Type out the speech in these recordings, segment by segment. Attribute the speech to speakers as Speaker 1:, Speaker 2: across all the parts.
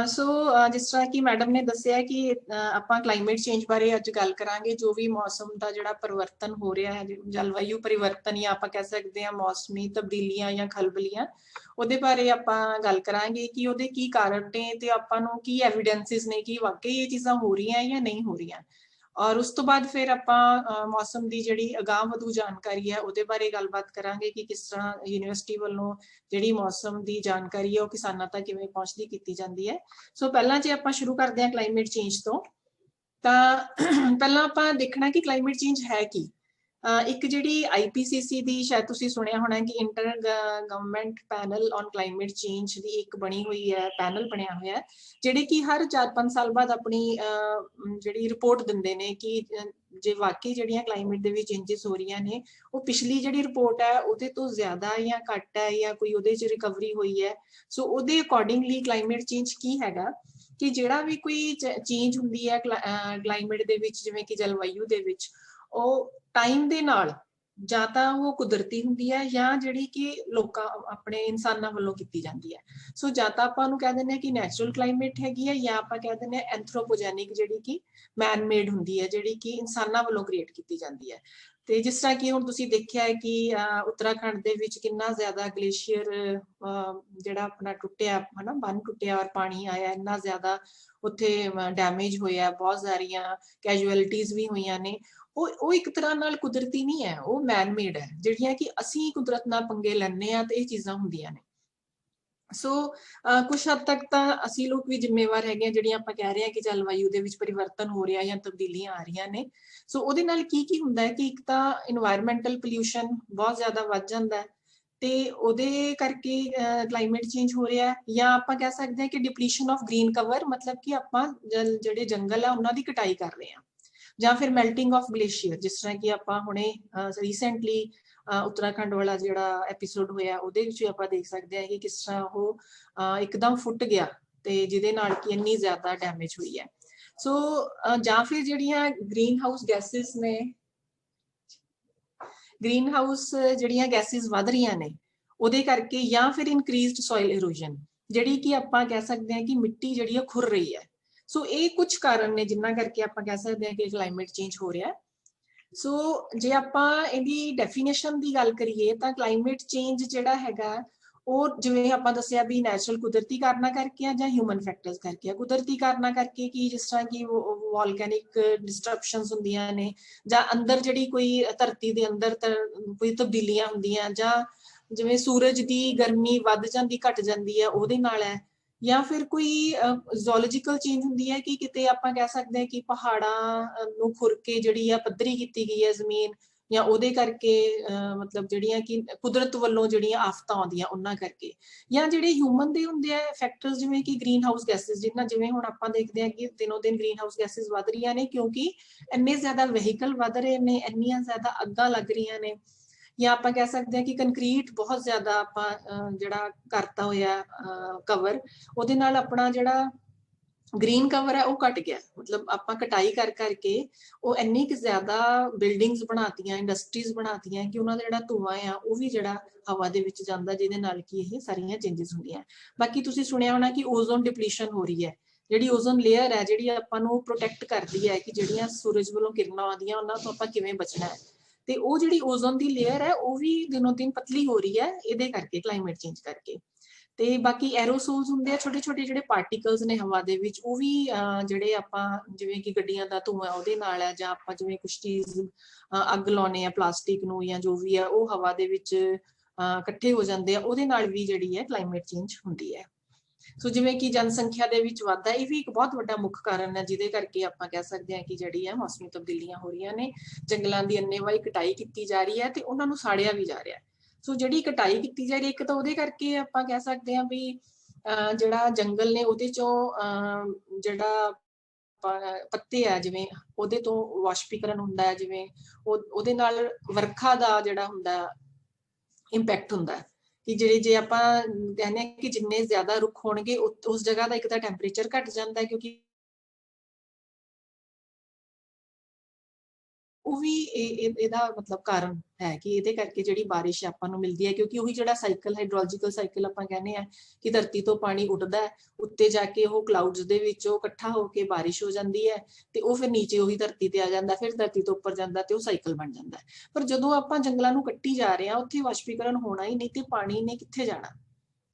Speaker 1: ਸੋ ਜਿਸ ਤਰ੍ਹਾਂ ਕਿ ਮੈਡਮ ਨੇ ਦੱਸਿਆ ਕਿ ਆਪਾਂ ਕਲਾਈਮੇਟ ਚੇਂਜ ਬਾਰੇ ਅੱਜ ਗੱਲ ਕਰਾਂਗੇ। ਜੋ ਵੀ ਮੌਸਮ ਦਾ ਜਿਹੜਾ ਪਰਿਵਰਤਨ ਹੋ ਰਿਹਾ ਹੈ, ਜਲਵਾਯੂ ਪਰਿਵਰਤਨ ਜਾਂ ਆਪਾਂ ਕਹਿ ਸਕਦੇ ਹਾਂ ਮੌਸਮੀ ਤਬਦੀਲੀਆਂ ਜਾਂ ਖਲਬਲੀਆਂ, ਉਹਦੇ ਬਾਰੇ ਆਪਾਂ ਗੱਲ ਕਰਾਂਗੇ ਕਿ ਉਹਦੇ ਕੀ ਕਾਰਨ ਨੇ ਤੇ ਆਪਾਂ ਨੂੰ ਕੀ ਐਵੀਡੈਂਸਿਸ ਨੇ ਕਿ ਵਾਕਈ ਇਹ ਚੀਜ਼ਾਂ ਹੋ ਰਹੀਆਂ ਜਾਂ ਨਹੀਂ ਹੋ ਰਹੀਆਂ। ਔਰ ਉਸ ਤੋਂ ਬਾਅਦ ਫਿਰ ਆਪਾਂ ਮੌਸਮ ਦੀ ਜਿਹੜੀ ਅਗਾਂਹ-ਵਧੂ ਜਾਣਕਾਰੀ ਹੈ ਉਹਦੇ ਬਾਰੇ ਗੱਲਬਾਤ ਕਰਾਂਗੇ ਕਿ ਕਿਸ ਤਰ੍ਹਾਂ ਯੂਨੀਵਰਸਿਟੀ ਵੱਲੋਂ ਜਿਹੜੀ ਮੌਸਮ ਦੀ ਜਾਣਕਾਰੀ ਹੈ ਉਹ ਕਿਸਾਨਾਂ ਤੱਕ ਕਿਵੇਂ ਪਹੁੰਚਦੀ ਕੀਤੀ ਜਾਂਦੀ ਹੈ। ਸੋ ਪਹਿਲਾਂ ਜੇ ਆਪਾਂ ਸ਼ੁਰੂ ਕਰਦੇ ਹਾਂ ਕਲਾਈਮੇਟ ਚੇਂਜ ਤੋਂ, ਤਾਂ ਪਹਿਲਾਂ ਆਪਾਂ ਦੇਖਣਾ ਕਿ ਕਲਾਈਮੇਟ ਚੇਂਜ ਹੈ ਕੀ। ਇੱਕ ਜਿਹੜੀ IPCC ਦੀ, ਸ਼ਾਇਦ ਤੁਸੀਂ ਸੁਣਿਆ ਹੋਣਾ ਕਿ inter government panel on climate change ਦੀ ਇੱਕ ਬਣੀ ਹੋਈ ਹੈ, ਪੈਨਲ ਬਣਿਆ ਹੋਇਆ ਹੈ, ਜਿਹੜੇ ਕਿ ਹਰ 4-5 ਸਾਲ ਬਾਅਦ ਆਪਣੀ ਜਿਹੜੀ ਰਿਪੋਰਟ ਦਿੰਦੇ ਨੇ ਕਿ ਜੇ ਵਾਕਈ ਜਿਹੜੀਆਂ ਕਲਾਈਮੇਟ ਦੇ ਵਿੱਚ ਚੇਂਜਸ ਹੋ ਰਹੀਆਂ ਨੇ ਉਹ ਪਿਛਲੀ ਜਿਹੜੀ ਰਿਪੋਰਟ ਹੈ ਉਹਦੇ ਤੋਂ ਜ਼ਿਆਦਾ ਜਾਂ ਘੱਟ ਹੈ ਜਾਂ ਕੋਈ ਉਹਦੇ 'ਚ ਰਿਕਵਰੀ ਹੋਈ ਹੈ। ਸੋ ਉਹਦੇ ਅਕੋਰਡਿੰਗਲੀ ਕਲਾਈਮੇਟ ਚੇਂਜ ਕੀ ਹੈਗਾ ਕਿ ਜਿਹੜਾ ਵੀ ਕੋਈ ਚੇਂਜ ਹੁੰਦੀ ਹੈ ਕਲਾਈਮੇਟ ਦੇ ਵਿੱਚ, ਜਿਵੇਂ ਕਿ ਜਲਵਾਯੂ ਦੇ ਵਿੱਚ, ਉਹ ਟਾਈਮ ਦੇ ਨਾਲ ਜਾਂ ਤਾਂ ਉਹ ਕੁਦਰਤੀ ਹੁੰਦੀ ਹੈ ਜਾਂ ਜਿਹੜੀ ਕਿ ਲੋਕਾਂ ਆਪਣੇ ਇਨਸਾਨਾਂ ਵੱਲੋਂ ਕੀਤੀ ਜਾਂਦੀ ਹੈ। ਸੋ ਜਾਂ ਤਾਂ ਆਪਾਂ ਉਹਨੂੰ ਕਹਿ ਦਿੰਦੇ ਹਾਂ ਕਿ ਨੈਚੁਰਲ ਕਲਾਈਮੇਟ ਹੈਗੀ ਹੈ ਜਾਂ ਆਪਾਂ ਕਹਿ ਦਿੰਦੇ ਹਾਂ ਐਂਥਰੋਪੋਜੈਨਿਕ, ਜਿਹੜੀ ਕਿ ਮੈਨ ਮੇਡ ਹੁੰਦੀ ਹੈ, ਜਿਹੜੀ ਕਿ ਇਨਸਾਨਾਂ ਵੱਲੋਂ ਕ੍ਰੀਏਟ ਕੀਤੀ ਜਾਂਦੀ ਹੈ। ਤੇ ਜਿਸ ਤਰ੍ਹਾਂ ਕਿ ਹੁਣ ਤੁਸੀਂ ਦੇਖਿਆ ਹੈ ਕਿ ਉੱਤਰਾਖੰਡ ਦੇ ਵਿੱਚ ਕਿੰਨਾ ਜ਼ਿਆਦਾ ਗਲੇਸ਼ੀਅਰ ਜਿਹੜਾ ਆਪਣਾ ਟੁੱਟਿਆ ਹਨਾ, ਬੰਨ ਟੁੱਟਿਆ ਔਰ ਪਾਣੀ ਆਇਆ, ਇੰਨਾ ਜ਼ਿਆਦਾ ਉੱਥੇ ਡੈਮੇਜ ਹੋਇਆ, ਬਹੁਤ ਸਾਰੀਆਂ ਕੈਜੂਅਲਟੀਜ਼ ਵੀ ਹੋਈਆਂ ਨੇ। ਉਹ ਇੱਕ ਤਰ੍ਹਾਂ ਨਾਲ ਕੁਦਰਤੀ ਨਹੀਂ ਹੈ, ਉਹ ਮੈਨ ਮੇਡ ਹੈ, ਜਿਹੜੀਆਂ ਕਿ ਅਸੀਂ ਕੁਦਰਤ ਨਾਲ ਪੰਗੇ ਲੈਂਦੇ ਹਾਂ ਤੇ ਇਹ ਚੀਜ਼ਾਂ ਹੁੰਦੀਆਂ ਨੇ। ਸੋ ਕੁਛ ਹੱਦ ਤੱਕ ਤਾਂ ਅਸੀਂ ਲੋਕ ਵੀ ਜ਼ਿੰਮੇਵਾਰ ਹੈਗੇ ਆ, ਜਿਹੜੀਆਂ ਆਪਾਂ ਕਹਿ ਰਹੇ ਹਾਂ ਕਿ ਜਲਵਾਯੂ ਦੇ ਵਿੱਚ ਪਰਿਵਰਤਨ ਹੋ ਰਿਹਾ ਜਾਂ ਤਬਦੀਲੀਆਂ ਆ ਰਹੀਆਂ ਨੇ। ਸੋ ਉਹਦੇ ਨਾਲ ਕੀ ਕੀ ਹੁੰਦਾ ਹੈ ਕਿ ਇੱਕ ਤਾਂ ਇਨਵਾਇਰਮੈਂਟਲ ਪੋਲਿਊਸ਼ਨ ਬਹੁਤ ਜ਼ਿਆਦਾ ਵੱਧ ਜਾਂਦਾ ਹੈ ਤੇ ਉਹਦੇ ਕਰਕੇ ਕਲਾਈਮੇਟ ਚੇਂਜ ਹੋ ਰਿਹਾ ਹੈ। ਜਾਂ ਆਪਾਂ ਕਹਿ ਸਕਦੇ ਹਾਂ ਕਿ ਡਿਪਲੀਸ਼ਨ ਆਫ ਗ੍ਰੀਨ ਕਵਰ, ਮਤਲਬ ਕਿ ਆਪਾਂ ਜਿਹੜੇ ਜੰਗਲ ਆ ਉਹਨਾਂ ਦੀ ਕਟਾਈ ਕਰ ਰਹੇ ਹਾਂ। ਜਾਂ ਫਿਰ ਮੈਲਟਿੰਗ ਆਫ ਗਲੇਸ਼ੀਅਰ, ਜਿਸ ਤਰ੍ਹਾਂ ਕਿ ਆਪਾਂ ਹੁਣੇ ਰੀਸੈਂਟਲੀ ਉੱਤਰਾਖੰਡ ਵਾਲਾ ਜਿਹੜਾ ਐਪੀਸੋਡ ਹੋਇਆ ਉਹਦੇ ਵਿੱਚ ਆਪਾਂ ਦੇਖ ਸਕਦੇ ਹਾਂ ਕਿ ਕਿਸ ਤਰ੍ਹਾਂ ਉਹ ਇੱਕਦਮ ਫੁੱਟ ਗਿਆ ਤੇ ਜਿਹਦੇ ਨਾਲ ਕਿ ਇੰਨੀ ਜ਼ਿਆਦਾ ਡੈਮੇਜ ਹੋਈ ਹੈ। ਸੋ ਜਾਂ ਫਿਰ ਜਿਹੜੀਆਂ ਗ੍ਰੀਨ ਹਾਊਸ ਗੈਸਿਸ ਨੇ, ਗ੍ਰੀਨ ਹਾਊਸ ਜਿਹੜੀਆਂ ਗੈਸਿਸ ਵੱਧ ਰਹੀਆਂ ਨੇ ਉਹਦੇ ਕਰਕੇ, ਜਾਂ ਫਿਰ ਇਨਕਰੀਜ਼ਡ ਸੋਇਲ ਇਰੋਜਨ, ਜਿਹੜੀ ਕਿ ਆਪਾਂ ਕਹਿ ਸਕਦੇ ਹਾਂ ਕਿ ਮਿੱਟੀ ਜਿਹੜੀ ਆ ਖੁਰ ਰਹੀ ਹੈ। ਸੋ ਇਹ ਕੁਝ ਕਾਰਨ ਨੇ ਜਿਨ੍ਹਾਂ ਕਰਕੇ ਆਪਾਂ ਕਹਿ ਸਕਦੇ ਹਾਂ ਕਿ ਕਲਾਈਮੇਟ ਚੇਂਜ ਹੋ ਰਿਹਾ। ਸੋ ਜੇ ਆਪਾਂ ਇਹਦੀ ਡੈਫੀਨੇਸ਼ਨ ਦੀ ਗੱਲ ਕਰੀਏ ਤਾਂ ਕਲਾਈਮੇਟ ਚੇਂਜ ਜਿਹੜਾ ਹੈਗਾ ਉਹ, ਜਿਵੇਂ ਆਪਾਂ ਦੱਸਿਆ ਵੀ ਨੈਚੁਰਲ ਕੁਦਰਤੀ ਕਾਰਨਾਂ ਕਰਕੇ ਆ ਜਾਂ ਹਿਊਮਨ ਫੈਕਟਰਸ ਕਰਕੇ ਆ। ਕੁਦਰਤੀ ਕਾਰਨਾਂ ਕਰਕੇ ਕੀ, ਜਿਸ ਤਰ੍ਹਾਂ ਕਿ ਵੋਲਕੈਨਿਕ ਡਿਸਟਰਪਸ਼ਨਸ ਹੁੰਦੀਆਂ ਨੇ, ਜਾਂ ਅੰਦਰ ਜਿਹੜੀ ਕੋਈ ਧਰਤੀ ਦੇ ਅੰਦਰ ਕੋਈ ਤਬਦੀਲੀਆਂ ਹੁੰਦੀਆਂ, ਜਾਂ ਜਿਵੇਂ ਸੂਰਜ ਦੀ ਗਰਮੀ ਵੱਧ ਜਾਂਦੀ ਘਟ ਜਾਂਦੀ ਹੈ ਉਹਦੇ ਨਾਲ ਹੈ। ਜਾਂ ਫਿਰ ਕੋਈ ਜ਼ੂਲੋਜੀਕਲ ਚੇਂਜ ਹੁੰਦੀ ਹੈ ਕਿ ਕਿਤੇ ਆਪਾਂ ਕਹਿ ਸਕਦੇ ਹਾਂ ਕਿ ਪਹਾੜਾਂ ਨੂੰ ਖੁਰ ਕੇ ਜਿਹੜੀ ਆ ਪੱਧਰੀ ਕੀਤੀ ਗਈ ਹੈ ਜ਼ਮੀਨ, ਜਾਂ ਉਹਦੇ ਕਰਕੇ ਮਤਲਬ ਜਿਹੜੀਆਂ ਕਿ ਕੁਦਰਤ ਵੱਲੋਂ ਜਿਹੜੀਆਂ ਆਫਤਾਂ ਆਉਂਦੀਆਂ ਉਹਨਾਂ ਕਰਕੇ। ਜਾਂ ਜਿਹੜੇ ਹਿਊਮਨ ਦੇ ਹੁੰਦੇ ਆ ਫੈਕਟਰਸ, ਜਿਵੇਂ ਕਿ ਗ੍ਰੀਨ ਹਾਊਸ ਗੈਸਿਸ, ਜਿੰਨਾ ਜਿਵੇਂ ਹੁਣ ਆਪਾਂ ਦੇਖਦੇ ਹਾਂ ਕਿ ਦਿਨੋਂ ਦਿਨ ਗ੍ਰੀਨ ਹਾਊਸ ਗੈਸਿਸ ਵੱਧ ਰਹੀਆਂ ਨੇ ਕਿਉਂਕਿ ਇੰਨੇ ਜ਼ਿਆਦਾ ਵਹੀਕਲ ਵੱਧ ਰਹੇ ਨੇ, ਇੰਨੀਆਂ ਜ਼ਿਆਦਾ ਅੱਗਾਂ ਲੱਗ ਰਹੀਆਂ ਨੇ। ਜਾਂ ਆਪਾਂ ਕਹਿ ਸਕਦੇ ਹਾਂ ਕਿ ਕੰਕਰੀਟ ਬਹੁਤ ਜ਼ਿਆਦਾ ਆਪਾਂ ਜਿਹੜਾ ਕਰਤਾ ਹੋਇਆ ਕਵਰ, ਉਹਦੇ ਨਾਲ ਆਪਣਾ ਜਿਹੜਾ ਗ੍ਰੀਨ ਕਵਰ ਹੈ ਉਹ ਘਟ ਗਿਆ। ਮਤਲਬ ਆਪਾਂ ਕਟਾਈ ਕਰ ਕਰਕੇ ਉਹ ਇੰਨੀ ਕੁ ਜ਼ਿਆਦਾ ਬਿਲਡਿੰਗਸ ਬਣਾਤੀਆਂ, ਇੰਡਸਟਰੀਜ਼ ਬਣਾਤੀਆਂ ਕਿ ਉਹਨਾਂ ਦਾ ਜਿਹੜਾ ਧੂੰਆਂ ਆ ਉਹ ਵੀ ਜਿਹੜਾ ਹਵਾ ਦੇ ਵਿੱਚ ਜਾਂਦਾ, ਜਿਹਦੇ ਨਾਲ ਕਿ ਇਹ ਸਾਰੀਆਂ ਚੇਂਜਸ ਹੁੰਦੀਆਂ। ਬਾਕੀ ਤੁਸੀਂ ਸੁਣਿਆ ਹੋਣਾ ਕਿ ਓਜ਼ੋਨ ਡਿਪਲੀਸ਼ਨ ਹੋ ਰਹੀ ਹੈ। ਜਿਹੜੀ ਓਜ਼ੋਨ ਲੇਅਰ ਹੈ, ਜਿਹੜੀ ਆਪਾਂ ਨੂੰ ਪ੍ਰੋਟੈਕਟ ਕਰਦੀ ਹੈ ਕਿ ਜਿਹੜੀਆਂ ਸੂਰਜ ਵੱਲੋਂ ਕਿਰਨਾਂ ਆਉਂਦੀਆਂ ਉਹਨਾਂ ਤੋਂ ਆਪਾਂ ਕਿਵੇਂ ਬਚਣਾ ਹੈ, ਤੇ ਉਹ ਜਿਹੜੀ ਓਜ਼ੋਨ ਦੀ ਲੇਅਰ ਹੈ ਉਹ ਵੀ ਦਿਨੋਂ ਦਿਨ ਪਤਲੀ ਹੋ ਰਹੀ ਹੈ ਇਹਦੇ ਕਰਕੇ, ਕਲਾਈਮੇਟ ਚੇਂਜ ਕਰਕੇ। ਤੇ ਬਾਕੀ ਐਰੋਸੋਲਸ ਹੁੰਦੇ ਆ, ਛੋਟੇ ਛੋਟੇ ਜਿਹੜੇ ਪਾਰਟੀਕਲਸ ਨੇ ਹਵਾ ਦੇ ਵਿੱਚ, ਉਹ ਵੀ ਜਿਹੜੇ ਆਪਾਂ ਜਿਵੇਂ ਕਿ ਗੱਡੀਆਂ ਦਾ ਧੂੰਆਂ ਉਹਦੇ ਨਾਲ ਹੈ, ਜਾਂ ਆਪਾਂ ਜਿਵੇਂ ਕੁਛ ਚੀਜ਼ ਅੱਗ ਲਾਉਣੇ ਆ ਪਲਾਸਟਿਕ ਨੂੰ ਜਾਂ ਜੋ ਵੀ ਆ, ਉਹ ਹਵਾ ਦੇ ਵਿੱਚ ਇਕੱਠੇ ਹੋ ਜਾਂਦੇ ਆ, ਉਹਦੇ ਨਾਲ ਵੀ ਜਿਹੜੀ ਹੈ ਕਲਾਈਮੇਟ ਚੇਂਜ ਹੁੰਦੀ ਹੈ। ਸੋ ਜਿਵੇਂ ਕਿ ਜਨਸੰਖਿਆ ਦੇ ਵਿੱਚ ਵਾਧਾ, ਇਹ ਵੀ ਇੱਕ ਬਹੁਤ ਵੱਡਾ ਮੁੱਖ ਕਾਰਨ ਹੈ ਜਿਹਦੇ ਕਰਕੇ ਆਪਾਂ ਕਹਿ ਸਕਦੇ ਹਾਂ ਕਿ ਜਿਹੜੀ ਹੈ ਮੌਸਮੀ ਤਬਦੀਲੀਆਂ ਹੋ ਰਹੀਆਂ ਨੇ। ਜੰਗਲਾਂ ਦੀ ਅੰਨ੍ਹੇਵਾਹੀ ਕਟਾਈ ਕੀਤੀ ਜਾ ਰਹੀ ਹੈ ਤੇ ਉਹਨਾਂ ਨੂੰ ਸਾੜਿਆ ਵੀ ਜਾ ਰਿਹਾ। ਸੋ ਜਿਹੜੀ ਕਟਾਈ ਕੀਤੀ ਜਾ ਰਹੀ, ਇੱਕ ਤਾਂ ਉਹਦੇ ਕਰਕੇ ਆਪਾਂ ਕਹਿ ਸਕਦੇ ਹਾਂ ਵੀ ਜਿਹੜਾ ਜੰਗਲ ਨੇ ਉਹਦੇ ਚੋਂ ਜਿਹੜਾ ਪੱਤੇ ਆ ਜਿਵੇਂ ਉਹਦੇ ਤੋਂ ਵਾਸ਼ਪੀਕਰਨ ਹੁੰਦਾ ਹੈ, ਜਿਵੇਂ ਉਹਦੇ ਨਾਲ ਵਰਖਾ ਦਾ ਜਿਹੜਾ ਹੁੰਦਾ ਇੰਪੈਕਟ ਹੁੰਦਾ ਕਿ ਜਿਹੜੇ ਜੇ ਆਪਾਂ ਕਹਿੰਦੇ ਹਾਂ ਕਿ ਜਿੰਨੇ ਜ਼ਿਆਦਾ ਰੁੱਖ ਹੋਣਗੇ ਉਸ ਜਗ੍ਹਾ ਦਾ ਇੱਕ ਤਾਂ ਟੈਂਪਰੇਚਰ ਘਟ ਜਾਂਦਾ, ਕਿਉਂਕਿ ਉਹਦੇ ਨਾਲ ਵਰਖਾ ਦਾ ਜਿਹੜਾ ਹੁੰਦਾ ਇੰਪੈਕਟ ਹੁੰਦਾ ਕਿ ਜਿਹੜੇ ਜੇ ਆਪਾਂ ਕਹਿੰਦੇ ਹਾਂ ਕਿ ਜਿੰਨੇ ਜ਼ਿਆਦਾ ਰੁੱਖ ਹੋਣਗੇ ਉਸ ਜਗ੍ਹਾ ਦਾ ਇੱਕ ਤਾਂ ਟੈਂਪਰੇਚਰ ਘਟ ਜਾਂਦਾ, ਕਿਉਂਕਿ ਉਹ ਵੀ ਇਹਦਾ ਮਤਲਬ ਕਾਰਨ ਹੈ ਕਿ ਇਹਦੇ ਕਰਕੇ ਜਿਹੜੀ ਬਾਰਿਸ਼ ਆਪਾਂ ਨੂੰ ਮਿਲਦੀ ਹੈ, ਕਿਉਂਕਿ ਉਹੀ ਜਿਹੜਾ ਸਾਈਕਲ ਹਾਈਡਰੋਲੋਜੀਕਲ ਸਾਈਕਲ ਆਪਾਂ ਕਹਿੰਦੇ ਆ ਕਿ ਧਰਤੀ ਤੋਂ ਪਾਣੀ ਉੱਡਦਾ ਹੈ, ਉੱਤੇ ਜਾ ਕੇ ਉਹ ਕਲਾਊਡਸ ਦੇ ਵਿੱਚ ਉਹ ਇਕੱਠਾ ਹੋ ਕੇ ਬਾਰਿਸ਼ ਹੋ ਜਾਂਦੀ ਹੈ ਤੇ ਉਹ ਫਿਰ ਨੀਚੇ ਉਹੀ ਧਰਤੀ ਤੇ ਆ ਜਾਂਦਾ, ਫਿਰ ਧਰਤੀ ਤੋਂ ਉੱਪਰ ਜਾਂਦਾ ਤੇ ਉਹ ਸਾਈਕਲ ਬਣ ਜਾਂਦਾ। ਪਰ ਜਦੋਂ ਆਪਾਂ ਜੰਗਲਾਂ ਨੂੰ ਕੱਟੀ ਜਾ ਰਹੇ ਹਾਂ ਉੱਥੇ ਵਾਸ਼ਪੀਕਰਨ ਹੋਣਾ ਹੀ ਨਹੀਂ ਤੇ ਪਾਣੀ ਨੇ ਕਿੱਥੇ ਜਾਣਾ,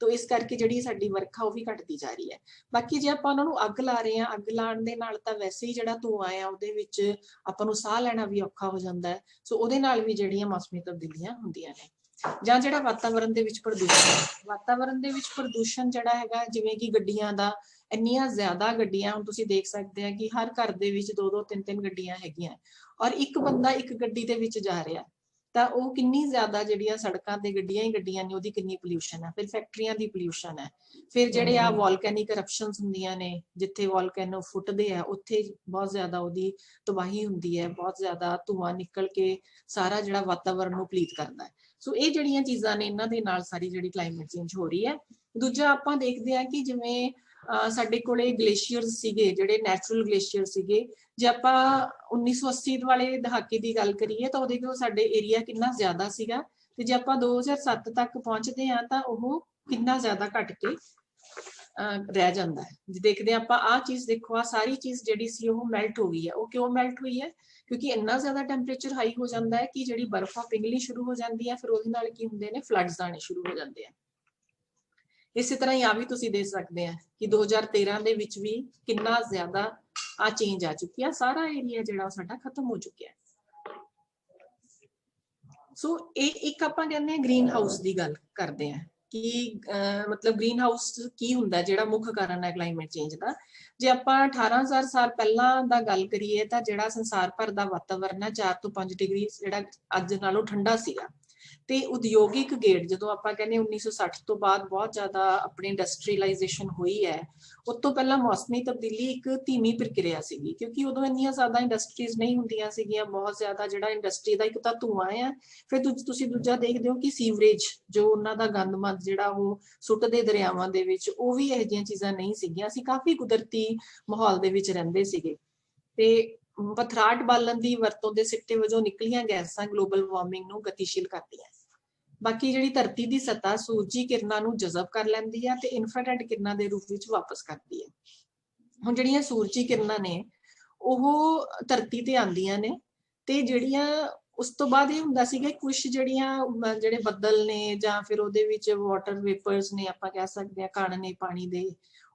Speaker 1: ਤੋ ਇਸ ਕਰਕੇ ਜਿਹੜੀ ਸਾਡੀ ਵਰਖਾ ਉਹ ਵੀ ਘਟਦੀ ਜਾ ਰਹੀ ਹੈ। ਬਾਕੀ ਜੇ ਆਪਾਂ ਉਹਨਾਂ ਨੂੰ ਅੱਗ ਲਾ ਰਹੇ ਹਾਂ, ਅੱਗ ਲਾਉਣ ਦੇ ਨਾਲ ਤਾਂ ਵੈਸੇ ਹੀ ਜਿਹੜਾ ਧੂੰਆਂ ਆ ਉਹਦੇ ਵਿੱਚ ਆਪਾਂ ਨੂੰ ਸਾਹ ਲੈਣਾ ਵੀ ਔਖਾ ਹੋ ਜਾਂਦਾ ਹੈ, ਸੋ ਉਹਦੇ ਨਾਲ ਵੀ ਜਿਹੜੀਆਂ ਮੌਸਮੀ ਤਬਦੀਲੀਆਂ ਹੁੰਦੀਆਂ ਨੇ। ਜਾਂ ਜਿਹੜਾ ਵਾਤਾਵਰਣ ਦੇ ਵਿੱਚ ਪ੍ਰਦੂਸ਼ਣ, ਵਾਤਾਵਰਣ ਦੇ ਵਿੱਚ ਪ੍ਰਦੂਸ਼ਣ ਜਿਹੜਾ ਹੈਗਾ, ਜਿਵੇਂ ਕਿ ਗੱਡੀਆਂ ਦਾ, ਇੰਨੀਆਂ ਜ਼ਿਆਦਾ ਗੱਡੀਆਂ, ਹੁਣ ਤੁਸੀਂ ਦੇਖ ਸਕਦੇ ਆ ਕਿ ਹਰ ਘਰ ਦੇ ਵਿੱਚ 2-2 3-3 ਗੱਡੀਆਂ ਹੈਗੀਆਂ, ਔਰ ਇੱਕ ਬੰਦਾ ਇੱਕ ਗੱਡੀ ਦੇ ਵਿੱਚ ਜਾ ਰਿਹਾ, ਤਾਂ ਉਹ ਕਿੰਨੀ ਜ਼ਿਆਦਾ ਜਿਹੜੀਆਂ ਸੜਕਾਂ ਤੇ ਗੱਡੀਆਂ ਹੀ ਗੱਡੀਆਂ ਨੇ ਉਹਦੀ ਕਿੰਨੀ ਪੋਲਿਊਸ਼ਨ ਹੈ। ਫਿਰ ਫੈਕਟਰੀਆਂ ਦੀ ਪੋਲਿਊਸ਼ਨ ਹੈ, ਫਿਰ ਜਿਹੜੇ ਆ ਵੋਲਕੈਨਿਕ ਕਰਪਸ਼ਨਸ ਹੁੰਦੀਆਂ ਨੇ, ਜਿੱਥੇ ਵੋਲਕੈਨੋ ਫੁੱਟਦੇ ਆ ਉੱਥੇ ਬਹੁਤ ਜ਼ਿਆਦਾ ਉਹਦੀ ਤਬਾਹੀ ਹੁੰਦੀ ਹੈ, ਬਹੁਤ ਜ਼ਿਆਦਾ ਧੂੰਆਂ ਨਿਕਲ ਕੇ ਸਾਰਾ ਜਿਹੜਾ ਵਾਤਾਵਰਨ ਨੂੰ ਪਲੀਤ ਕਰਦਾ ਹੈ। ਸੋ ਇਹ ਜਿਹੜੀਆਂ ਚੀਜ਼ਾਂ ਨੇ ਇਹਨਾਂ ਦੇ ਨਾਲ ਸਾਰੀ ਜਿਹੜੀ ਕਲਾਈਮੇਟ ਚੇਂਜ ਹੋ ਰਹੀ ਹੈ। ਦੂਜਾ ਆਪਾਂ ਦੇਖਦੇ ਹਾਂ ਕਿ ਜਿਵੇਂ ਸਾਡੇ ਕੋਲੇ ਗਲੇਸ਼ੀਅਰਸ ਸੀਗੇ, ਜਿਹੜੇ ਨੈਚੁਰਲ ਗਲੇਸ਼ੀਅਰ ਸੀਗੇ, ਜੇ ਆਪਾਂ 1980 ਵਾਲੇ ਦਹਾਕੇ ਦੀ ਗੱਲ ਕਰੀਏ ਤਾਂ ਉਹਦੇ ਕੋਲ ਸਾਡੇ ਏਰੀਆ ਕਿੰਨਾ ਜ਼ਿਆਦਾ ਸੀਗਾ, ਤੇ ਜੇ ਆਪਾਂ 2007 ਤੱਕ ਪਹੁੰਚਦੇ ਹਾਂ ਤਾਂ ਉਹ ਕਿੰਨਾ ਜ਼ਿਆਦਾ ਘਟ ਕੇ ਰਹਿ ਜਾਂਦਾ ਹੈ। ਜੇ ਦੇਖਦੇ ਹਾਂ ਆਪਾਂ ਆਹ ਚੀਜ਼ ਦੇਖੋ, ਆ ਸਾਰੀ ਚੀਜ਼ ਜਿਹੜੀ ਸੀ ਉਹ ਮੈਲਟ ਹੋ ਗਈ ਹੈ। ਉਹ ਕਿਉਂ ਮੈਲਟ ਹੋਈ ਹੈ? ਕਿਉਂਕਿ ਇੰਨਾ ਜ਼ਿਆਦਾ ਟੈਂਪਰੇਚਰ ਹਾਈ ਹੋ ਜਾਂਦਾ ਹੈ ਕਿ ਜਿਹੜੀ ਬਰਫ਼ਾਂ ਪਿਘਲਣੀ ਸ਼ੁਰੂ ਹੋ ਜਾਂਦੀ ਹੈ, ਫਿਰ ਉਹਦੇ ਨਾਲ ਕੀ ਹੁੰਦੇ ਨੇ, ਫਲੱਡਸ ਆਣੇ ਸ਼ੁਰੂ ਹੋ ਜਾਂਦੇ ਆ। ਇਸੇ ਤਰ੍ਹਾਂ ਹੀ ਆ ਵੀ ਤੁਸੀਂ ਦੇਖ ਸਕਦੇ ਆ ਕਿ 2013 ਦੇ ਵਿੱਚ ਵੀ ਕਿੰਨਾ ਜ਼ਿਆਦਾ ਆ ਚੇਂਜ ਆ ਚੁੱਕੀ ਆ, ਸਾਰਾ ਏਰੀਆ ਜਿਹੜਾ ਸਾਡਾ ਖਤਮ ਹੋ ਚੁੱਕਿਆ ਹੈ। ਸੋ ਇਹ ਇੱਕ ਆਪਾਂ ਕਹਿੰਦੇ ਆ ਗ੍ਰੀਨ ਹਾਊਸ ਦੀ ਗੱਲ ਕਰਦੇ ਆ ਕਿ ਮਤਲਬ ਗ੍ਰੀਨ ਹਾਊਸ ਕੀ ਹੁੰਦਾ, ਜਿਹੜਾ ਮੁੱਖ ਕਾਰਨ ਹੈ ਕਲਾਈਮੇਟ ਚੇਂਜ ਦਾ। ਜੇ ਆਪਾਂ 18,000 ਸਾਲ ਪਹਿਲਾਂ ਦਾ ਗੱਲ ਕਰੀਏ ਤਾਂ ਜਿਹੜਾ ਸੰਸਾਰ ਭਰ ਦਾ ਵਾਤਾਵਰਨ ਹੈ 4 ਤੋਂ 5 ਡਿਗਰੀ ਜਿਹੜਾ ਅੱਜ ਨਾਲੋਂ ਠੰਡਾ ਸੀਗਾ। ਤੇ ਉਦਯੋਗਿਕ ਗੇੜ, ਜਦੋਂ ਆਪਾਂ ਕਹਿੰਦੇ 1960 ਤੋਂ ਬਾਅਦ ਬਹੁਤ ਜ਼ਿਆਦਾ ਆਪਣੀ ਇੰਡਸਟਰੀਅਲਾਈਜੇਸ਼ਨ ਹੋਈ ਹੈ, ਉਸ ਤੋਂ ਪਹਿਲਾਂ ਮੌਸਮੀ ਤਬਦੀਲੀ ਇੱਕ ਧੀਮੀ ਪ੍ਰਕਿਰਿਆ ਸੀਗੀ, ਕਿਉਂਕਿ ਉਦੋਂ ਇੰਨੀਆਂ ਜ਼ਿਆਦਾ ਇੰਡਸਟਰੀਜ਼ ਨਹੀਂ ਹੁੰਦੀਆਂ ਸੀਗੀਆਂ। ਬਹੁਤ ਜ਼ਿਆਦਾ ਜਿਹੜਾ ਇੰਡਸਟਰੀ ਦਾ ਇੱਕ ਤਾਂ ਧੂੰਆਂ ਆ, ਫਿਰ ਤੁਸੀਂ ਦੂਜਾ ਦੇਖਦੇ ਹੋ ਕਿ ਸੀਵਰੇਜ, ਜੋ ਉਹਨਾਂ ਦਾ ਗੰਦਮੰਦ ਜਿਹੜਾ ਉਹ ਸੁੱਟਦੇ ਦਰਿਆਵਾਂ ਦੇ ਵਿੱਚ, ਉਹ ਵੀ ਇਹੋ ਜਿਹੀਆਂ ਚੀਜ਼ਾਂ ਨਹੀਂ ਸੀਗੀਆਂ। ਅਸੀਂ ਕਾਫੀ ਕੁਦਰਤੀ ਮਾਹੌਲ ਦੇ ਵਿੱਚ ਰਹਿੰਦੇ ਸੀਗੇ। ਤੇ ਪਥਰਾਟ ਬਾਲਣ ਦੀ ਵਰਤੋਂ ਦੇ ਸਿੱਟੇ ਵਜੋਂ ਨਿਕਲੀਆਂ ਗੈਸਾਂ ਗਲੋਬਲ ਵਾਰਮਿੰਗ ਨੂੰ ਗਤੀਸ਼ੀਲ ਕਰਦੀਆਂ। ਬਾਕੀ ਜਿਹੜੀ ਧਰਤੀ ਦੀ ਸਤ੍ਹਾ ਸੂਰਜੀ ਕਿਰਨਾਂ ਨੂੰ ਜਜ਼ਬ ਕਰ ਲੈਂਦੀ ਹੈ ਤੇ ਇਨਫਰਾਰੈਡ ਕਿਰਨਾਂ ਦੇ ਰੂਪ ਵਿੱਚ ਵਾਪਸ ਕਰਦੀ ਹੈ। ਹੁਣ ਜਿਹੜੀਆਂ ਸੂਰਜੀ ਕਿਰਨਾਂ ਨੇ ਉਹ ਧਰਤੀ ਤੇ ਆਉਂਦੀਆਂ ਨੇ, ਤੇ ਜਿਹੜੀਆਂ ਉਸ ਤੋਂ ਬਾਅਦ ਇਹ ਹੁੰਦਾ ਸੀਗਾ ਕੁਝ ਜਿਹੜੇ ਬੱਦਲ ਨੇ ਜਾਂ ਫਿਰ ਉਹਦੇ ਵਿੱਚ ਵਾਟਰ ਵੇਪਰਸ ਨੇ, ਆਪਾਂ ਕਹਿ ਸਕਦੇ ਹਾਂ ਕਣ ਨੇ ਪਾਣੀ ਦੇ,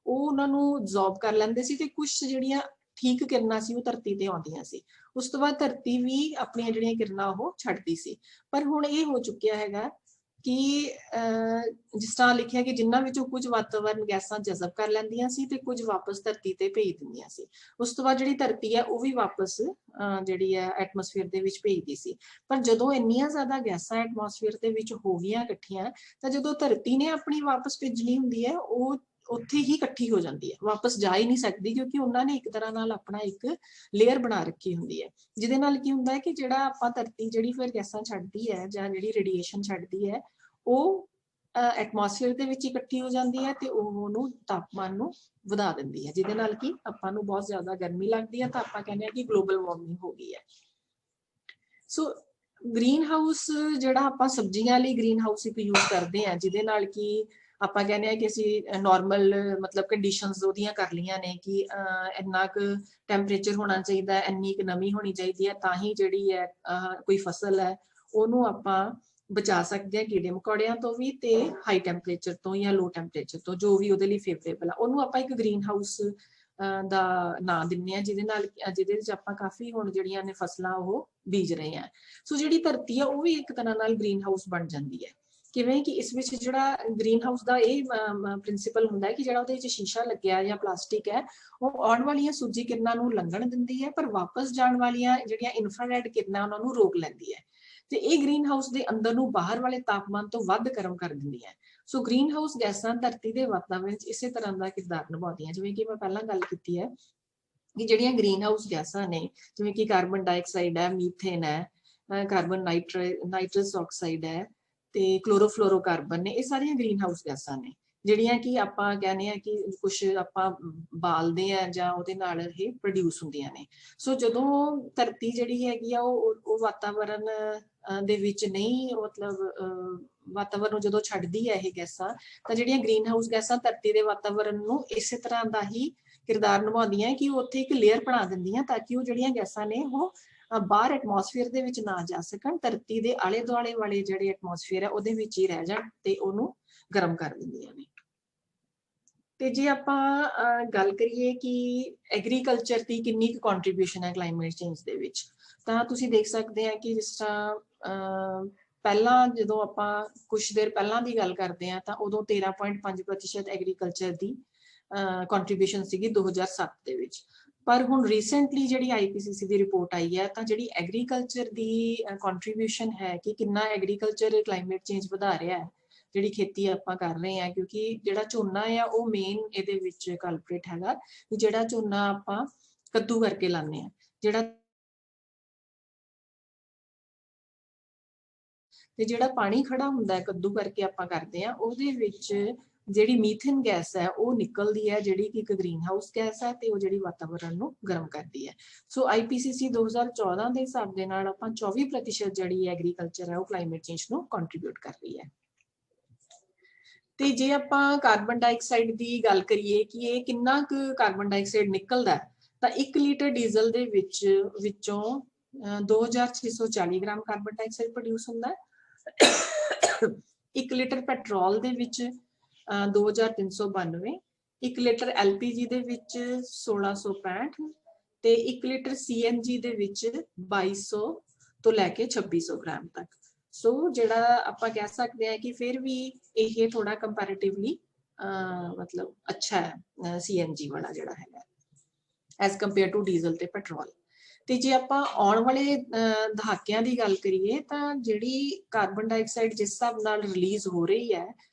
Speaker 1: ਉਹ ਉਹਨਾਂ ਨੂੰ ਐਬਜ਼ੌਰਬ ਕਰ ਲੈਂਦੇ ਸੀ, ਤੇ ਕੁਝ ਜਿਹੜੀਆਂ ਠੀਕ ਕਿਰਨਾਂ ਸੀ ਉਹ ਧਰਤੀ ਤੇ ਆਉਂਦੀਆਂ ਸੀ। ਉਸ ਤੋਂ ਬਾਅਦ ਧਰਤੀ ਵੀ ਆਪਣੀਆਂ ਜਿਹੜੀਆਂ ਕਿਰਨਾਂ ਉਹ ਛੱਡਦੀ ਸੀ। ਪਰ ਹੁਣ ਇਹ ਹੋ ਚੁੱਕਿਆ ਹੈਗਾ ਕਿ ਜਿਸ ਤਰ੍ਹਾਂ ਲਿਖਿਆ ਕਿ ਜਿਨ੍ਹਾਂ ਵਿੱਚੋਂ ਕੁਝ ਵਾਤਾਵਰਨ ਗੈਸਾਂ ਜਜ਼ਬ ਕਰ ਲੈਂਦੀਆਂ ਸੀ ਤੇ ਕੁਝ ਵਾਪਸ ਧਰਤੀ ਤੇ ਭੇਜ ਦਿੰਦੀਆਂ ਸੀ। ਉਸ ਤੋਂ ਬਾਅਦ ਜਿਹੜੀ ਧਰਤੀ ਹੈ ਉਹ ਵੀ ਵਾਪਸ ਜਿਹੜੀ ਹੈ ਐਟਮੋਸਫੇਅਰ ਦੇ ਵਿੱਚ ਭੇਜਦੀ ਸੀ। ਪਰ ਜਦੋਂ ਇੰਨੀਆਂ ਜ਼ਿਆਦਾ ਗੈਸਾਂ ਐਟਮੋਸਫੇਅਰ ਦੇ ਵਿੱਚ ਹੋ ਗਈਆਂ ਇਕੱਠੀਆਂ, ਤਾਂ ਜਦੋਂ ਧਰਤੀ ਨੇ ਆਪਣੀ ਵਾਪਸ ਭੇਜਣੀ ਹੁੰਦੀ ਹੈ ਉਹ ਉੱਥੇ ਹੀ ਇਕੱਠੀ ਹੋ ਜਾਂਦੀ ਹੈ, ਵਾਪਸ ਜਾ ਹੀ ਨਹੀਂ ਸਕਦੀ, ਕਿਉਂਕਿ ਉਹਨਾਂ ਨੇ ਇੱਕ ਤਰ੍ਹਾਂ ਨਾਲ ਆਪਣਾ ਇੱਕ ਲੇਅਰ ਬਣਾ ਰੱਖੀ ਹੁੰਦੀ ਹੈ, ਜਿਹਦੇ ਨਾਲ ਕੀ ਹੁੰਦਾ ਹੈ ਕਿ ਜਿਹੜਾ ਆਪਾਂ ਧਰਤੀ ਜਿਹੜੀ ਫਿਰ ਗੈਸਾਂ ਛੱਡਦੀ ਹੈ ਜਾਂ ਜਿਹੜੀ ਰੇਡੀਏਸ਼ਨ ਛੱਡਦੀ ਹੈ ਉਹ ਐਟਮੋਸਫੇਅਰ ਦੇ ਵਿੱਚ ਇਕੱਠੀ ਹੋ ਜਾਂਦੀ ਹੈ ਤੇ ਉਹਨੂੰ ਤਾਪਮਾਨ ਨੂੰ ਵਧਾ ਦਿੰਦੀ ਹੈ, ਜਿਹਦੇ ਨਾਲ ਕਿ ਆਪਾਂ ਨੂੰ ਬਹੁਤ ਜ਼ਿਆਦਾ ਗਰਮੀ ਲੱਗਦੀ ਹੈ, ਤਾਂ ਆਪਾਂ ਕਹਿੰਦੇ ਹਾਂ ਕਿ ਗਲੋਬਲ ਵਾਰਮਿੰਗ ਹੋ ਗਈ ਹੈ। ਸੋ ਗ੍ਰੀਨ ਹਾਊਸ ਜਿਹੜਾ ਆਪਾਂ ਸਬਜ਼ੀਆਂ ਲਈ ਗ੍ਰੀਨ ਹਾਊਸ ਇੱਕ ਯੂਜ਼ ਕਰਦੇ ਹਾਂ, ਜਿਹਦੇ ਨਾਲ ਕਿ ਆਪਾਂ ਕਹਿੰਦੇ ਹਾਂ ਕਿ ਅਸੀਂ ਨਾਰਮਲ ਮਤਲਬ ਕੰਡੀਸ਼ਨਸ ਉਹਦੀਆਂ ਕਰ ਲਈਆਂ ਨੇ ਕਿ ਇੰਨਾ ਕੁ ਟੈਂਪਰੇਚਰ ਹੋਣਾ ਚਾਹੀਦਾ, ਇੰਨੀ ਕੁ ਨਮੀ ਹੋਣੀ ਚਾਹੀਦੀ ਹੈ, ਤਾਂ ਹੀ ਜਿਹੜੀ ਹੈ ਕੋਈ ਫਸਲ ਹੈ ਉਹਨੂੰ ਆਪਾਂ ਬਚਾ ਸਕਦੇ ਹਾਂ ਕੀੜੇ ਮਕੌੜਿਆਂ ਤੋਂ ਵੀ, ਤੇ ਹਾਈ ਟੈਂਪਰੇਚਰ ਤੋਂ ਜਾਂ ਲੋ ਟੈਂਪਰੇਚਰ ਤੋਂ, ਜੋ ਵੀ ਉਹਦੇ ਲਈ ਫੇਵਰੇਬਲ ਆ, ਉਹਨੂੰ ਆਪਾਂ ਇੱਕ ਗ੍ਰੀਨ ਹਾਊਸ ਦਾ ਨਾਂ ਦਿੰਦੇ ਹਾਂ, ਜਿਹਦੇ ਵਿੱਚ ਆਪਾਂ ਕਾਫੀ ਹੁਣ ਜਿਹੜੀਆਂ ਨੇ ਫਸਲਾਂ ਉਹ ਬੀਜ ਰਹੇ ਹਾਂ। ਸੋ ਜਿਹੜੀ ਧਰਤੀ ਆ ਉਹ ਵੀ ਇੱਕ ਤਰ੍ਹਾਂ ਨਾਲ ਗ੍ਰੀਨ ਹਾਊਸ ਬਣ ਜਾਂਦੀ ਹੈ। ਕਿਵੇਂ ਕਿ ਇਸ ਵਿੱਚ ਜਿਹੜਾ ਗ੍ਰੀਨ ਹਾਊਸ ਦਾ ਇਹ ਪ੍ਰਿੰਸੀਪਲ ਹੁੰਦਾ ਹੈ ਕਿ ਜਿਹੜਾ ਉਹਦੇ ਵਿੱਚ ਸ਼ੀਸ਼ਾ ਲੱਗਿਆ ਜਾਂ ਪਲਾਸਟਿਕ ਹੈ ਉਹ ਆਉਣ ਵਾਲੀਆਂ ਸੂਰਜੀ ਕਿਰਨਾਂ ਨੂੰ ਲੰਘਣ ਦਿੰਦੀ ਹੈ, ਪਰ ਵਾਪਸ ਜਾਣ ਵਾਲੀਆਂ ਜਿਹੜੀਆਂ ਇਨਫਰਾਰੈਡ ਕਿਰਨਾਂ ਉਹਨਾਂ ਨੂੰ ਰੋਕ ਲੈਂਦੀ ਹੈ, ਤੇ ਇਹ ਗ੍ਰੀਨ ਹਾਊਸ ਦੇ ਅੰਦਰ ਨੂੰ ਬਾਹਰ ਵਾਲੇ ਤਾਪਮਾਨ ਤੋਂ ਵੱਧ ਗਰਮ ਕਰ ਦਿੰਦੀ ਹੈ। ਸੋ ਗ੍ਰੀਨ ਹਾਊਸ ਗੈਸਾਂ ਧਰਤੀ ਦੇ ਵਾਤਾਵਰਣ ਵਿੱਚ ਇਸੇ ਤਰ੍ਹਾਂ ਦਾ ਕਿਰਦਾਰ ਨਿਭਾਉਂਦੀਆਂ, ਜਿਵੇਂ ਕਿ ਮੈਂ ਪਹਿਲਾਂ ਗੱਲ ਕੀਤੀ ਹੈ ਕਿ ਜਿਹੜੀਆਂ ਗ੍ਰੀਨ ਹਾਊਸ ਗੈਸਾਂ ਨੇ, ਜਿਵੇਂ ਕਿ ਕਾਰਬਨ ਡਾਈਆਕਸਾਈਡ ਹੈ, ਮੀਥੇਨ ਹੈ, ਕਾਰਬਨ ਨਾਈਟਰਸ ਆਕਸਾਈਡ ਹੈ, ਤੇ ਕਲੋਰੋਫਲੋਰੋਕਾਰਬਨ ਨੇ, ਇਹ ਸਾਰੀਆਂ ਗ੍ਰੀਨ ਹਾਊਸ ਗੈਸਾਂ ਨੇ। ਜਿਹੜੀਆਂ ਕਿ ਆਪਾਂ ਕਹਿੰਦੇ ਆ ਕਿ ਕੁਝ ਆਪਾਂ ਬਾਲਦੇ ਆ ਜਾਂ ਉਹਦੇ ਨਾਲ ਇਹ ਪ੍ਰੋਡਿਊਸ ਹੁੰਦੀਆਂ ਨੇ। ਸੋ ਜਦੋਂ ਧਰਤੀ ਜਿਹੜੀ ਹੈਗੀ ਆ ਉਹ ਵਾਤਾਵਰਨ ਦੇ ਵਿੱਚ ਨਹੀਂ, ਮਤਲਬ ਵਾਤਾਵਰਨ ਨੂੰ ਜਦੋਂ ਛੱਡਦੀ ਹੈ ਇਹ ਗੈਸਾਂ, ਤਾਂ ਜਿਹੜੀਆਂ ਗ੍ਰੀਨ ਹਾਊਸ ਗੈਸਾਂ ਧਰਤੀ ਦੇ ਵਾਤਾਵਰਨ ਨੂੰ ਇਸੇ ਤਰ੍ਹਾਂ ਦਾ ਹੀ ਕਿਰਦਾਰ ਨਿਭਾਉਂਦੀਆਂ ਕਿ ਉਹ ਉੱਥੇ ਇੱਕ ਲੇਅਰ ਬਣਾ ਦਿੰਦੀਆਂ ਤਾਂ ਕਿ ਉਹ ਜਿਹੜੀਆਂ ਗੈਸਾਂ ਨੇ ਉਹ ਬਾਹਰ ਐਟਮੋਸਫੇਅਰ ਦੇ ਵਿੱਚ ਨਾ ਜਾ ਸਕਣ, ਧਰਤੀ ਦੇ ਆਲੇ ਦੁਆਲੇ ਵਾਲੇ ਜਿਹੜੇ ਐਟਮੋਸਫੇਅਰ ਹੈ ਉਹਦੇ ਵਿੱਚ ਹੀ ਰਹਿ ਜਾਣ ਤੇ ਉਹਨੂੰ ਗਰਮ ਕਰ ਦਿੰਦੀਆਂ ਨੇ। ਤੇ ਜੇ ਆਪਾਂ ਗੱਲ ਕਰੀਏ ਕਿ ਐਗਰੀਕਲਚਰ ਦੀ ਕਿੰਨੀ ਕੁ ਕੰਟਰੀਬਿਊਸ਼ਨ ਹੈ ਕਲਾਈਮੇਟ ਚੇਂਜ ਦੇ ਵਿੱਚ, ਤਾਂ ਤੁਸੀਂ ਦੇਖ ਸਕਦੇ ਆ ਕਿ ਜਿਸ ਤਰ੍ਹਾਂ ਪਹਿਲਾਂ ਜਦੋਂ ਆਪਾਂ ਕੁਝ ਦੇਰ ਪਹਿਲਾਂ ਦੀ ਗੱਲ ਕਰਦੇ ਆ ਤਾਂ ਉਦੋਂ 13.5% ਐਗਰੀਕਲਚਰ ਦੀ ਕੰਟਰੀਬਿਊਸ਼ਨ ਸੀਗੀ 2007 ਦੇ ਵਿੱਚ। ਪਰ ਹੁਣ ਰੀਸੈਂਟਲੀ ਜਿਹੜੀ IPCC ਦੀ ਰਿਪੋਰਟ ਆਈ ਹੈ ਤਾਂ ਜਿਹੜੀ ਐਗਰੀਕਲਚਰ ਦੀ ਕੰਟਰੀਬਿਊਸ਼ਨ ਹੈ ਕਿ ਕਿੰਨਾ ਐਗਰੀਕਲਚਰ ਕਲਾਈਮੇਟ ਚੇਂਜ ਵਧਾ ਰਿਹਾ ਹੈ, ਜਿਹੜੀ ਖੇਤੀ ਆਪਾਂ ਕਰ ਰਹੇ ਆ, ਕਿਉਂਕਿ ਜਿਹੜਾ ਝੋਨਾ ਆ ਉਹ ਮੇਨ ਇਹਦੇ ਵਿੱਚ ਕਲਪ੍ਰੇਟ ਹੈਗਾ। ਜਿਹੜਾ ਝੋਨਾ ਆਪਾਂ ਕੱਦੂ ਕਰਕੇ ਲਾਉਂਦੇ ਆ, ਜਿਹੜਾ ਪਾਣੀ ਖੜਾ ਹੁੰਦਾ ਹੈ ਕੱਦੂ ਕਰਕੇ ਆਪਾਂ ਕਰਦੇ ਆ, ਉਹਦੇ ਵਿੱਚ ਜਿਹੜੀ ਮੀਥੇਨ ਗੈਸ ਹੈ ਉਹ ਨਿਕਲਦੀ ਹੈ, ਜਿਹੜੀ ਕਿ ਇੱਕ ਗ੍ਰੀਨ ਹਾਊਸ ਗੈਸ ਹੈ ਤੇ ਉਹ ਜਿਹੜੀ ਵਾਤਾਵਰਨ ਨੂੰ ਗਰਮ ਕਰਦੀ ਹੈ। ਸੋ IPCC 2014 ਦੇ ਹਿਸਾਬ ਦੇ ਨਾਲ ਆਪਾਂ 24% ਜਿਹੜੀ ਐਗਰੀਕਲਚਰ ਹੈ ਉਹ ਕਲਾਈਮੇਟ ਚੇਂਜ ਨੂੰ ਕੰਟਰੀਬਿਊਟ ਕਰ ਰਹੀ ਹੈ। ਤੇ ਜੇ ਆਪਾਂ ਕਾਰਬਨ ਡਾਈਆਕਸਾਈਡ ਦੀ ਗੱਲ ਕਰੀਏ ਕਿ ਇਹ ਕਿੰਨਾ ਕੁ ਕਾਰਬਨ ਡਾਈਆਕਸਾਈਡ ਨਿਕਲਦਾ, ਤਾਂ 1 ਲੀਟਰ ਡੀਜ਼ਲ ਦੇ ਵਿੱਚੋਂ 2640 ਗ੍ਰਾਮ ਕਾਰਬਨ ਡਾਈਆਕਸਾਈਡ ਪ੍ਰੋਡਿਊਸ ਹੁੰਦਾ ਹੈ। 1 ਲੀਟਰ ਪੈਟਰੋਲ ਦੇ ਵਿੱਚ 2392, 1 ਲੀਟਰ LPG ਦੇ ਵਿੱਚ 1665 ਤੇ 1 ਲੀਟਰ CNG ਦੇ ਵਿੱਚ 2200 ਤੋਂ ਲੈ ਕੇ 2600 ਗ੍ਰਾਮ ਤੱਕ। ਸੋ ਜਿਹੜਾ ਆਪਾਂ ਕਹਿ ਸਕਦੇ ਹਾਂ ਕਿ ਫਿਰ ਵੀ ਇਹ ਥੋੜਾ ਕੰਪੈਰੀਟਿਵਲੀ ਮਤਲਬ ਅੱਛਾ ਹੈ CNG ਵਾਲਾ ਜਿਹੜਾ ਹੈਗਾ ਐਜ਼ ਕੰਪੇਅਰ ਟੂ ਡੀਜ਼ਲ ਤੇ ਪੈਟਰੋਲ। ਤੇ ਜੇ ਆਪਾਂ ਆਉਣ ਵਾਲੇ ਦਹਾਕਿਆਂ ਦੀ ਗੱਲ ਕਰੀਏ ਤਾਂ ਜਿਹੜੀ ਕਾਰਬਨ ਡਾਈਆਕਸਾਈਡ ਜਿਸ ਹਿਸਾਬ ਨਾਲ ਰਿਲੀਜ਼ ਹੋ ਰਹੀ ਹੈ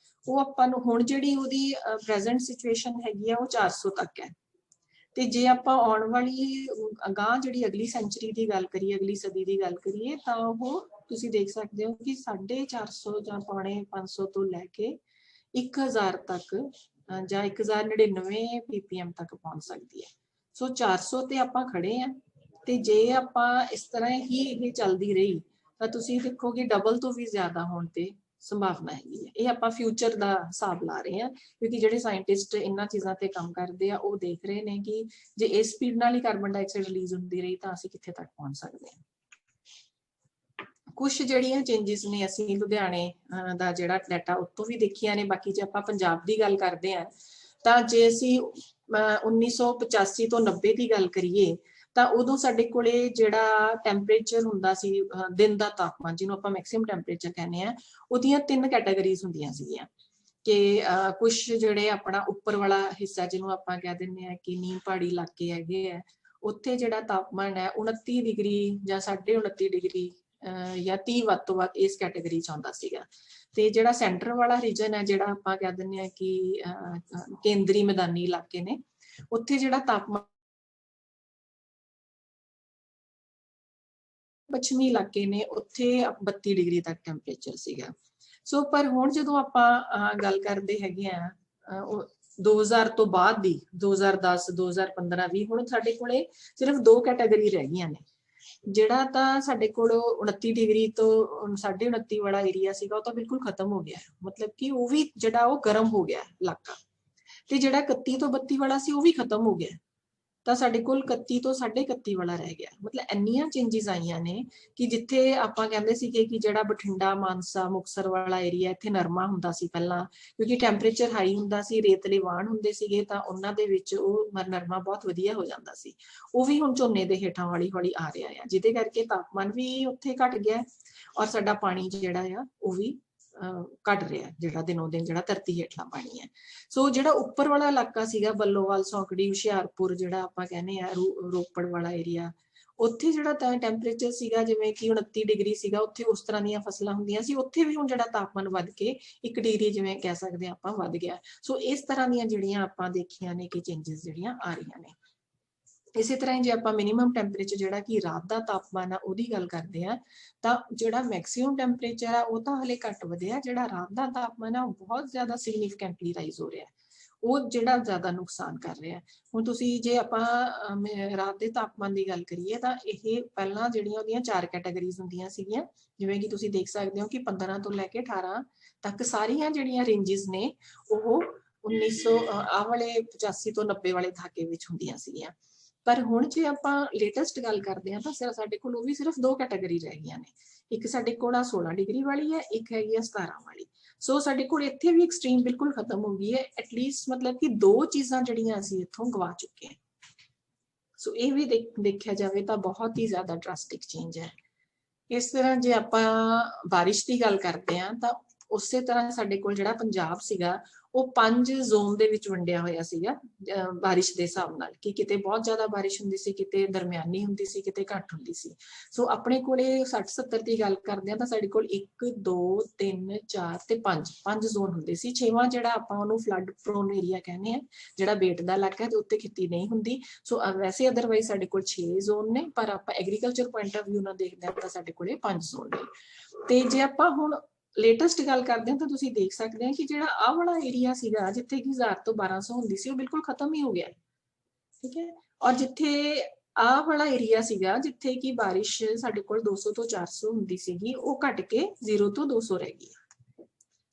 Speaker 1: ਉਹ ਆਪਾਂ ਨੂੰ ਹੁਣ ਜਿਹੜੀ ਉਹਦੀ ਪ੍ਰੈਜ਼ੈਂਟ ਸਿਚੁਏਸ਼ਨ ਹੈਗੀ ਆ ਉਹ 400 ਤੱਕ ਹੈ। ਤੇ ਜੇ ਆਪਾਂ ਆਉਣ ਵਾਲੀ ਅਗਾਂਹ ਜਿਹੜੀ ਅਗਲੀ ਸੈਂਚੁਰੀ ਦੀ ਗੱਲ ਕਰੀਏ, ਅਗਲੀ ਸਦੀ ਦੀ ਗੱਲ ਕਰੀਏ, ਤਾਂ ਉਹ ਤੁਸੀਂ ਦੇਖ ਸਕਦੇ ਹੋ ਕਿ 450 ਜਾਂ 550 ਤੋਂ ਲੈ ਕੇ 1000 ਤੱਕ ਜਾਂ 1099 ppm ਤੱਕ ਪਹੁੰਚ ਸਕਦੀ ਹੈ। ਸੋ 400 ਤੇ ਆਪਾਂ ਖੜੇ ਆ, ਤੇ ਜੇ ਆਪਾਂ ਇਸ ਤਰ੍ਹਾਂ ਹੀ ਇਹ ਚੱਲਦੀ ਰਹੀ ਤਾਂ ਤੁਸੀਂ ਦੇਖੋਗੇ ਡਬਲ ਤੋਂ ਵੀ ਜ਼ਿਆਦਾ ਹੋਣ ਤੇ ਸੰਭਾਵਨਾ ਹੈਗੀ ਹੈ। ਇਹ ਆਪਾਂ ਫਿਊਚਰ ਦਾ ਹਿਸਾਬ ਲਾ ਰਹੇ ਹਾਂ, ਕਿਉਂਕਿ ਜਿਹੜੇ ਸਾਇੰਟਿਸਟ ਇਹਨਾਂ ਚੀਜ਼ਾਂ ਤੇ ਕੰਮ ਕਰਦੇ ਆ ਉਹ ਦੇਖ ਰਹੇ ਨੇ ਕਿ ਜੇ ਇਸ ਸਪੀਡ ਨਾਲ ਹੀ ਕਾਰਬਨ ਡਾਈਆਕਸਾਈਡ ਰਿਲੀਜ਼ ਹੁੰਦੀ ਰਹੀ ਤਾਂ ਅਸੀਂ ਕਿੱਥੇ ਤੱਕ ਪਹੁੰਚ ਸਕਦੇ ਹਾਂ। ਕੁਝ ਜਿਹੜੀਆਂ ਚੇਂਜਸ ਨੇ ਅਸੀਂ ਲੁਧਿਆਣੇ ਦਾ ਜਿਹੜਾ ਡਾਟਾ ਉੱਤੋਂ ਵੀ ਦੇਖੀਆਂ ਨੇ। ਬਾਕੀ ਜੇ ਆਪਾਂ ਪੰਜਾਬ ਦੀ ਗੱਲ ਕਰਦੇ ਹਾਂ ਤਾਂ ਜੇ ਅਸੀਂ 1985 ਤੋਂ 90 ਦੀ ਗੱਲ ਕਰੀਏ ਤਾਂ ਉਦੋਂ ਸਾਡੇ ਕੋਲੇ ਜਿਹੜਾ ਟੈਂਪਰੇਚਰ ਹੁੰਦਾ ਸੀ, ਦਿਨ ਦਾ ਤਾਪਮਾਨ ਜਿਹਨੂੰ ਆਪਾਂ ਮੈਕਸਿਮਮ ਟੈਂਪਰੇਚਰ ਕਹਿੰਦੇ ਆ, ਉਹਦੀਆਂ 3 ਕੈਟਾਗਰੀਜ਼ ਹੁੰਦੀਆਂ ਸੀਗੀਆਂ ਕਿ ਕੁਝ ਜਿਹੜੇ ਆਪਣਾ ਉੱਪਰ ਵਾਲਾ ਹਿੱਸਾ ਜਿਹਨੂੰ ਆਪਾਂ ਕਹਿ ਦਿੰਦੇ ਆ ਕਿ ਨੀਮ ਪਹਾੜੀ ਇਲਾਕੇ ਹੈਗੇ ਆ, ਉੱਥੇ ਜਿਹੜਾ ਤਾਪਮਾਨ ਹੈ 29 ਡਿਗਰੀ ਜਾਂ 29.5 ਡਿਗਰੀ ਜਾਂ 30 ਵੱਧ ਤੋਂ ਵੱਧ ਇਸ ਕੈਟਾਗਰੀ ਚ ਆਉਂਦਾ ਸੀਗਾ। ਤੇ ਜਿਹੜਾ ਸੈਂਟਰ ਵਾਲਾ ਰੀਜਨ ਹੈ, ਜਿਹੜਾ ਆਪਾਂ ਕਹਿ ਦਿੰਦੇ ਆ ਕਿ ਕੇਂਦਰੀ ਮੈਦਾਨੀ ਇਲਾਕੇ ਨੇ, ਉੱਥੇ ਜਿਹੜਾ ਤਾਪਮਾਨ ਪੱਛਮੀ ਇਲਾਕੇ ਨੇ ਉੱਥੇ 32 ਡਿਗਰੀ ਤੱਕ ਟੈਂਪਰੇਚਰ ਸੀਗਾ। ਸੋ ਪਰ ਹੁਣ ਜਦੋਂ ਆਪਾਂ ਗੱਲ ਕਰਦੇ ਹੈਗੇ ਆ 2000 ਤੋਂ ਬਾਅਦ ਦੀ 2010, 2015, 20, ਹੁਣ ਸਾਡੇ ਕੋਲੇ ਸਿਰਫ 2 ਕੈਟਾਗਰੀ ਰਹਿ ਗਈਆਂ ਨੇ। ਜਿਹੜਾ ਤਾਂ ਸਾਡੇ ਕੋਲ 29 ਡਿਗਰੀ ਤੋਂ 29.5 ਵਾਲਾ ਏਰੀਆ ਸੀਗਾ ਉਹ ਤਾਂ ਬਿਲਕੁਲ ਖਤਮ ਹੋ ਗਿਆ, ਮਤਲਬ ਕਿ ਉਹ ਵੀ ਜਿਹੜਾ ਉਹ ਗਰਮ ਹੋ ਗਿਆ ਇਲਾਕਾ। ਤੇ ਜਿਹੜਾ 31 ਤੋਂ 32 ਵਾਲਾ ਸੀ ਉਹ ਵੀ ਖਤਮ ਹੋ ਗਿਆ, ਤਾਂ ਸਾਡੇ ਕੋਲ 31 ਤੋਂ 31.5 ਵਾਲਾ ਰਹਿ ਗਿਆ। ਮਤਲਬ ਇੰਨੀਆਂ ਚੇਂਜਸ ਆਈਆਂ ਨੇ ਕਿ ਜਿੱਥੇ ਆਪਾਂ ਕਹਿੰਦੇ ਸੀਗੇ ਕਿ ਜਿਹੜਾ ਬਠਿੰਡਾ, ਮਾਨਸਾ, ਮੁਕਤਸਰ ਵਾਲਾ ਏਰੀਆ ਇੱਥੇ ਨਰਮਾ ਹੁੰਦਾ ਸੀ ਪਹਿਲਾਂ, ਕਿਉਂਕਿ ਟੈਂਪਰੇਚਰ ਹਾਈ ਹੁੰਦਾ ਸੀ, ਰੇਤਲੇ ਵਾਹਣ ਹੁੰਦੇ ਸੀਗੇ, ਤਾਂ ਉਹਨਾਂ ਦੇ ਵਿੱਚ ਉਹ ਨਰਮਾ ਬਹੁਤ ਵਧੀਆ ਹੋ ਜਾਂਦਾ ਸੀ। ਉਹ ਵੀ ਹੁਣ ਝੋਨੇ ਦੇ ਹੇਠਾਂ ਹੌਲੀ ਹੌਲੀ ਆ ਰਿਹਾ ਆ, ਜਿਹਦੇ ਕਰਕੇ ਤਾਪਮਾਨ ਵੀ ਉੱਥੇ ਘਟ ਗਿਆ ਔਰ ਸਾਡਾ ਪਾਣੀ ਜਿਹੜਾ ਆ ਉਹ ਵੀ ਘਟ ਰਿਹਾ, ਜਿਹੜਾ ਦਿਨੋਂ ਦਿਨ ਜਿਹੜਾ ਧਰਤੀ ਹੇਠਲਾ ਪਾਣੀ ਹੈ। ਸੋ ਜਿਹੜਾ ਉੱਪਰ ਵਾਲਾ ਇਲਾਕਾ ਸੀਗਾ ਬੱਲੋਵਾਲ, ਸੌਂਕੜੀ, ਹੁਸ਼ਿਆਰਪੁਰ, ਜਿਹੜਾ ਆਪਾਂ ਕਹਿੰਦੇ ਆ ਰੋਪੜ ਵਾਲਾ ਏਰੀਆ, ਉੱਥੇ ਜਿਹੜਾ ਟੈਂਪਰੇਚਰ ਸੀਗਾ ਜਿਵੇਂ ਕਿ 29 ਡਿਗਰੀ ਸੀਗਾ, ਉੱਥੇ ਉਸ ਤਰ੍ਹਾਂ ਦੀਆਂ ਫਸਲਾਂ ਹੁੰਦੀਆਂ ਸੀ, ਉੱਥੇ ਵੀ ਹੁਣ ਜਿਹੜਾ ਤਾਪਮਾਨ ਵੱਧ ਕੇ 1 ਡਿਗਰੀ ਜਿਵੇਂ ਕਹਿ ਸਕਦੇ ਆ ਆਪਾਂ ਵੱਧ ਗਿਆ। ਸੋ ਇਸ ਤਰ੍ਹਾਂ ਦੀਆਂ ਜਿਹੜੀਆਂ ਆਪਾਂ ਦੇਖੀਆਂ ਨੇ ਕਿ ਚੇਂਜਸ ਜਿਹੜੀਆਂ ਆ ਰਹੀਆਂ ਨੇ। ਇਸੇ ਤਰ੍ਹਾਂ ਹੀ ਜੇ ਆਪਾਂ ਮਿਨੀਮਮ ਟੈਂਪਰੇਚਰ ਜਿਹੜਾ ਕਿ ਰਾਤ ਦਾ ਤਾਪਮਾਨ ਆ ਉਹਦੀ ਗੱਲ ਕਰਦੇ ਆ, ਤਾਂ ਜਿਹੜਾ ਮੈਕਸਿਮਮ ਟੈਂਪਰੇਚਰ ਆ ਉਹ ਤਾਂ ਹਲੇ ਘੱਟ ਵਧਿਆ, ਜਿਹੜਾ ਰਾਤ ਦਾ ਤਾਪਮਾਨ ਆ ਉਹ ਬਹੁਤ ਜ਼ਿਆਦਾ ਸਿਗਨੀਫੀਕੈਂਟਲੀ ਰਾਈਜ਼ ਹੋ ਰਿਹਾ, ਉਹ ਜਿਹੜਾ ਜ਼ਿਆਦਾ ਨੁਕਸਾਨ ਕਰ ਰਿਹਾ। ਹੁਣ ਤੁਸੀਂ ਜੇ ਆਪਾਂ ਰਾਤ ਦੇ ਤਾਪਮਾਨ ਦੀ ਗੱਲ ਕਰੀਏ ਤਾਂ ਇਹ ਪਹਿਲਾਂ ਜਿਹੜੀਆਂ ਉਹਦੀਆਂ 4 ਕੈਟਾਗਰੀਜ਼ ਹੁੰਦੀਆਂ ਸੀਗੀਆਂ, ਜਿਵੇਂ ਕਿ ਤੁਸੀਂ ਦੇਖ ਸਕਦੇ ਹੋ ਕਿ 15 ਤੋਂ ਲੈ ਕੇ 18 ਤੱਕ ਸਾਰੀਆਂ ਜਿਹੜੀਆਂ ਰੇਂਜਸ ਨੇ ਉਹ 1900 ਆਹ ਵਾਲੇ 85 ਤੋਂ 90 ਵਾਲੇ ਦਹਾਕੇ ਵਿੱਚ ਹੁੰਦੀਆਂ ਸੀਗੀਆਂ। ਪਰ ਹੁਣ ਜੇ ਆਪਾਂ ਲੇਟੈਸਟ ਗੱਲ ਕਰਦੇ ਹਾਂ ਤਾਂ ਸਾਡੇ ਕੋਲ ਉਹ ਵੀ ਸਿਰਫ 2 ਕੈਟਾਗਰੀ ਰਹਿ ਗਈਆਂ ਨੇ, ਇੱਕ ਸਾਡੇ ਕੋਲ 16 ਡਿਗਰੀ ਵਾਲੀ ਹੈ, ਇੱਕ ਹੈਗੀ ਆ 17 ਵਾਲੀ। ਸੋ ਸਾਡੇ ਕੋਲ ਇੱਥੇ ਵੀ ਐਕਸਟ੍ਰੀਮ ਬਿਲਕੁਲ ਖਤਮ ਹੋ ਗਈ ਹੈ, ਐਟਲੀਸਟ ਮਤਲਬ ਕਿ 2 ਚੀਜ਼ਾਂ ਜਿਹੜੀਆਂ ਅਸੀਂ ਇੱਥੋਂ ਗਵਾ ਚੁੱਕੇ ਹਾਂ। ਸੋ ਇਹ ਵੀ ਦੇਖਿਆ ਜਾਵੇ ਤਾਂ ਬਹੁਤ ਹੀ ਜ਼ਿਆਦਾ ਡਰਾਸਟਿਕ ਚੇਂਜ ਹੈ। ਇਸ ਤਰ੍ਹਾਂ ਜੇ ਆਪਾਂ ਬਾਰਿਸ਼ ਦੀ ਗੱਲ ਕਰਦੇ ਹਾਂ ਤਾਂ ਉਸੇ ਤਰ੍ਹਾਂ ਸਾਡੇ ਕੋਲ ਜਿਹੜਾ ਪੰਜਾਬ ਸੀਗਾ ਉਹ 5 ਜ਼ੋਨ ਦੇ ਵਿੱਚ ਵੰਡਿਆ ਹੋਇਆ ਸੀਗਾ ਬਾਰਿਸ਼ ਦੇ ਹਿਸਾਬ ਨਾਲ, ਕਿ ਕਿਤੇ ਬਹੁਤ ਜ਼ਿਆਦਾ ਬਾਰਿਸ਼ ਹੁੰਦੀ ਸੀ, ਕਿਤੇ ਦਰਮਿਆਨੀ ਹੁੰਦੀ ਸੀ, ਕਿਤੇ ਘੱਟ ਹੁੰਦੀ ਸੀ। ਸੋ ਆਪਣੇ ਕੋਲੇ 60-70 ਦੀ ਗੱਲ ਕਰਦੇ ਹਾਂ ਤਾਂ ਸਾਡੇ ਕੋਲ 1 2 3 4 ਤੇ 5 ਜ਼ੋਨ ਹੁੰਦੇ ਸੀ। 6ਵਾਂ ਜਿਹੜਾ ਆਪਾਂ ਉਹਨੂੰ ਫਲੱਡ ਪ੍ਰੋਨ ਏਰੀਆ ਕਹਿੰਦੇ ਆ, ਜਿਹੜਾ ਬੇਟ ਦਾ ਇਲਾਕਾ ਹੈ ਤੇ ਉੱਤੇ ਖੇਤੀ ਨਹੀਂ ਹੁੰਦੀ। ਸੋ ਵੈਸੇ ਅਦਰਵਾਈਜ਼ ਸਾਡੇ ਕੋਲ 6 ਜ਼ੋਨ ਨੇ, ਪਰ ਆਪਾਂ ਐਗਰੀਕਲਚਰ ਪੁਆਇੰਟ ਆਫ ਵਿਊ ਨਾਲ ਦੇਖਦੇ ਹਾਂ ਤਾਂ ਸਾਡੇ ਕੋਲੇ 5 ਜ਼ੋਨ ਨੇ। ਤੇ ਜੇ ਆਪਾਂ ਹੁਣ ਲੇਟੈਸਟ ਗੱਲ ਕਰਦੇ ਹਾਂ ਤਾਂ ਤੁਸੀਂ ਦੇਖ ਸਕਦੇ ਹੋ ਕਿ ਜਿਹੜਾ ਆਹ ਵਾਲਾ ਏਰੀਆ ਸੀਗਾ ਜਿੱਥੇ ਕਿ 1000 ਤੋਂ 1200 ਹੁੰਦੀ ਸੀ, ਉਹ ਬਿਲਕੁਲ ਖਤਮ ਹੀ ਹੋ ਗਿਆ, ਠੀਕ ਹੈ। ਔਰ ਜਿੱਥੇ ਆਹ ਵਾਲਾ ਏਰੀਆ ਸੀਗਾ ਜਿੱਥੇ ਕਿ ਬਾਰਿਸ਼ ਸਾਡੇ ਕੋਲ 200 ਤੋਂ 400 ਹੁੰਦੀ ਸੀਗੀ, ਉਹ ਘਟ ਕੇ 0 ਤੋਂ 200 ਰਹਿ ਗਈ।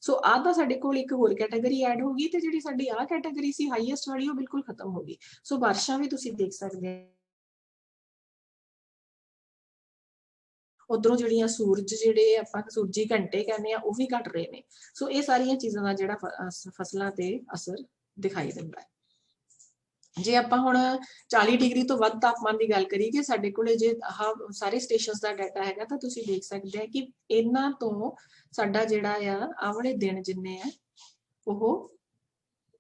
Speaker 1: ਸੋ ਆਹ ਤਾਂ ਸਾਡੇ ਕੋਲ ਇੱਕ ਹੋਰ ਕੈਟਾਗਰੀ ਐਡ ਹੋ ਗਈ, ਤੇ ਜਿਹੜੀ ਸਾਡੀ ਆਹ ਕੈਟਾਗਰੀ ਸੀ ਹਾਈਐਸਟ ਵਾਲੀ, ਉਹ ਬਿਲਕੁਲ ਖਤਮ ਹੋ ਗਈ। ਸੋ ਬਾਰਿਸ਼ਾਂ ਵੀ ਤੁਸੀਂ ਦੇਖ ਸਕਦੇ ਹੋ ਉਧਰੋਂ ਜਿਹੜੀਆਂ ਸੂਰਜ ਜਿਹੜੇ ਆਪਾਂ ਸੂਰਜੀ ਘੰਟੇ ਕਹਿੰਦੇ ਆ ਉਹ ਵੀ ਘਟ ਰਹੇ ਨੇ। ਸੋ ਇਹ ਸਾਰੀਆਂ ਚੀਜ਼ਾਂ ਦਾ ਜਿਹੜਾ ਫਸਲਾਂ ਤੇ ਅਸਰ ਦਿਖਾਈ ਦਿੰਦਾ ਹੈ। ਜੇ ਆਪਾਂ ਹੁਣ 40 ਡਿਗਰੀ ਤੋਂ ਵੱਧ ਤਾਪਮਾਨ ਦੀ ਗੱਲ ਕਰੀਏ, ਸਾਡੇ ਕੋਲੇ ਜੇ ਆਹ ਸਾਰੇ ਸਟੇਸ਼ਨਸ ਦਾ ਡਾਟਾ ਹੈਗਾ ਤਾਂ ਤੁਸੀਂ ਦੇਖ ਸਕਦੇ ਆ ਕਿ ਇਹਨਾਂ ਤੋਂ ਸਾਡਾ ਜਿਹੜਾ ਆ ਆਹ ਵਾਲੇ ਦਿਨ ਜਿੰਨੇ ਆ ਉਹ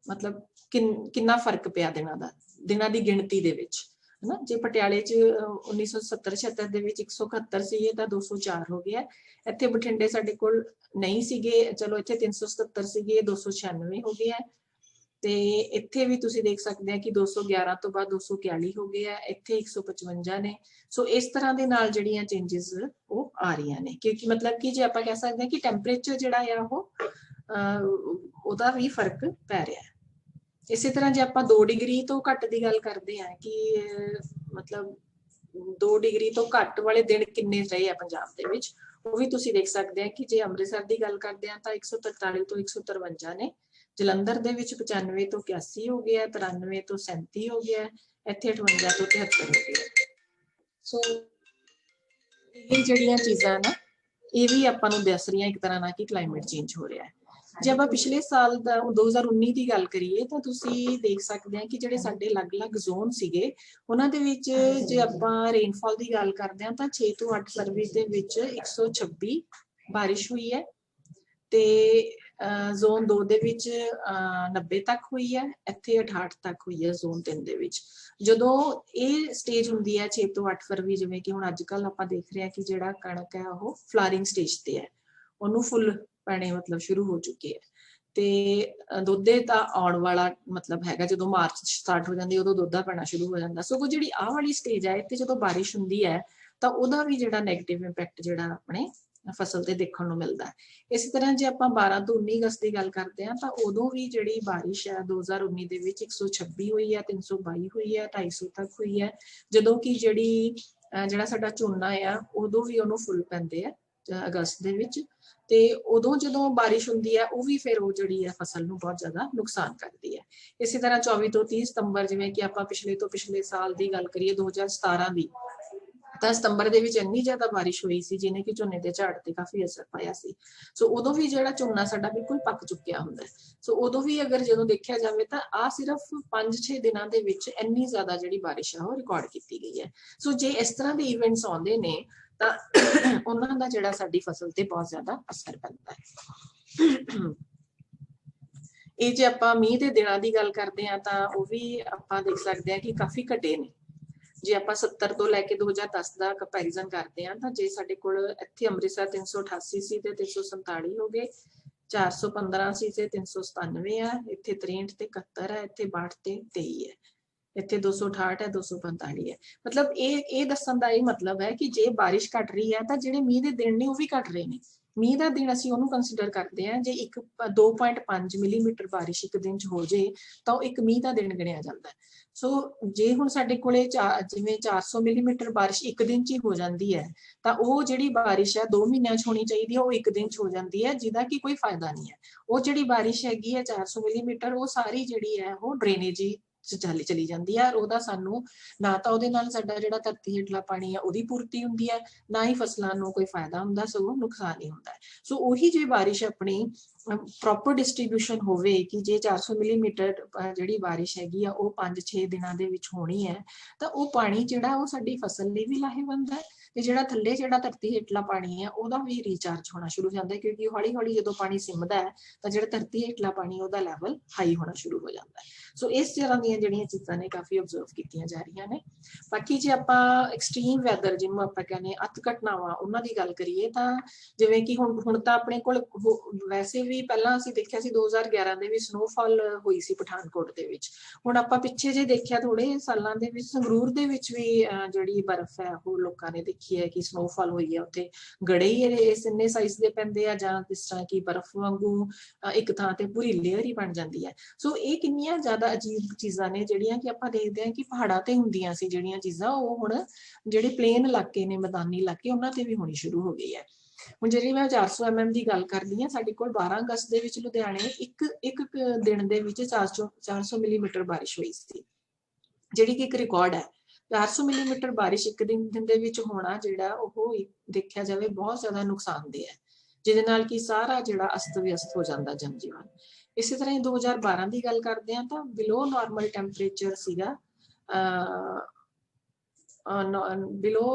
Speaker 1: ਮਤਲਬ ਕਿੰਨਾ ਫਰਕ ਪਿਆ ਦਿਨਾਂ ਦੀ ਗਿਣਤੀ ਦੇ ਵਿੱਚ, ਹਨਾ। ਜੇ ਪਟਿਆਲੇ 'ਚ 1970-76 ਦੇ ਵਿੱਚ 171 ਸੀਗੇ ਤਾਂ 204 ਹੋ ਗਿਆ। ਇੱਥੇ ਬਠਿੰਡੇ ਸਾਡੇ ਕੋਲ ਨਹੀਂ ਸੀਗੇ, ਚਲੋ ਇੱਥੇ 377 ਸੀਗੇ, 296 ਹੋ ਗਿਆ। ਤੇ ਇੱਥੇ ਵੀ ਤੁਸੀਂ ਦੇਖ ਸਕਦੇ ਆ ਕਿ 211 ਤੋਂ ਬਾਅਦ 241 ਹੋ ਗਿਆ, ਇੱਥੇ 155 ਨੇ। ਸੋ ਇਸ ਤਰ੍ਹਾਂ ਦੇ ਨਾਲ ਜਿਹੜੀਆਂ ਚੇਂਜਸ ਉਹ ਆ ਰਹੀਆਂ ਨੇ, ਕਿਉਂਕਿ ਮਤਲਬ ਕਿ ਜੇ ਆਪਾਂ ਕਹਿ ਸਕਦੇ ਹਾਂ ਕਿ ਟੈਂਪਰੇਚਰ ਜਿਹੜਾ ਆ ਉਹਦਾ ਵੀ ਫਰਕ ਪੈ ਰਿਹਾ ਹੈ। ਇਸੇ ਤਰ੍ਹਾਂ ਜੇ ਆਪਾਂ 2 ਡਿਗਰੀ ਤੋਂ ਘੱਟ ਦੀ ਗੱਲ ਕਰਦੇ ਹਾਂ ਕਿ ਮਤਲਬ 2 ਡਿਗਰੀ ਤੋਂ ਘੱਟ ਵਾਲੇ ਦਿਨ ਕਿੰਨੇ ਰਹੇ ਆ ਪੰਜਾਬ ਦੇ ਵਿੱਚ, ਉਹ ਵੀ ਤੁਸੀਂ ਦੇਖ ਸਕਦੇ ਆ ਕਿ ਜੇ ਅੰਮ੍ਰਿਤਸਰ ਦੀ ਗੱਲ ਕਰਦੇ ਆ ਤਾਂ 143 ਤੋਂ 153 ਨੇ, ਜਲੰਧਰ ਦੇ ਵਿੱਚ 95 ਤੋਂ 81 ਹੋ ਗਿਆ, 93 ਤੋਂ 37 ਹੋ ਗਿਆ, ਇੱਥੇ 58 ਤੋਂ 73 ਹੋ ਗਿਆ। ਸੋ ਇਹ ਜਿਹੜੀਆਂ ਚੀਜ਼ਾਂ ਨਾ ਇਹ ਵੀ ਆਪਾਂ ਨੂੰ ਦੱਸ ਰਹੀਆਂ ਇੱਕ ਤਰ੍ਹਾਂ ਨਾਲ ਕਿ ਕਲਾਈਮੇਟ ਚੇਂਜ ਹੋ ਰਿਹਾ ਹੈ। ਜੇ ਆਪਾਂ ਪਿਛਲੇ ਸਾਲ ਦਾ 2019 ਦੀ ਗੱਲ ਕਰੀਏ ਤਾਂ ਤੁਸੀਂ ਦੇਖ ਸਕਦੇ ਆ ਕਿ ਜਿਹੜੇ ਸਾਡੇ ਅਲੱਗ-ਅਲੱਗ ਜ਼ੋਨ ਸੀਗੇ ਉਹਨਾਂ ਦੇ ਵਿੱਚ ਜੇ ਆਪਾਂ ਰੇਨਫਾਲ ਦੀ ਗੱਲ ਕਰਦੇ ਆ ਤਾਂ 6 ਤੋਂ 8 ਫਰਵਰੀ ਦੇ ਵਿੱਚ 126 ਬਾਰਿਸ਼ ਹੋਈ ਹੈ, ਤੇ ਜ਼ੋਨ 2 ਦੇ ਵਿੱਚ 90 ਤੱਕ ਹੋਈ ਹੈ, ਇੱਥੇ 68 ਤੱਕ ਹੋਈ ਹੈ ਜ਼ੋਨ 3 ਦੇ ਵਿੱਚ। ਜਦੋਂ ਇਹ ਸਟੇਜ ਹੁੰਦੀ ਹੈ 6 ਤੋਂ 8 ਫਰਵਰੀ, ਜਿਵੇਂ ਕਿ ਹੁਣ ਅੱਜ ਕੱਲ ਆਪਾਂ ਦੇਖ ਰਹੇ ਹਾਂ ਕਿ ਜਿਹੜਾ ਕਣਕ ਹੈ ਉਹ ਫਲਾਰਿੰਗ ਸਟੇਜ ਤੇ ਹੈ, ਉਹਨੂੰ ਫੁੱਲ ਪੈਣੇ ਮਤਲਬ ਸ਼ੁਰੂ ਹੋ ਚੁੱਕੇ ਹੈ। ਤੇ ਦੋਧੇ ਤਾਂ ਆਉਣ ਵਾਲਾ ਮਤਲਬ ਹੈਗਾ, ਜਦੋਂ ਮਾਰਚ ਸਟਾਰਟ ਹੋ ਜਾਂਦੀ ਉਦੋਂ ਦੋਧਾ ਪੈਣਾ ਸ਼ੁਰੂ ਹੋ ਜਾਂਦਾ। ਸੋ ਜਿਹੜੀ ਆਹ ਵਾਲੀ ਸਟੇਜ ਹੈ ਇੱਥੇ ਜਦੋਂ ਬਾਰਿਸ਼ ਹੁੰਦੀ ਹੈ ਤਾਂ ਉਹਦਾ ਵੀ ਜਿਹੜਾ ਨੈਗੇਟਿਵ ਇੰਪੈਕਟ ਜਿਹੜਾ ਆਪਣੇ ਫਸਲ ਤੇ ਦੇਖਣ ਨੂੰ ਮਿਲਦਾ ਹੈ। ਇਸੇ ਤਰ੍ਹਾਂ ਜੇ ਆਪਾਂ 12 ਤੋਂ 19 ਅਗਸਤ ਦੀ ਗੱਲ ਕਰਦੇ ਹਾਂ ਤਾਂ ਉਦੋਂ ਵੀ ਜਿਹੜੀ ਬਾਰਿਸ਼ ਹੈ 2019 ਦੇ ਵਿੱਚ 126 ਹੋਈ ਹੈ, 322 ਹੋਈ ਹੈ, 250 ਤੱਕ ਹੋਈ ਹੈ। ਜਦੋਂ ਕਿ ਜਿਹੜਾ ਸਾਡਾ ਝੋਨਾ ਆ ਉਦੋਂ ਵੀ ਉਹਨੂੰ ਫੁੱਲ ਪੈਂਦੇ ਆ ਅਗਸਤ ਦੇ ਵਿੱਚ, ਤੇ ਉਦੋਂ ਜਦੋਂ ਬਾਰਿਸ਼ ਹੁੰਦੀ ਹੈ ਉਹ ਵੀ ਫਿਰ ਉਹ ਜਿਹੜੀ ਹੈ ਫਸਲ ਨੂੰ ਬਹੁਤ ਜ਼ਿਆਦਾ ਨੁਕਸਾਨ ਕਰਦੀ ਹੈ। ਇਸੇ ਤਰ੍ਹਾਂ 24 ਤੋਂ 30 ਸਤੰਬਰ, ਜਿਵੇਂ ਕਿ ਆਪਾਂ ਪਿਛਲੇ ਸਾਲ ਦੀ ਗੱਲ ਕਰੀਏ 2017 ਦੀ, ਤਾਂ ਸਤੰਬਰ ਦੇ ਵਿੱਚ ਇੰਨੀ ਜ਼ਿਆਦਾ ਬਾਰਿਸ਼ ਹੋਈ ਸੀ ਜਿਹਨੇ ਕਿ ਝੋਨੇ ਦੇ ਝਾੜ ਤੇ ਕਾਫੀ ਅਸਰ ਪਾਇਆ ਸੀ। ਸੋ ਉਦੋਂ ਵੀ ਜਿਹੜਾ ਝੋਨਾ ਸਾਡਾ ਬਿਲਕੁਲ ਪੱਕ ਚੁੱਕਿਆ ਹੁੰਦਾ ਹੈ। ਸੋ ਉਦੋਂ ਵੀ ਅਗਰ ਜਦੋਂ ਦੇਖਿਆ ਜਾਵੇ ਤਾਂ ਆਹ ਸਿਰਫ 5-6 ਦਿਨਾਂ ਦੇ ਵਿੱਚ ਇੰਨੀ ਜ਼ਿਆਦਾ ਜਿਹੜੀ ਬਾਰਿਸ਼ ਆ ਉਹ ਰਿਕਾਰਡ ਕੀਤੀ ਗਈ ਹੈ। ਸੋ ਜੇ ਇਸ ਤਰ੍ਹਾਂ ਦੇ ਇਵੈਂਟਸ ਆਉਂਦੇ ਨੇ ਤਾਂ ਉਹਨਾਂ ਦਾ ਜਿਹੜਾ ਸਾਡੀ ਫਸਲ ਤੇ ਬਹੁਤ ਜ਼ਿਆਦਾ ਅਸਰ ਪੈਂਦਾ ਹੈ। ਇਹ ਜੇ ਆਪਾਂ ਮੀਂਹ ਦੇ ਦਿਨਾਂ ਦੀ ਗੱਲ ਕਰਦੇ ਹਾਂ ਤਾਂ ਉਹ ਵੀ ਆਪਾਂ ਦੇਖ ਸਕਦੇ ਹਾਂ ਕਿ ਕਾਫੀ ਘਟੇ ਨੇ। ਜੇ ਆਪਾਂ 70 ਤੋਂ ਲੈ ਕੇ 2010 ਦਾ ਕੰਪੈਰੀਜ਼ਨ ਕਰਦੇ ਹਾਂ ਤਾਂ ਜੇ ਸਾਡੇ ਕੋਲ ਇੱਥੇ ਅੰਮ੍ਰਿਤਸਰ 388 ਸੀ ਤੇ 347 ਹੋ ਗਏ, 415 ਸੀ ਤੇ 397 ਆ, ਇੱਥੇ 63 ਤੇ 71 ਹੈ, ਇੱਥੇ 62 ਤੇ 23 ਹੈ। ਇੱਥੇ 268 ਹੈ, 245 ਹੈ। ਮਤਲਬ ਇਹ ਦੱਸਣ ਦਾ ਇਹ ਮਤਲਬ ਹੈ ਕਿ ਜੇ ਬਾਰਿਸ਼ ਘਟ ਰਹੀ ਹੈ ਤਾਂ ਜਿਹੜੇ ਮੀਂਹ ਦੇ ਦਿਨ ਨੇ ਉਹ ਵੀ ਘਟ ਰਹੇ ਨੇ। ਮੀਂਹ ਦਾ ਦਿਨ ਅਸੀਂ ਉਹਨੂੰ ਕੰਸੀਡਰ ਕਰਦੇ ਹਾਂ ਜੇ 2.5 ਮਿਲੀਮੀਟਰ ਬਾਰਿਸ਼ ਇੱਕ ਦਿਨ ਚ ਹੋ ਜੇ ਤਾਂ ਉਹ ਇੱਕ ਮੀਂਹ ਦਾ ਦਿਨ ਗਿਣਿਆ ਜਾਂਦਾ ਹੈ। ਸੋ ਜੇ ਹੁਣ ਸਾਡੇ ਕੋਲੇ ਜਿਵੇਂ 400 ਮਿਲੀਮੀਟਰ ਬਾਰਿਸ਼ ਇੱਕ ਦਿਨ ਚ ਹੀ ਹੋ ਜਾਂਦੀ ਹੈ ਤਾਂ ਉਹ ਜਿਹੜੀ ਬਾਰਿਸ਼ ਹੈ 2 ਮਹੀਨਿਆਂ ਚ ਹੋਣੀ ਚਾਹੀਦੀ ਹੈ, ਉਹ ਇੱਕ ਦਿਨ ਚ ਹੋ ਜਾਂਦੀ ਹੈ, ਜਿਹਦਾ ਕਿ ਕੋਈ ਫਾਇਦਾ ਨਹੀਂ ਹੈ। ਉਹ ਜਿਹੜੀ ਬਾਰਿਸ਼ ਹੈਗੀ ਹੈ 400 ਮਿਲੀਮੀਟਰ, ਉਹ ਸਾਰੀ ਜਿਹੜੀ ਹੈ ਉਹ ਡਰੇਨੇਜ ਚਲੀ ਜਾਂਦੀ ਹੈ। ਉਹਦਾ ਸਾਨੂੰ ਨਾ ਤਾਂ ਉਹਦੇ ਨਾਲ ਸਾਡਾ ਜਿਹੜਾ ਧਰਤੀ ਹੇਠਲਾ ਪਾਣੀ ਹੈ ਉਹਦੀ ਪੂਰਤੀ ਹੁੰਦੀ ਹੈ, ਨਾ ਹੀ ਫਸਲਾਂ ਨੂੰ ਕੋਈ ਫਾਇਦਾ ਹੁੰਦਾ, ਸਗੋਂ ਨੁਕਸਾਨ ਹੀ ਹੁੰਦਾ ਹੈ। ਸੋ ਉਹੀ ਜੇ ਬਾਰਿਸ਼ ਆਪਣੀ ਪ੍ਰੋਪਰ ਡਿਸਟ੍ਰੀਬਿਊਸ਼ਨ ਹੋਵੇ ਕਿ ਜੇ 400 ਮਿਲੀਮੀਟਰ ਜਿਹੜੀ ਬਾਰਿਸ਼ ਹੈਗੀ ਆ ਉਹ 5-6 ਦਿਨਾਂ ਦੇ ਵਿੱਚ ਹੋਣੀ ਹੈ ਤਾਂ ਉਹ ਪਾਣੀ ਜਿਹੜਾ ਉਹ ਸਾਡੀ ਫਸਲ ਲਈ ਵੀ ਲਾਹੇਵੰਦ ਹੈ, ਤੇ ਜਿਹੜਾ ਥੱਲੇ ਜਿਹੜਾ ਧਰਤੀ ਹੇਠਲਾ ਪਾਣੀ ਹੈ ਉਹਦਾ ਵੀ ਰੀਚਾਰਜ ਹੋਣਾ ਸ਼ੁਰੂ ਹੋ ਜਾਂਦਾ ਹੈ, ਕਿਉਂਕਿ ਹੌਲੀ ਹੌਲੀ ਜਦੋਂ ਪਾਣੀ ਸਿੰਮਦਾ ਹੈ ਤਾਂ ਜਿਹੜਾ ਧਰਤੀ ਹੇਠਲਾ ਪਾਣੀ ਉਹਦਾ ਲੈਵਲ ਹਾਈ ਹੋਣਾ ਸ਼ੁਰੂ ਹੋ ਜਾਂਦਾ ਹੈ। ਸੋ ਇਸ ਤਰ੍ਹਾਂ ਦੀਆਂ ਜਿਹੜੀਆਂ ਚੀਜ਼ਾਂ ਨੇ ਕਾਫੀ ਆਬਜ਼ਰਵ ਕੀਤੀਆਂ ਜਾ ਰਹੀਆਂ ਨੇ। ਬਾਕੀ ਜੇ ਆਪਾਂ ਐਕਸਟ੍ਰੀਮ ਵੈਦਰ ਜਿਹਨੂੰ ਆਪਾਂ ਕਹਿੰਦੇ ਅਤ ਘਟਨਾਵਾਂ ਉਹਨਾਂ ਦੀ ਗੱਲ ਕਰੀਏ ਤਾਂ ਜਿਵੇਂ ਕਿ ਹੁਣ ਤਾਂ ਆਪਣੇ ਕੋਲ ਵੈਸੇ ਵੀ ਪਹਿਲਾਂ ਅਸੀਂ ਦੇਖਿਆ ਸੀ 2011 ਦੇ ਵਿੱਚ ਸਨੋਫਾਲ ਹੋਈ ਸੀ ਪਠਾਨਕੋਟ ਦੇ ਵਿੱਚ। ਹੁਣ ਆਪਾਂ ਪਿੱਛੇ ਜੇ ਦੇਖਿਆ ਥੋੜੇ ਸਾਲਾਂ ਦੇ ਵਿੱਚ ਸੰਗਰੂਰ ਦੇ ਵਿੱਚ ਵੀ ਜਿਹੜੀ ਬਰਫ਼ ਹੈ ਉਹ ਲੋਕਾਂ ਨੇ ਦੇਖੀ ਹੈ ਕਿ ਸਨੋਫਾਲ ਹੋਈ ਹੈ, ਉੱਥੇ ਗੜੇ ਹੀ ਇਸ ਇੰਨੇ ਸਾਈਜ਼ ਦੇ ਪੈਂਦੇ ਆ ਜਾਂ ਜਿਸ ਤਰ੍ਹਾਂ ਕਿ ਬਰਫ਼ ਵਾਂਗੂ ਇੱਕ ਥਾਂ ਤੇ ਪੂਰੀ ਲੇਅਰ ਹੀ ਬਣ ਜਾਂਦੀ ਹੈ। ਸੋ ਇਹ ਕਿੰਨੀਆਂ ਜ਼ਿਆਦਾ ਅਜੀਬ ਚੀਜ਼ਾਂ ਨੇ ਜਿਹੜੀਆਂ ਕਿ ਆਪਾਂ ਦੇਖਦੇ ਹਾਂ ਕਿ ਪਹਾੜਾਂ ਤੇ ਹੁੰਦੀਆਂ ਸੀ ਜਿਹੜੀਆਂ ਚੀਜ਼ਾਂ, ਉਹ ਹੁਣ ਜਿਹੜੇ ਪਲੇਨ ਇਲਾਕੇ ਨੇ, ਮੈਦਾਨੀ ਇਲਾਕੇ, ਉਹਨਾਂ ਤੇ ਵੀ ਹੋਣੀ ਸ਼ੁਰੂ ਹੋ ਗਈ ਹੈ। ਹੁਣ ਜਿਹੜੀ ਮੈਂ 400 mm ਦੀ ਗੱਲ ਕਰਦੀ ਹਾਂ, ਸਾਡੇ ਕੋਲ 12 ਅਗਸਤ ਦੇ ਵਿੱਚ ਲੁਧਿਆਣੇ ਇੱਕ ਦਿਨ ਦੇ ਵਿੱਚ 400 ਮਿਲੀਮੀਟਰ ਬਾਰਿਸ਼ ਹੋਈ ਸੀ, ਜਿਹੜੀ ਕਿ ਇੱਕ ਰਿਕਾਰਡ ਹੈ। 400 ਮਿਲੀਮੀਟਰ ਬਾਰਿਸ਼ ਇੱਕ ਦਿਨ ਦੇ ਵਿੱਚ ਹੋਣਾ ਜਿਹੜਾ ਉਹ ਦੇਖਿਆ ਜਾਵੇ ਬਹੁਤ ਜ਼ਿਆਦਾ ਨੁਕਸਾਨਦੇਹ ਹੈ, ਜਿਹਦੇ ਨਾਲ ਕਿ ਸਾਰਾ ਜਿਹੜਾ ਅਸਤ ਵਿਅਸਤ ਹੋ ਜਾਂਦਾ ਜਨਜੀਵਨ। ਇਸੇ ਤਰ੍ਹਾਂ ਹੀ 2012 ਦੀ ਗੱਲ ਕਰਦੇ ਹਾਂ ਤਾਂ ਬਿਲੋ ਨਾਰਮਲ ਟੈਂਪਰੇਚਰ ਸੀਗਾ, below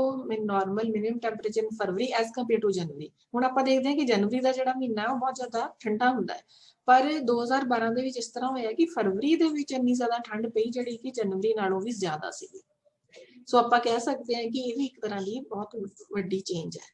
Speaker 1: normal minimum temperature in February as compare to January. ਹੁਣ ਆਪਾਂ ਦੇਖਦੇ ਹਾਂ ਕਿ ਜਨਵਰੀ ਦਾ ਜਿਹੜਾ ਮਹੀਨਾ ਉਹ ਬਹੁਤ ਜ਼ਿਆਦਾ ਠੰਡਾ ਹੁੰਦਾ ਹੈ, ਪਰ 2012 ਦੇ ਵਿੱਚ ਇਸ ਤਰ੍ਹਾਂ ਹੋਇਆ ਕਿ ਫਰਵਰੀ ਦੇ ਵਿੱਚ ਇੰਨੀ ਜ਼ਿਆਦਾ ਠੰਡ ਪਈ ਜਿਹੜੀ ਕਿ ਜਨਵਰੀ ਨਾਲੋਂ ਵੀ ਜ਼ਿਆਦਾ ਸੀਗੀ। ਸੋ ਆਪਾਂ ਕਹਿ ਸਕਦੇ ਹਾਂ ਕਿ ਇਹ ਵੀ ਇੱਕ ਤਰ੍ਹਾਂ ਦੀ ਬਹੁਤ ਵੱਡੀ ਚੇਂਜ ਹੈ।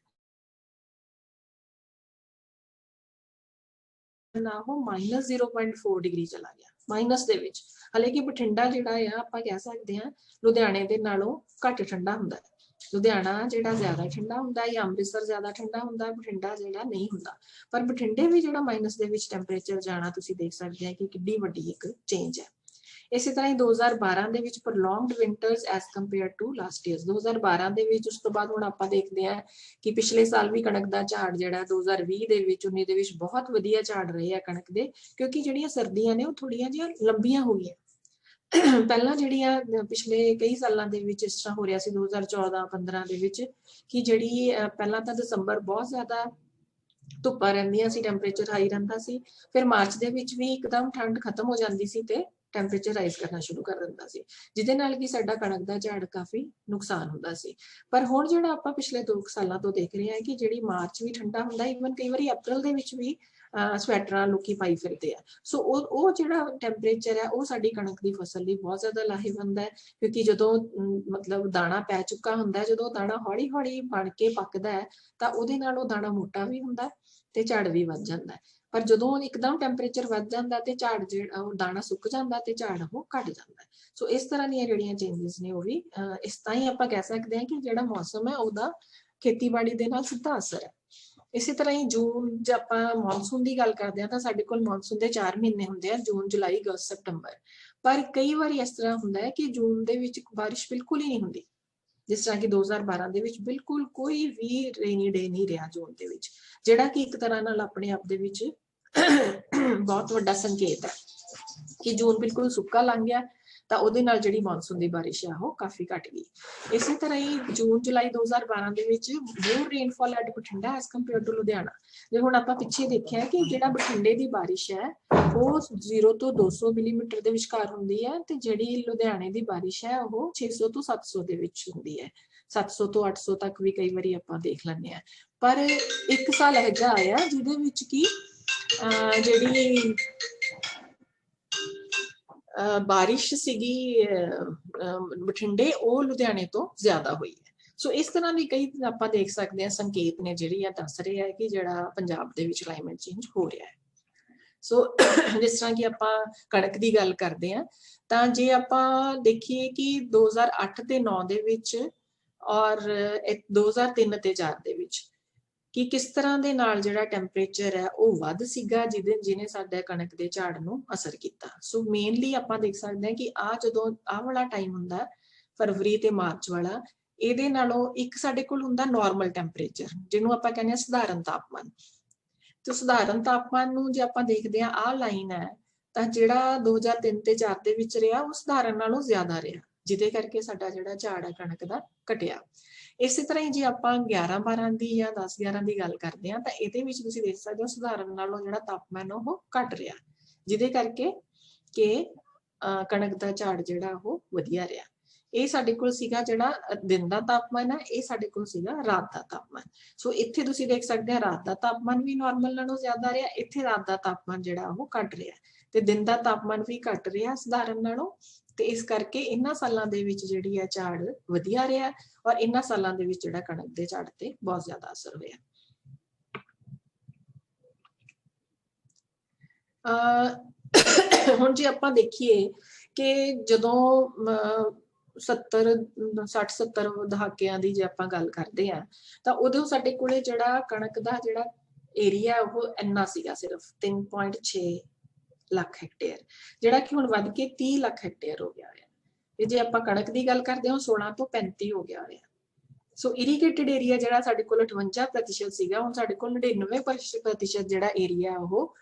Speaker 1: ਨਾ ਉਹ -0.4 ਡਿਗਰੀ ਚਲਾ ਗਿਆ ਮਾਈਨਸ ਦੇ ਵਿੱਚ। ਹਾਲਾਂਕਿ ਬਠਿੰਡਾ ਜਿਹੜਾ ਆ ਆਪਾਂ ਕਹਿ ਸਕਦੇ ਹਾਂ ਲੁਧਿਆਣੇ ਦੇ ਨਾਲੋਂ ਘੱਟ ਠੰਡਾ ਹੁੰਦਾ ਹੈ। ਲੁਧਿਆਣਾ ਜਿਹੜਾ ਜ਼ਿਆਦਾ ਠੰਡਾ ਹੁੰਦਾ ਜਾਂ ਅੰਮ੍ਰਿਤਸਰ ਜ਼ਿਆਦਾ ਠੰਡਾ ਹੁੰਦਾ, ਬਠਿੰਡਾ ਜਿਹੜਾ ਨਹੀਂ ਹੁੰਦਾ। ਪਰ ਬਠਿੰਡੇ ਵੀ ਜਿਹੜਾ ਮਾਈਨਸ ਦੇ ਵਿੱਚ ਟੈਂਪਰੇਚਰ ਜਾਣਾ ਤੁਸੀਂ ਦੇਖ ਸਕਦੇ ਆ ਕਿ ਕਿੰਨੀ ਵੱਡੀ ਇੱਕ ਚੇਂਜ ਹੈ। ਇਸੇ ਤਰ੍ਹਾਂ ਹੀ 2012 ਦੇ ਵਿੱਚ prolonged winters as compare to last year. 2012 ਦੇ ਵਿੱਚ ਉਸ ਤੋਂ ਬਾਅਦ ਹੁਣ ਆਪਾਂ ਦੇਖਦੇ ਹਾਂ ਕਿ ਪਿਛਲੇ ਸਾਲ ਵੀ ਕਣਕ ਦਾ ਝਾੜ ਜਿਹੜਾ 2020 ਦੇ ਵਿੱਚ 19 ਦੇ ਵਿੱਚ ਬਹੁਤ ਵਧੀਆ ਝਾੜ ਰਹੇ ਆ ਕਣਕ ਦੇ, ਕਿਉਂਕਿ ਜਿਹੜੀਆਂ ਸਰਦੀਆਂ ਨੇ ਉਹ ਥੋੜੀਆਂ ਜਿਹੀਆਂ ਲੰਬੀਆਂ ਹੋ ਗਈਆਂ। ਪਹਿਲਾਂ ਜਿਹੜੀਆਂ ਪਿਛਲੇ ਕਈ ਸਾਲਾਂ ਦੇ ਵਿੱਚ ਇਸ ਤਰ੍ਹਾਂ ਹੋ ਰਿਹਾ ਸੀ 2014-15 ਦੇ ਵਿੱਚ ਕਿ ਜਿਹੜੀ ਪਹਿਲਾਂ ਤਾਂ ਦਸੰਬਰ ਬਹੁਤ ਜ਼ਿਆਦਾ ਧੁੱਪਾਂ ਰਹਿੰਦੀਆਂ ਸੀ, ਟੈਂਪਰੇਚਰ ਹਾਈ ਰਹਿੰਦਾ ਸੀ, ਫਿਰ ਮਾਰਚ ਦੇ ਵਿੱਚ ਵੀ ਇੱਕਦਮ ਠੰਡ ਖਤਮ ਹੋ ਜਾਂਦੀ ਸੀ ਤੇ ਟੈਂਪਰੇਚਰ ਰਾਈਜ਼ ਕਰਨਾ ਸ਼ੁਰੂ ਕਰ ਦਿੰਦਾ ਸੀ, ਜਿਹਦੇ ਨਾਲ ਕਿ ਸਾਡਾ ਕਣਕ ਦਾ ਝਾੜ ਕਾਫੀ ਨੁਕਸਾਨ ਹੁੰਦਾ ਸੀ। ਪਰ ਹੁਣ ਜਿਹੜਾ ਆਪਾਂ ਪਿਛਲੇ 2 ਸਾਲਾਂ ਤੋਂ ਦੇਖ ਰਹੇ ਹਾਂ ਕਿ ਜਿਹੜੀ ਮਾਰਚ ਵੀ ਠੰਡਾ ਹੁੰਦਾ, ਈਵਨ ਕਈ ਵਾਰੀ ਅਪ੍ਰੈਲ ਦੇ ਵਿੱਚ ਵੀ ਸਵੈਟਰਾਂ ਲੋਕੀ ਪਾਈ ਫਿਰਦੇ ਆ। ਸੋ ਉਹ ਜਿਹੜਾ ਟੈਂਪਰੇਚਰ ਹੈ ਉਹ ਸਾਡੀ ਕਣਕ ਦੀ ਫਸਲ ਲਈ ਬਹੁਤ ਜ਼ਿਆਦਾ ਲਾਹੇਵੰਦ ਹੈ, ਕਿਉਂਕਿ ਜਦੋਂ ਮਤਲਬ ਦਾਣਾ ਪੈ ਚੁੱਕਾ ਹੁੰਦਾ, ਜਦੋਂ ਦਾਣਾ ਹੌਲੀ ਹੌਲੀ ਬਣ ਕੇ ਪੱਕਦਾ ਹੈ ਤਾਂ ਉਹਦੇ ਨਾਲ ਉਹ ਦਾਣਾ ਮੋਟਾ ਵੀ ਹੁੰਦਾ ਤੇ ਝਾੜ ਵੀ ਵੱਧ ਜਾਂਦਾ। ਪਰ ਜਦੋਂ ਇੱਕਦਮ ਟੈਂਪਰੇਚਰ ਵੱਧ ਜਾਂਦਾ ਤੇ ਝਾੜ ਜਿਹੜਾ ਉਹ ਦਾਣਾ ਸੁੱਕ ਜਾਂਦਾ ਤੇ ਝਾੜ ਉਹ ਘਟ ਜਾਂਦਾ। ਸੋ ਇਸ ਤਰ੍ਹਾਂ ਦੀਆਂ ਜਿਹੜੀਆਂ ਚੇਂਜਸ ਨੇ ਉਹ ਵੀ ਇਸ ਤਰ੍ਹਾਂ ਹੀ ਆਪਾਂ ਕਹਿ ਸਕਦੇ ਹਾਂ ਕਿ ਜਿਹੜਾ ਮੌਸਮ ਹੈ ਉਹਦਾ ਖੇਤੀਬਾੜੀ ਦੇ ਨਾਲ ਸਿੱਧਾ ਅਸਰ ਹੈ। ਇਸੇ ਤਰ੍ਹਾਂ ਹੀ ਜੂਨ ਜੇ ਆਪਾਂ ਮੌਨਸੂਨ ਦੀ ਗੱਲ ਕਰਦੇ ਹਾਂ ਤਾਂ ਸਾਡੇ ਕੋਲ ਮੌਨਸੂਨ ਦੇ 4 ਮਹੀਨੇ ਹੁੰਦੇ ਆ, ਜੂਨ, ਜੁਲਾਈ, ਅਗਸਤ, ਸਤੰਬਰ। ਪਰ ਕਈ ਵਾਰੀ ਇਸ ਤਰ੍ਹਾਂ ਹੁੰਦਾ ਹੈ ਕਿ ਜੂਨ ਦੇ ਵਿੱਚ ਬਾਰਿਸ਼ ਬਿਲਕੁਲ ਹੀ ਨਹੀਂ ਹੁੰਦੀ, ਜਿਸ ਤਰ੍ਹਾਂ ਕਿ 2012 ਦੇ ਵਿੱਚ ਬਿਲਕੁਲ ਕੋਈ ਵੀ ਰੇਨੀ ਡੇ ਨਹੀਂ ਰਿਹਾ ਜੂਨ ਦੇ ਵਿੱਚ, ਜਿਹੜਾ ਕਿ ਇੱਕ ਤਰ੍ਹਾਂ ਨਾਲ ਆਪਣੇ ਆਪ ਦੇ ਵਿੱਚ ਬਹੁਤ ਵੱਡਾ ਸੰਕੇਤ ਹੈ ਕਿ ਜੂਨ ਬਿਲਕੁਲ ਸੁੱਕਾ ਲੰਘ ਗਿਆ ਤਾਂ ਉਹਦੇ ਨਾਲ ਜਿਹੜੀ ਮੌਨਸੂਨ ਦੀ ਬਾਰਿਸ਼ ਆ ਉਹ ਕਾਫੀ ਘਟ ਗਈ। ਇਸੇ ਤਰ੍ਹਾਂ ਹੀ ਜੂਨ, ਜੁਲਾਈ 2012 ਦੇ ਵਿੱਚ more rainfall at Bathinda as compare to Ludhiana. ਜੇ ਹੁਣ ਆਪਾਂ ਪਿੱਛੇ ਦੇਖਿਆ ਕਿ ਜਿਹੜਾ ਬਠਿੰਡੇ ਦੀ ਬਾਰਿਸ਼ ਹੈ ਉਹ 0 ਤੋਂ 200 ਮਿਲੀਮੀਟਰ ਦੇ ਵਿਚਕਾਰ ਹੁੰਦੀ ਹੈ, ਤੇ ਜਿਹੜੀ ਲੁਧਿਆਣੇ ਦੀ ਬਾਰਿਸ਼ ਹੈ ਉਹ 600 ਤੋਂ 700 ਦੇ ਵਿੱਚ ਹੁੰਦੀ ਹੈ। 700 ਤੋਂ 800 ਤੱਕ ਵੀ ਕਈ ਵਾਰੀ ਆਪਾਂ ਦੇਖ ਲੈਂਦੇ ਹਾਂ। ਪਰ ਇੱਕ ਸਾਲ ਇਹੋ ਜਿਹਾ ਆਇਆ ਜਿਹਦੇ ਵਿੱਚ ਕਿ ਜਿਹੜੀ ਬਾਰਿਸ਼ ਸੀਗੀ ਬਠਿੰਡੇ ਉਹ ਲੁਧਿਆਣੇ ਤੋਂ ਜ਼ਿਆਦਾ ਹੋਈ ਹੈ। ਸੋ ਇਸ ਤਰ੍ਹਾਂ ਦੀ ਕਈ ਆਪਾਂ ਦੇਖ ਸਕਦੇ ਹਾਂ ਸੰਕੇਤ ਨੇ ਜਿਹੜੀ ਆ ਦੱਸ ਰਹੇ ਆ ਕਿ ਜਿਹੜਾ ਪੰਜਾਬ ਦੇ ਵਿੱਚ ਕਲਾਈਮੇਟ ਚੇਂਜ ਹੋ ਰਿਹਾ ਹੈ। ਸੋ ਜਿਸ ਤਰ੍ਹਾਂ ਕਿ ਆਪਾਂ ਕਣਕ ਦੀ ਗੱਲ ਕਰਦੇ ਹਾਂ, ਤਾਂ ਜੇ ਆਪਾਂ ਦੇਖੀਏ ਕਿ 2008 ਤੇ 9 ਦੇ ਵਿੱਚ ਔਰ 2003 ਤੇ 4 ਦੇ ਵਿੱਚ ਕਿ ਕਿਸ ਤਰ੍ਹਾਂ ਦੇ ਨਾਲ ਜਿਹੜਾ ਟੈਂਪਰੇਚਰ ਹੈ ਉਹ ਵੱਧ ਸੀਗਾ, ਜਿਹਨੇ ਸਾਡੇ ਕਣਕ ਦੇ ਝਾੜ ਨੂੰ ਅਸਰ ਕੀਤਾ। ਸੋ ਮੇਨਲੀ ਆਪਾਂ ਦੇਖ ਸਕਦੇ ਹਾਂ ਕਿ ਜਦੋਂ ਆਹ ਵਾਲਾ ਟਾਈਮ ਹੁੰਦਾ ਫਰਵਰੀ ਤੇ ਮਾਰਚ ਵਾਲਾ, ਇਹਦੇ ਨਾਲੋਂ ਇੱਕ ਸਾਡੇ ਕੋਲ ਹੁੰਦਾ ਨਾਰਮਲ ਟੈਂਪਰੇਚਰ, ਜਿਹਨੂੰ ਆਪਾਂ ਕਹਿੰਦੇ ਹਾਂ ਸਧਾਰਨ ਤਾਪਮਾਨ। ਤੇ ਸਧਾਰਨ ਤਾਪਮਾਨ ਨੂੰ ਜੇ ਆਪਾਂ ਦੇਖਦੇ ਹਾਂ, ਆਹ ਲਾਈਨ ਹੈ, ਤਾਂ ਜਿਹੜਾ 2003 ਤੇ 4 ਦੇ ਵਿੱਚ ਰਿਹਾ ਉਹ ਸਧਾਰਨ ਨਾਲੋਂ ਜ਼ਿਆਦਾ ਰਿਹਾ, ਜਿਹਦੇ ਕਰਕੇ ਸਾਡਾ ਜਿਹੜਾ ਝਾੜ ਹੈ ਕਣਕ ਦਾ ਘਟਿਆ। ਇਸੇ ਤਰ੍ਹਾਂ ਹੀ ਜੇ ਆਪਾਂ 11-12 ਦੀ ਜਾਂ 10-11 ਦੀ ਗੱਲ ਕਰਦੇ ਹਾਂ, ਤਾਂ ਇਹਦੇ ਵਿੱਚ ਤੁਸੀਂ ਦੇਖ ਸਕਦੇ ਹੋ ਸਧਾਰਨ ਨਾਲੋਂ ਜਿਹੜਾ ਤਾਪਮਾਨ ਉਹ ਘਟ ਰਿਹਾ, ਜਿਹਦੇ ਕਰਕੇ ਕਿ ਕਣਕ ਦਾ ਝਾੜ ਜਿਹੜਾ ਉਹ ਵਧੀਆ ਰਿਹਾ। ਇਹ ਸਾਡੇ ਕੋਲ ਸੀਗਾ ਜਿਹੜਾ ਦਿਨ ਦਾ ਤਾਪਮਾਨ ਹੈ, ਇਹ ਸਾਡੇ ਕੋਲ ਸੀਗਾ ਰਾਤ ਦਾ ਤਾਪਮਾਨ। ਸੋ ਇੱਥੇ ਤੁਸੀਂ ਦੇਖ ਸਕਦੇ ਆ ਰਾਤ ਦਾ ਤਾਪਮਾਨ ਵੀ ਨਾਰਮਲ ਨਾਲੋਂ ਜ਼ਿਆਦਾ ਰਿਹਾ, ਇੱਥੇ ਰਾਤ ਦਾ ਤਾਪਮਾਨ ਜਿਹੜਾ ਉਹ ਘਟ ਰਿਹਾ, ਤੇ ਦਿਨ ਦਾ ਤਾਪਮਾਨ ਵੀ ਘਟ ਰਿਹਾ ਸਧਾਰਨ ਨਾਲੋਂ। ਤੇ ਇਸ ਕਰਕੇ ਇਹਨਾਂ ਸਾਲਾਂ ਦੇ ਵਿੱਚ ਜਿਹੜੀ ਹੈ ਝਾੜ ਵਧੀਆ ਰਿਹਾ, ਔਰ ਇਹਨਾਂ ਸਾਲਾਂ ਦੇ ਵਿੱਚ ਜਿਹੜਾ ਕਣਕ ਦੇ ਝਾੜ ਤੇ ਬਹੁਤ ਜ਼ਿਆਦਾ ਅਸਰ ਹੋਇਆ। ਹੁਣ ਜੇ ਆਪਾਂ ਦੇਖੀਏ ਕਿ ਜਦੋਂ 60-70 ਦਹਾਕਿਆਂ ਦੀ ਜੇ ਆਪਾਂ ਗੱਲ ਕਰਦੇ ਆ, ਤਾਂ ਉਦੋਂ ਸਾਡੇ ਕੋਲੇ ਜਿਹੜਾ ਕਣਕ ਦਾ ਜਿਹੜਾ ਏਰੀਆ ਉਹ ਇੰਨਾ ਸੀਗਾ, ਸਿਰਫ 3.6 ਲੱਖ ਹੈਕਟੇਅਰ, ਜਿਹੜਾ ਕਿ ਹੁਣ ਵੱਧ ਕੇ 30 ਲੱਖ ਹੈਕਟੇਅਰ ਹੋ ਗਿਆ ਹੈ। ਤੇ ਜੇ ਆਪਾਂ ਕਣਕ ਦੀ ਗੱਲ ਕਰਦੇ ਹਾਂ 16 ਤੋਂ 35 ਹੋ ਗਿਆ ਹੈ। ਸੋ ਇਰੀਗੇਟਡ ਏਰੀਆ ਜਿਹੜਾ ਸਾਡੇ ਕੋਲ 58% ਸੀਗਾ, ਹੁਣ ਸਾਡੇ ਕੋਲ 99% ਜਿਹੜਾ ਏਰੀਆ ਉਹ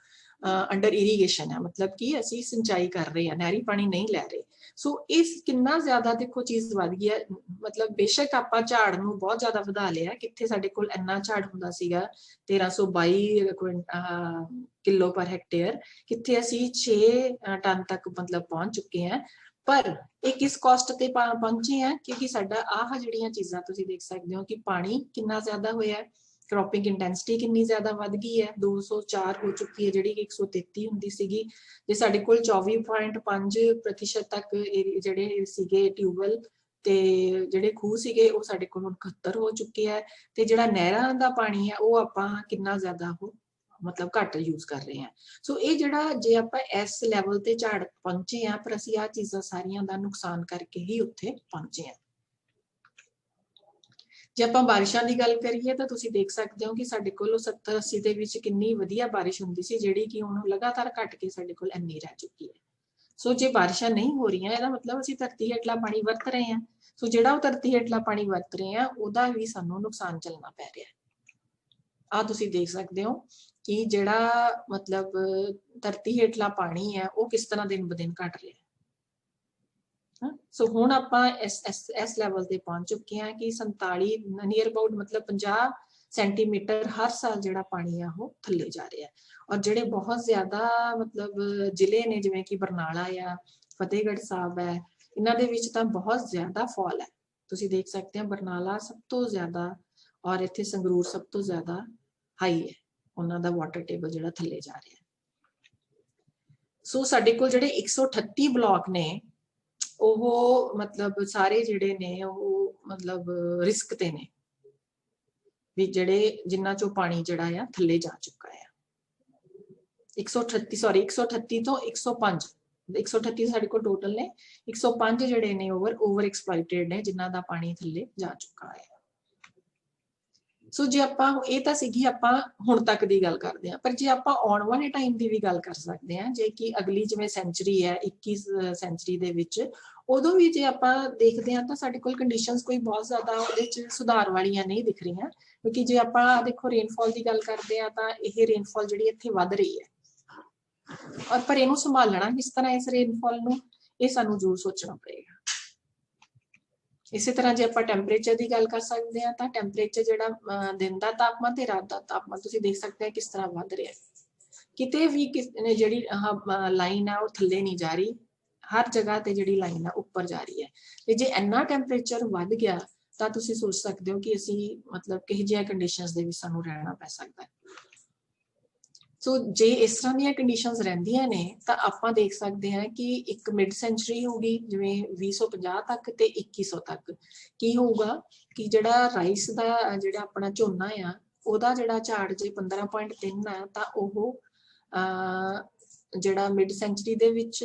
Speaker 1: ਅੰਡਰ ਇਰੀਗੇਸ਼ਨ ਹੈ, ਮਤਲਬ ਕਿ ਅਸੀਂ ਸਿੰਚਾਈ ਕਰ ਰਹੇ ਹਾਂ, ਨਹਿਰੀ ਪਾਣੀ ਨਹੀਂ ਲੈ ਰਹੇ। ਸੋ ਇਸ ਕਿੰਨਾ ਜ਼ਿਆਦਾ ਦੇਖੋ ਚੀਜ਼ ਵੱਧ ਗਈ ਹੈ। ਮਤਲਬ ਬੇਸ਼ੱਕ ਆਪਾਂ ਝਾੜ ਨੂੰ ਬਹੁਤ ਜ਼ਿਆਦਾ ਵਧਾ ਲਿਆ, ਕਿੱਥੇ ਸਾਡੇ ਕੋਲ ਇੰਨਾ ਝਾੜ ਹੁੰਦਾ ਸੀਗਾ 1322 ਕਿਲੋ ਪਰ ਹੈਕਟੇਅਰ, ਕਿੱਥੇ ਅਸੀਂ 6 ਟਨ ਤੱਕ ਮਤਲਬ ਪਹੁੰਚ ਚੁੱਕੇ ਹਾਂ। ਪਰ ਇਹ ਕਿਸ ਕਾਸਟ ਤੇ ਪਹੁੰਚੇ ਆ, ਕਿਉਂਕਿ ਸਾਡਾ ਆਹ ਜਿਹੜੀਆਂ ਚੀਜ਼ਾਂ ਤੁਸੀਂ ਦੇਖ ਸਕਦੇ ਹੋ ਕਿ ਪਾਣੀ ਕਿੰਨਾ ਜ਼ਿਆਦਾ ਹੋਇਆ, ਕ੍ਰੌਪਿੰਗ ਇੰਟੈਂਸਿਟੀ ਕਿੰਨੀ ਜ਼ਿਆਦਾ ਵੱਧ ਗਈ ਹੈ, 204 ਹੋ ਚੁੱਕੀ ਹੈ ਜਿਹੜੀ ਕਿ 133 ਹੁੰਦੀ ਸੀਗੀ। ਜੇ ਸਾਡੇ ਕੋਲ 24.5% ਤੱਕ ਜਿਹੜੇ ਸੀਗੇ ਟਿਊਬਵੈਲ ਤੇ ਜਿਹੜੇ ਖੂਹ ਸੀਗੇ ਉਹ ਸਾਡੇ ਕੋਲ 71 ਹੋ ਚੁੱਕੇ ਹੈ। ਤੇ ਜਿਹੜਾ ਨਹਿਰਾਂ ਦਾ ਪਾਣੀ ਹੈ ਉਹ ਆਪਾਂ ਕਿੰਨਾ ਜ਼ਿਆਦਾ ਉਹ ਮਤਲਬ ਘੱਟ ਯੂਜ਼ ਕਰ ਰਹੇ ਹਾਂ। ਸੋ ਇਹ ਜਿਹੜਾ ਜੇ ਆਪਾਂ ਇਸ ਲੈਵਲ ਤੇ ਝਾੜ ਪਹੁੰਚੇ ਆ, ਪਰ ਅਸੀਂ ਆਹ ਚੀਜ਼ਾਂ ਸਾਰੀਆਂ ਦਾ ਨੁਕਸਾਨ ਕਰਕੇ ਹੀ ਉੱਥੇ ਪਹੁੰਚੇ ਆ। ਜੇ ਆਪਾਂ ਬਾਰਿਸ਼ਾਂ ਦੀ ਗੱਲ ਕਰੀਏ ਤਾਂ ਤੁਸੀਂ ਦੇਖ ਸਕਦੇ ਹੋ ਕਿ ਸਾਡੇ ਕੋਲ 70-80 ਦੇ ਵਿੱਚ ਕਿੰਨੀ ਵਧੀਆ ਬਾਰਿਸ਼ ਹੁੰਦੀ ਸੀ, ਜਿਹੜੀ ਕਿ ਹੁਣ ਲਗਾਤਾਰ ਘਟ ਕੇ ਸਾਡੇ ਕੋਲ ਇੰਨੀ ਰਹਿ ਚੁੱਕੀ ਹੈ। ਸੋ ਜੇ ਬਾਰਿਸ਼ਾਂ ਨਹੀਂ ਹੋ ਰਹੀਆਂ, ਇਹਦਾ ਮਤਲਬ ਅਸੀਂ ਧਰਤੀ ਹੇਠਲਾ ਪਾਣੀ ਵਰਤ ਰਹੇ ਹਾਂ। ਸੋ ਜਿਹੜਾ ਉਹ ਧਰਤੀ ਹੇਠਲਾ ਪਾਣੀ ਵਰਤ ਰਹੇ ਹਾਂ, ਉਹਦਾ ਵੀ ਸਾਨੂੰ ਨੁਕਸਾਨ ਝੱਲਣਾ ਪੈ ਰਿਹਾ ਹੈ। ਆਹ ਤੁਸੀਂ ਦੇਖ ਸਕਦੇ ਹੋ ਕਿ ਜਿਹੜਾ ਮਤਲਬ ਧਰਤੀ ਹੇਠਲਾ ਪਾਣੀ ਹੈ ਉਹ ਕਿਸ ਤਰ੍ਹਾਂ ਦਿਨ ਬ ਦਿਨ ਘਟ ਰਿਹਾ ਹੈ। ਸੋ ਹੁਣ ਆਪਾਂ ਇਸ ਲੈਵਲ ਤੇ ਪਹੁੰਚ ਚੁੱਕੇ ਹਾਂ ਕਿ 47 ਨੀਅਰ ਅਬਾਊਟ ਮਤਲਬ 50 ਸੈਂਟੀਮੀਟਰ ਹਰ ਸਾਲ ਜਿਹੜਾ ਪਾਣੀ ਆ ਉਹ ਥੱਲੇ ਜਾ ਰਿਹਾ ਹੈ। ਔਰ ਜਿਹੜੇ ਬਹੁਤ ਜ਼ਿਆਦਾ ਮਤਲਬ ਜ਼ਿਲ੍ਹੇ ਨੇ, ਜਿਵੇਂ ਕਿ ਬਰਨਾਲਾ ਆ, ਫਤਿਹਗੜ੍ਹ ਸਾਹਿਬ ਹੈ, ਇਹਨਾਂ ਦੇ ਵਿੱਚ ਤਾਂ ਬਹੁਤ ਜ਼ਿਆਦਾ ਫਾਲ ਹੈ। ਤੁਸੀਂ ਦੇਖ ਸਕਦੇ ਹੋ ਬਰਨਾਲਾ ਸਭ ਤੋਂ ਜ਼ਿਆਦਾ ਔਰ ਇੱਥੇ ਸੰਗਰੂਰ ਸਭ ਤੋਂ ਜ਼ਿਆਦਾ ਹਾਈ ਹੈ, ਉਹਨਾਂ ਦਾ ਵਾਟਰ ਟੇਬਲ ਜਿਹੜਾ ਥੱਲੇ ਜਾ ਰਿਹਾ ਹੈ। ਸੋ ਸਾਡੇ ਕੋਲ ਜਿਹੜੇ 138 ਬਲਾਕ ਨੇ ਉਹ ਮਤਲਬ ਸਾਰੇ ਜਿਹੜੇ ਨੇ ਉਹ ਮਤਲਬ ਰਿਸਕ ਤੇ ਨੇ, ਵੀ ਜਿਹੜੇ ਜਿਨ੍ਹਾਂ ਚੋਂ ਪਾਣੀ ਜਿਹੜਾ ਆ ਥੱਲੇ ਜਾ ਚੁੱਕਾ ਹੈ। 138 ਤੋਂ 105, 138 ਸਾਡੇ ਕੋਲ ਟੋਟਲ ਨੇ, 105 ਜਿਹੜੇ ਨੇ ਓਵਰ ਐਕਸਪਲੋਇਟਡ ਨੇ, ਜਿਨ੍ਹਾਂ ਦਾ ਪਾਣੀ ਥੱਲੇ ਜਾ ਚੁੱਕਾ ਹੈ। ਸੋ ਜੇ ਆਪਾਂ ਇਹ ਤਾਂ ਸੀਗੀ ਆਪਾਂ ਹੁਣ ਤੱਕ ਦੀ ਗੱਲ ਕਰਦੇ ਹਾਂ, ਪਰ ਜੇ ਆਪਾਂ ਆਉਣ ਵਾਲੇ ਟਾਈਮ ਦੀ ਵੀ ਗੱਲ ਕਰ ਸਕਦੇ ਹਾਂ, ਜੇ ਕਿ ਅਗਲੀ ਜਿਵੇਂ ਸੈਂਚੁਰੀ ਹੈ 21 ਸੈਂਚੁਰੀ ਦੇ ਵਿੱਚ, ਉਦੋਂ ਵੀ ਜੇ ਆਪਾਂ ਦੇਖਦੇ ਹਾਂ ਤਾਂ ਸਾਡੇ ਕੋਲ ਕੰਡੀਸ਼ਨਸ ਕੋਈ ਬਹੁਤ ਜ਼ਿਆਦਾ ਉਹਦੇ 'ਚ ਸੁਧਾਰ ਵਾਲੀਆਂ ਨਹੀਂ ਦਿਖ ਰਹੀਆਂ। ਕਿਉਂਕਿ ਜੇ ਆਪਾਂ ਦੇਖੋ ਰੇਨਫਾਲ ਦੀ ਗੱਲ ਕਰਦੇ ਹਾਂ ਤਾਂ ਇਹ ਰੇਨਫਾਲ ਜਿਹੜੀ ਇੱਥੇ ਵੱਧ ਰਹੀ ਹੈ, ਔਰ ਪਰ ਇਹਨੂੰ ਸੰਭਾਲਣਾ ਕਿਸ ਤਰ੍ਹਾਂ ਇਸ ਰੇਨਫਾਲ ਨੂੰ, ਇਹ ਸਾਨੂੰ ਜ਼ਰੂਰ ਸੋਚਣਾ ਪਏਗਾ। ਇਸੇ ਤਰ੍ਹਾਂ ਜੇ ਆਪਾਂ ਟੈਂਪਰੇਚਰ ਦੀ ਗੱਲ ਕਰ ਸਕਦੇ ਹਾਂ ਤਾਂ ਟੈਂਪਰੇਚਰ ਜਿਹੜਾ ਦਿਨ ਦਾ ਤਾਪਮਾਨ ਤੇ ਰਾਤ ਦਾ ਤਾਪਮਾਨ ਤੁਸੀਂ ਦੇਖ ਸਕਦੇ ਹੋ ਕਿਸ ਤਰ੍ਹਾਂ ਵੱਧ ਰਿਹਾ। ਕਿਤੇ ਵੀ ਜਿਹੜੀ ਲਾਈਨ ਆ ਉਹ ਥੱਲੇ ਨਹੀਂ ਜਾ ਰਹੀ, ਹਰ ਜਗ੍ਹਾ ਤੇ ਜਿਹੜੀ ਲਾਈਨ ਆ ਉੱਪਰ ਜਾ ਰਹੀ ਹੈ। ਤੇ ਜੇ ਇੰਨਾ ਟੈਂਪਰੇਚਰ ਵੱਧ ਗਿਆ ਤਾਂ ਤੁਸੀਂ ਸੋਚ ਸਕਦੇ ਹੋ ਕਿ ਅਸੀਂ ਮਤਲਬ ਕਿਹੋ ਜਿਹੀਆਂ ਕੰਡੀਸ਼ਨਸ ਦੇ ਵਿੱਚ ਸਾਨੂੰ ਰਹਿਣਾ ਪੈ ਸਕਦਾ ਹੈ। ਸੋ ਜੇ ਇਸ ਤਰ੍ਹਾਂ ਦੀਆਂ ਕੰਡੀਸ਼ਨਸ ਰਹਿੰਦੀਆਂ ਨੇ ਤਾਂ ਆਪਾਂ ਦੇਖ ਸਕਦੇ ਹਾਂ ਕਿ ਇੱਕ ਮਿਡ ਸੈਂਚੁਰੀ ਹੋਊਗੀ ਜਿਵੇਂ 2050 ਤੱਕ ਤੇ 2100 ਤੱਕ ਕੀ ਹੋਊਗਾ ਕਿ ਜਿਹੜਾ ਰਾਈਸ ਦਾ ਜਿਹੜਾ ਆਪਣਾ ਝੋਨਾ ਆ ਉਹਦਾ ਜਿਹੜਾ ਝਾੜ ਜੇ 15.3 ਆ ਤਾਂ ਉਹ ਜਿਹੜਾ ਮਿਡ ਸੈਂਚਰੀ ਦੇ ਵਿੱਚ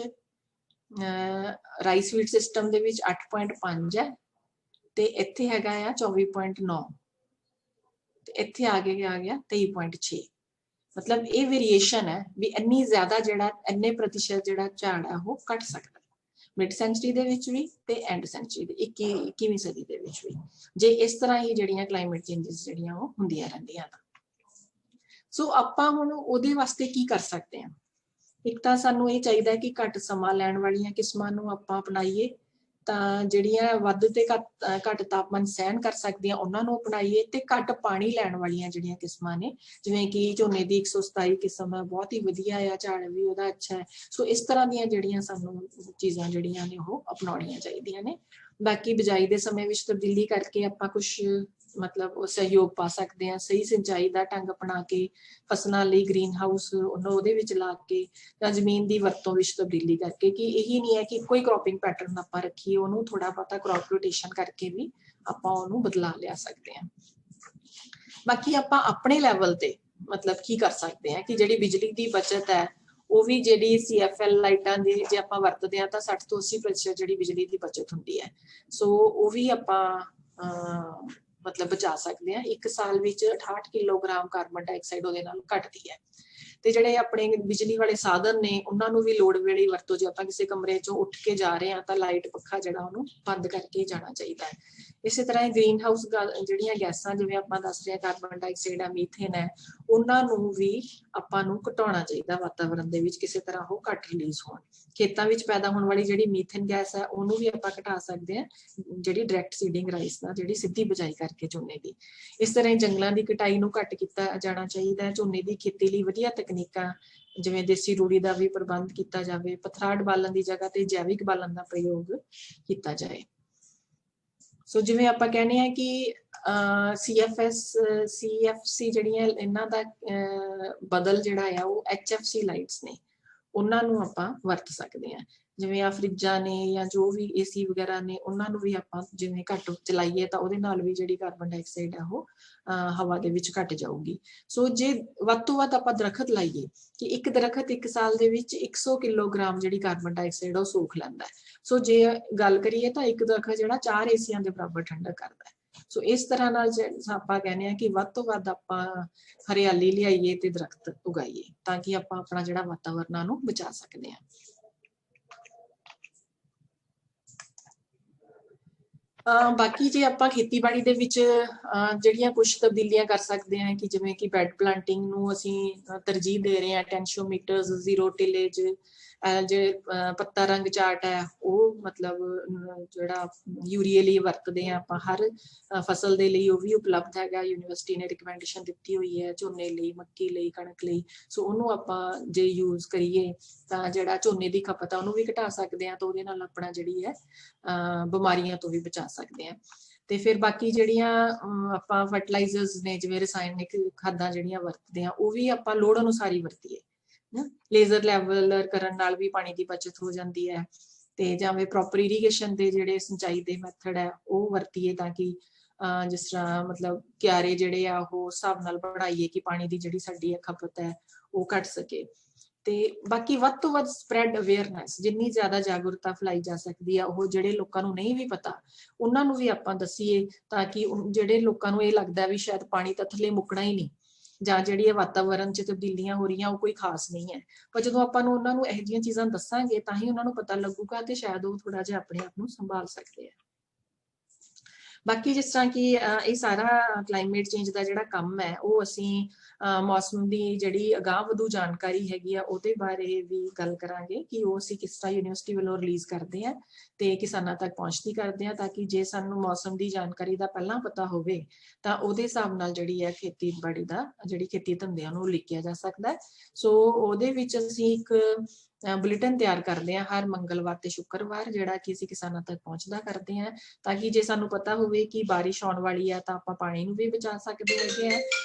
Speaker 1: ਰਾਈਸ ਫੀਡ ਸਿਸਟਮ ਦੇ ਵਿੱਚ 8.5 ਹੈ ਤੇ ਇੱਥੇ ਹੈਗਾ ਆ 24.9 ਤੇ ਇੱਥੇ ਆ ਗਿਆ 23.6। ਮਤਲਬ ਇਹ ਵੇਰੀਏਸ਼ਨ ਹੈ ਵੀ ਇੰਨੀ ਜ਼ਿਆਦਾ ਜਿਹੜਾ ਇੰਨੇ ਪ੍ਰਤੀਸ਼ਤ ਜਿਹੜਾ ਝਾੜ ਆ ਉਹ ਘਟ ਸਕਦਾ ਮਿਡ ਸੈਂਚਰੀ ਦੇ ਵਿੱਚ ਵੀ ਤੇ ਐਂਡ ਸੈਂਚਰੀ ਦੇ 21ਵੀਂ ਸਦੀ ਦੇ ਵਿੱਚ ਵੀ, ਜੇ ਇਸ ਤਰ੍ਹਾਂ ਹੀ ਜਿਹੜੀਆਂ ਕਲਾਈਮੇਟ ਚੇਂਜਸ ਜਿਹੜੀਆਂ ਉਹ ਹੁੰਦੀਆਂ ਰਹਿੰਦੀਆਂ ਤਾਂ। ਸੋ ਆਪਾਂ ਹੁਣ ਉਹਦੇ ਵਾਸਤੇ ਕੀ ਕਰ ਸਕਦੇ ਹਾਂ? ਇੱਕ ਤਾਂ ਸਾਨੂੰ ਇਹ ਚਾਹੀਦਾ ਕਿ ਘੱਟ ਸਮਾਂ ਲੈਣ ਵਾਲੀਆਂ ਕਿਸਮਾਂ ਨੂੰ ਆਪਾਂ ਅਪਣਾਈਏ, ਤਾਂ ਜਿਹੜੀਆਂ ਵੱਧ ਤੇ ਘੱਟ ਤਾਪਮਾਨ ਸਹਿਣ ਕਰ ਸਕਦੀਆਂ ਉਹਨਾਂ ਨੂੰ ਅਪਣਾਈਏ, ਤੇ ਘੱਟ ਪਾਣੀ ਲੈਣ ਵਾਲੀਆਂ ਜਿਹੜੀਆਂ ਕਿਸਮਾਂ ਨੇ, ਜਿਵੇਂ ਕਿ ਝੋਨੇ ਦੀ 127 ਕਿਸਮ ਹੈ, ਬਹੁਤ ਹੀ ਵਧੀਆ ਆ, ਝਾੜ ਵੀ ਉਹਦਾ ਅੱਛਾ ਹੈ। ਸੋ ਇਸ ਤਰ੍ਹਾਂ ਦੀਆਂ ਜਿਹੜੀਆਂ ਸਾਨੂੰ ਚੀਜ਼ਾਂ ਜਿਹੜੀਆਂ ਨੇ ਉਹ ਅਪਣਾਉਣੀਆਂ ਚਾਹੀਦੀਆਂ ਨੇ। ਬਾਕੀ ਬਿਜਾਈ ਦੇ ਸਮੇਂ ਵਿੱਚ ਤਬਦੀਲੀ ਕਰਕੇ ਆਪਾਂ ਕੁਛ ਮਤਲਬ ਸਹਿਯੋਗ ਪਾ ਸਕਦੇ ਹਾਂ, ਸਹੀ ਸਿੰਚਾਈ ਦਾ ਢੰਗ ਅਪਣਾ ਕੇ, ਫਸਲਾਂ ਲਈ ਗ੍ਰੀਨ ਹਾਊਸ ਉਹਦੇ ਵਿੱਚ ਲਾ ਕੇ, ਜਾਂ ਜ਼ਮੀਨ ਦੀ ਵਰਤੋਂ ਵਿੱਚ ਤਬਦੀਲੀ ਕਰਕੇ, ਕਿ ਇਹੀ ਨਹੀਂ ਹੈ ਕਿ ਕੋਈ ਕ੍ਰੌਪਿੰਗ ਪੈਟਰਨ ਆਪਾਂ ਰੱਖੀਏ, ਉਹਨੂੰ ਥੋੜਾ ਬਹੁਤਾ ਕ੍ਰੌਪ ਰੋਟੇਸ਼ਨ ਕਰਕੇ ਵੀ ਆਪਾਂ ਉਹਨੂੰ ਬਦਲਾ ਲਿਆ ਸਕਦੇ ਹਾਂ। ਬਾਕੀ ਆਪਾਂ ਆਪਣੇ ਲੈਵਲ ਤੇ ਮਤਲਬ ਕੀ ਕਰ ਸਕਦੇ ਹਾਂ ਕਿ ਜਿਹੜੀ ਬਿਜਲੀ ਦੀ ਬਚਤ ਹੈ ਉਹ ਵੀ ਜਿਹੜੀ CFL ਲਾਈਟਾਂ ਦੀ ਜੇ ਆਪਾਂ ਵਰਤਦੇ ਹਾਂ ਤਾਂ 60 ਤੋਂ 80% ਜਿਹੜੀ ਬਿਜਲੀ ਦੀ ਬਚਤ ਹੁੰਦੀ ਹੈ। ਸੋ ਉਹ ਵੀ ਆਪਾਂ ਮਤਲਬ ਬਚਾ ਸਕਦੇ ਹਾਂ। ਇੱਕ ਸਾਲ ਵਿੱਚ 68 ਕਿਲੋਗ੍ਰਾਮ ਕਾਰਬਨ ਡਾਈਆਕਸਾਈਡ ਉਹਦੇ ਨਾਲ ਘਟਦੀ ਹੈ। ਤੇ ਜਿਹੜੇ ਆਪਣੇ ਬਿਜਲੀ ਵਾਲੇ ਸਾਧਨ ਨੇ ਉਹਨਾਂ ਨੂੰ ਵੀ ਲੋੜ ਵੇਲੇ ਵਰਤੋ, ਜੇ ਆਪਾਂ ਕਿਸੇ ਕਮਰੇ ਚੋਂ ਉੱਠ ਕੇ ਜਾ ਰਹੇ ਹਾਂ ਤਾਂ ਲਾਈਟ ਪੱਖਾ ਜਿਹੜਾ ਉਹਨੂੰ ਬੰਦ ਕਰਕੇ ਜਾਣਾ ਚਾਹੀਦਾ ਹੈ। ਇਸੇ ਤਰ੍ਹਾਂ ਹੀ ਗ੍ਰੀਨ ਹਾਊਸ ਜਿਹੜੀਆਂ ਗੈਸਾਂ ਜਿਵੇਂ ਆਪਾਂ ਦੱਸ ਰਹੇ ਹਾਂ ਕਾਰਬਨ ਡਾਈਆਕਸਾਈਡ ਹੈ, ਮੀਥੇਨ ਹੈ, ਉਹਨਾਂ ਨੂੰ ਵੀ ਆਪਾਂ ਨੂੰ ਘਟਾਉਣਾ ਚਾਹੀਦਾ ਵਾਤਾਵਰਨ ਦੇ ਵਿੱਚ, ਕਿਸੇ ਤਰ੍ਹਾਂ ਉਹ ਘੱਟ ਰਿਲੀਜ਼ ਹੋਣ। ਖੇਤਾਂ ਵਿੱਚ ਪੈਦਾ ਹੋਣ ਵਾਲੀ ਜਿਹੜੀ ਮੀਥੇਨ ਗੈਸ ਹੈ ਉਹਨੂੰ ਵੀ ਆਪਾਂ ਘਟਾ ਸਕਦੇ ਹਾਂ, ਜਿਹੜੀ ਡਾਇਰੈਕਟ ਸੀਡਿੰਗ ਰਾਈਸ ਨਾਲ, ਜਿਹੜੀ ਸਿੱਧੀ ਬਿਜਾਈ ਕਰਕੇ ਝੋਨੇ ਦੀ। ਇਸ ਤਰ੍ਹਾਂ ਹੀ ਜੰਗਲਾਂ ਦੀ ਕਟਾਈ ਨੂੰ ਘੱਟ ਕੀਤਾ ਜਾਣਾ ਚਾਹੀਦਾ ਹੈ। ਝੋਨੇ ਦੀ ਖੇਤੀ ਲਈ ਵਧੀਆ ਤਕਨੀਕਾਂ ਜਿਵੇਂ ਦੇਸੀ ਰੂੜੀ ਦਾ ਵੀ ਪ੍ਰਬੰਧ ਕੀਤਾ ਜਾਵੇ, ਪਥਰਾੜ ਬਾਲਣ ਦੀ ਜਗ੍ਹਾ ਤੇ ਜੈਵਿਕ ਬਾਲਣ ਦਾ ਪ੍ਰਯੋਗ ਕੀਤਾ ਜਾਏ। ਸੋ ਜਿਵੇਂ ਆਪਾਂ ਕਹਿੰਦੇ ਹਾਂ ਕਿ CFC ਜਿਹੜੀਆਂ ਇਹਨਾਂ ਦਾ ਬਦਲ ਜਿਹੜਾ ਆ ਉਹ HFC ਲਾਈਟਸ ਨੇ, ਉਹਨਾਂ ਨੂੰ ਆਪਾਂ ਵਰਤ ਸਕਦੇ ਹਾਂ। ਜਿਵੇਂ ਆ ਫਰਿੱਜਾਂ ਨੇ ਜਾਂ ਜੋ ਵੀ AC ਵਗੈਰਾ ਨੇ, ਉਹਨਾਂ ਨੂੰ ਵੀ ਆਪਾਂ ਜਿਵੇਂ ਘੱਟ ਚਲਾਈਏ ਤਾਂ ਉਹਦੇ ਨਾਲ ਵੀ ਜਿਹੜੀ ਕਾਰਬਨ ਡਾਈਆਕਸਾਈਡ ਆ ਉਹ ਹਵਾ ਦੇ ਵਿੱਚ ਘਟ ਜਾਊਗੀ। ਸੋ ਜੇ ਵੱਧ ਤੋਂ ਵੱਧ ਆਪਾਂ ਦਰਖਤ ਲਾਈਏ ਕਿ ਇੱਕ ਦਰਖਤ ਇੱਕ ਸਾਲ ਦੇ ਵਿੱਚ 100 ਕਿਲੋਗ੍ਰਾਮ ਜਿਹੜੀ ਕਾਰਬਨ ਡਾਈਆਕਸਾਈਡ ਉਹ ਸੋਖ ਲੈਂਦਾ ਹੈ। ਸੋ ਜੇ ਗੱਲ ਕਰੀਏ ਤਾਂ ਇੱਕ ਦਰਖਤ ਜਿਹੜਾ 4 ਏਸੀਆਂ ਦੇ ਬਰਾਬਰ ਠੰਡਕ ਕਰਦਾ ਹੈ। ਸੋ ਇਸ ਤਰ੍ਹਾਂ ਨਾਲ ਆਪਾਂ ਕਹਿੰਦੇ ਹਾਂ ਕਿ ਵੱਧ ਤੋਂ ਵੱਧ ਆਪਾਂ ਹਰਿਆਲੀ ਲਿਆਈਏ ਤੇ ਦਰਖਤ ਉਗਾਈਏ, ਤਾਂ ਕਿ ਆਪਾਂ ਆਪਣਾ ਜਿਹੜਾ ਵਾਤਾਵਰਨ ਨੂੰ ਬਚਾ ਸਕਦੇ ਹਾਂ। ਬਾਕੀ ਜੇ ਆਪਾਂ ਖੇਤੀਬਾੜੀ ਦੇ ਵਿੱਚ ਜਿਹੜੀਆਂ ਕੁਝ ਤਬਦੀਲੀਆਂ ਕਰ ਸਕਦੇ ਹਾਂ ਕਿ ਜਿਵੇਂ ਕਿ ਬੈਡ ਪਲਾਂਟਿੰਗ ਨੂੰ ਅਸੀਂ ਤਰਜੀਹ ਦੇ ਰਹੇ ਹਾਂ, ਟੈਂਸ਼ੀਓਮੀਟਰਸ, ਜ਼ੀਰੋ ਟਿਲੇਜ, ਜੇ ਪੱਤਾ ਰੰਗ ਚਾਰਟ ਹੈ ਉਹ ਮਤਲਬ ਜਿਹੜਾ ਯੂਰੀਏ ਲਈ ਵਰਤਦੇ ਹਾਂ ਆਪਾਂ ਹਰ ਫਸਲ ਦੇ ਲਈ, ਉਹ ਵੀ ਉਪਲਬਧ ਹੈਗਾ। ਯੂਨੀਵਰਸਿਟੀ ਨੇ ਰਿਕਮੈਂਡੇਸ਼ਨ ਦਿੱਤੀ ਹੋਈ ਹੈ ਝੋਨੇ ਲਈ, ਮੱਕੀ ਲਈ, ਕਣਕ ਲਈ। ਸੋ ਉਹਨੂੰ ਆਪਾਂ ਜੇ ਯੂਜ਼ ਕਰੀਏ ਤਾਂ ਜਿਹੜਾ ਝੋਨੇ ਦੀ ਖਪਤ ਆ ਉਹਨੂੰ ਵੀ ਘਟਾ ਸਕਦੇ ਹਾਂ, ਤਾਂ ਉਹਦੇ ਨਾਲ ਆਪਣਾ ਜਿਹੜੀ ਹੈ ਬਿਮਾਰੀਆਂ ਤੋਂ ਵੀ ਬਚਾ ਸਕਦੇ ਹਾਂ। ਤੇ ਫਿਰ ਬਾਕੀ ਜਿਹੜੀਆਂ ਆਪਾਂ ਫਰਟੀਲਾਈਜ਼ਰਸ ਨੇ, ਜਿਵੇਂ ਰਸਾਇਣਿਕ ਖਾਦਾਂ ਜਿਹੜੀਆਂ ਵਰਤਦੇ ਹਾਂ, ਉਹ ਵੀ ਆਪਾਂ ਲੋੜ ਅਨੁਸਾਰ ਹੀ ਵਰਤੀਏ। ਲੇਜ਼ਰ ਲੈਵਲ ਕਰਨ ਨਾਲ ਵੀ ਪਾਣੀ ਦੀ ਬਚਤ ਹੋ ਜਾਂਦੀ ਹੈ। ਤੇ ਜਾਂ ਫਿਰ ਪ੍ਰੋਪਰ ਇਰੀਗੇਸ਼ਨ ਦੇ ਜਿਹੜੇ ਸਿੰਚਾਈ ਦੇ ਮੈਥਡ ਹੈ ਉਹ ਵਰਤੀਏ, ਤਾਂ ਕਿ ਜਿਸ ਤਰ੍ਹਾਂ ਮਤਲਬ ਕਿਆਰੇ ਜਿਹੜੇ ਆ ਉਹ ਹਿਸਾਬ ਨਾਲ ਬਣਾਈਏ ਕਿ ਪਾਣੀ ਦੀ ਜਿਹੜੀ ਸਾਡੀ ਖਪਤ ਹੈ ਉਹ ਘਟ ਸਕੇ। ਤੇ ਬਾਕੀ ਵੱਧ ਤੋਂ ਵੱਧ ਸਪਰੈਡ ਅਵੇਅਰਨੈਸ, ਜਿੰਨੀ ਜ਼ਿਆਦਾ ਜਾਗਰੂਕਤਾ ਫੈਲਾਈ ਜਾ ਸਕਦੀ ਆ, ਉਹ ਜਿਹੜੇ ਲੋਕਾਂ ਨੂੰ ਨਹੀਂ ਵੀ ਪਤਾ ਉਹਨਾਂ ਨੂੰ ਵੀ ਆਪਾਂ ਦੱਸੀਏ, ਤਾਂ ਕਿ ਜਿਹੜੇ ਲੋਕਾਂ ਨੂੰ ਇਹ ਲੱਗਦਾ ਵੀ ਸ਼ਾਇਦ ਪਾਣੀ ਤਾਂ ਥੱਲੇ ਮੁੱਕਣਾ ਹੀ ਨਹੀਂ, ਜਾਂ ਜਿਹੜੀ ਇਹ ਵਾਤਾਵਰਨ 'ਚ ਤਬਦੀਲੀਆਂ ਹੋ ਰਹੀਆਂ ਉਹ ਕੋਈ ਖਾਸ ਨਹੀਂ ਹੈ। ਪਰ ਜਦੋਂ ਆਪਾਂ ਨੂੰ ਉਹਨਾਂ ਨੂੰ ਇਹੋ ਜਿਹੀਆਂ ਚੀਜ਼ਾਂ ਦੱਸਾਂਗੇ ਤਾਂ ਹੀ ਉਹਨਾਂ ਨੂੰ ਪਤਾ ਲੱਗੂਗਾ ਤੇ ਸ਼ਾਇਦ ਉਹ ਥੋੜਾ ਜਿਹਾ ਆਪਣੇ ਆਪ ਨੂੰ ਸੰਭਾਲ ਸਕਦੇ ਆ। ਬਾਕੀ ਜਿਸ ਤਰ੍ਹਾਂ ਕਿ ਇਹ ਸਾਰਾ ਕਲਾਈਮੇਟ ਚੇਂਜ ਦਾ ਜਿਹੜਾ ਕੰਮ ਹੈ ਉਹ ਅਸੀਂ ਮੌਸਮ ਦੀ ਜਿਹੜੀ ਅਗਾਂਹ ਵਧੂ ਜਾਣਕਾਰੀ ਹੈਗੀ ਆ ਉਹਦੇ ਬਾਰੇ ਵੀ ਗੱਲ ਕਰਾਂਗੇ ਕਿ ਉਹ ਅਸੀਂ ਕਿਸ ਤਰ੍ਹਾਂ ਯੂਨੀਵਰਸਿਟੀ ਵੱਲੋਂ ਰਿਲੀਜ਼ ਕਰਦੇ ਹਾਂ ਤੇ ਕਿਸਾਨਾਂ ਤੱਕ ਪਹੁੰਚਦੀ ਕਰਦੇ ਹਾਂ, ਤਾਂ ਕਿ ਜੇ ਸਾਨੂੰ ਮੌਸਮ ਦੀ ਜਾਣਕਾਰੀ ਦਾ ਪਹਿਲਾਂ ਪਤਾ ਹੋਵੇ ਤਾਂ ਉਹਦੇ ਹਿਸਾਬ ਨਾਲ ਜਿਹੜੀ ਹੈ ਖੇਤੀਬਾੜੀ ਦਾ ਜਿਹੜੀ ਖੇਤੀ ਧੰਦਿਆਂ ਨੂੰ ਉਲੀਕਿਆ ਜਾ ਸਕਦਾ। ਸੋ ਉਹਦੇ ਵਿੱਚ ਅਸੀਂ ਇੱਕ ਬੁਲੇਟਿਨ ਤਿਆਰ ਕਰਦੇ ਹਾਂ ਹਰ ਮੰਗਲਵਾਰ ਤੇ ਸ਼ੁੱਕਰਵਾਰ, ਜਿਹੜਾ ਕਿ ਅਸੀਂ ਕਿਸਾਨਾਂ ਤੱਕ ਪਹੁੰਚਦਾ ਕਰਦੇ ਹਾਂ, ਤਾਂ ਕਿ ਜੇ ਸਾਨੂੰ ਪਤਾ ਹੋਵੇ ਕਿ ਬਾਰਿਸ਼ ਆਉਣ ਵਾਲੀ ਹੈ ਤਾਂ ਆਪਾਂ ਪਾਣੀ ਨੂੰ ਵੀ ਬਚਾ ਸਕਦੇ ਹੈਗੇ ਆ।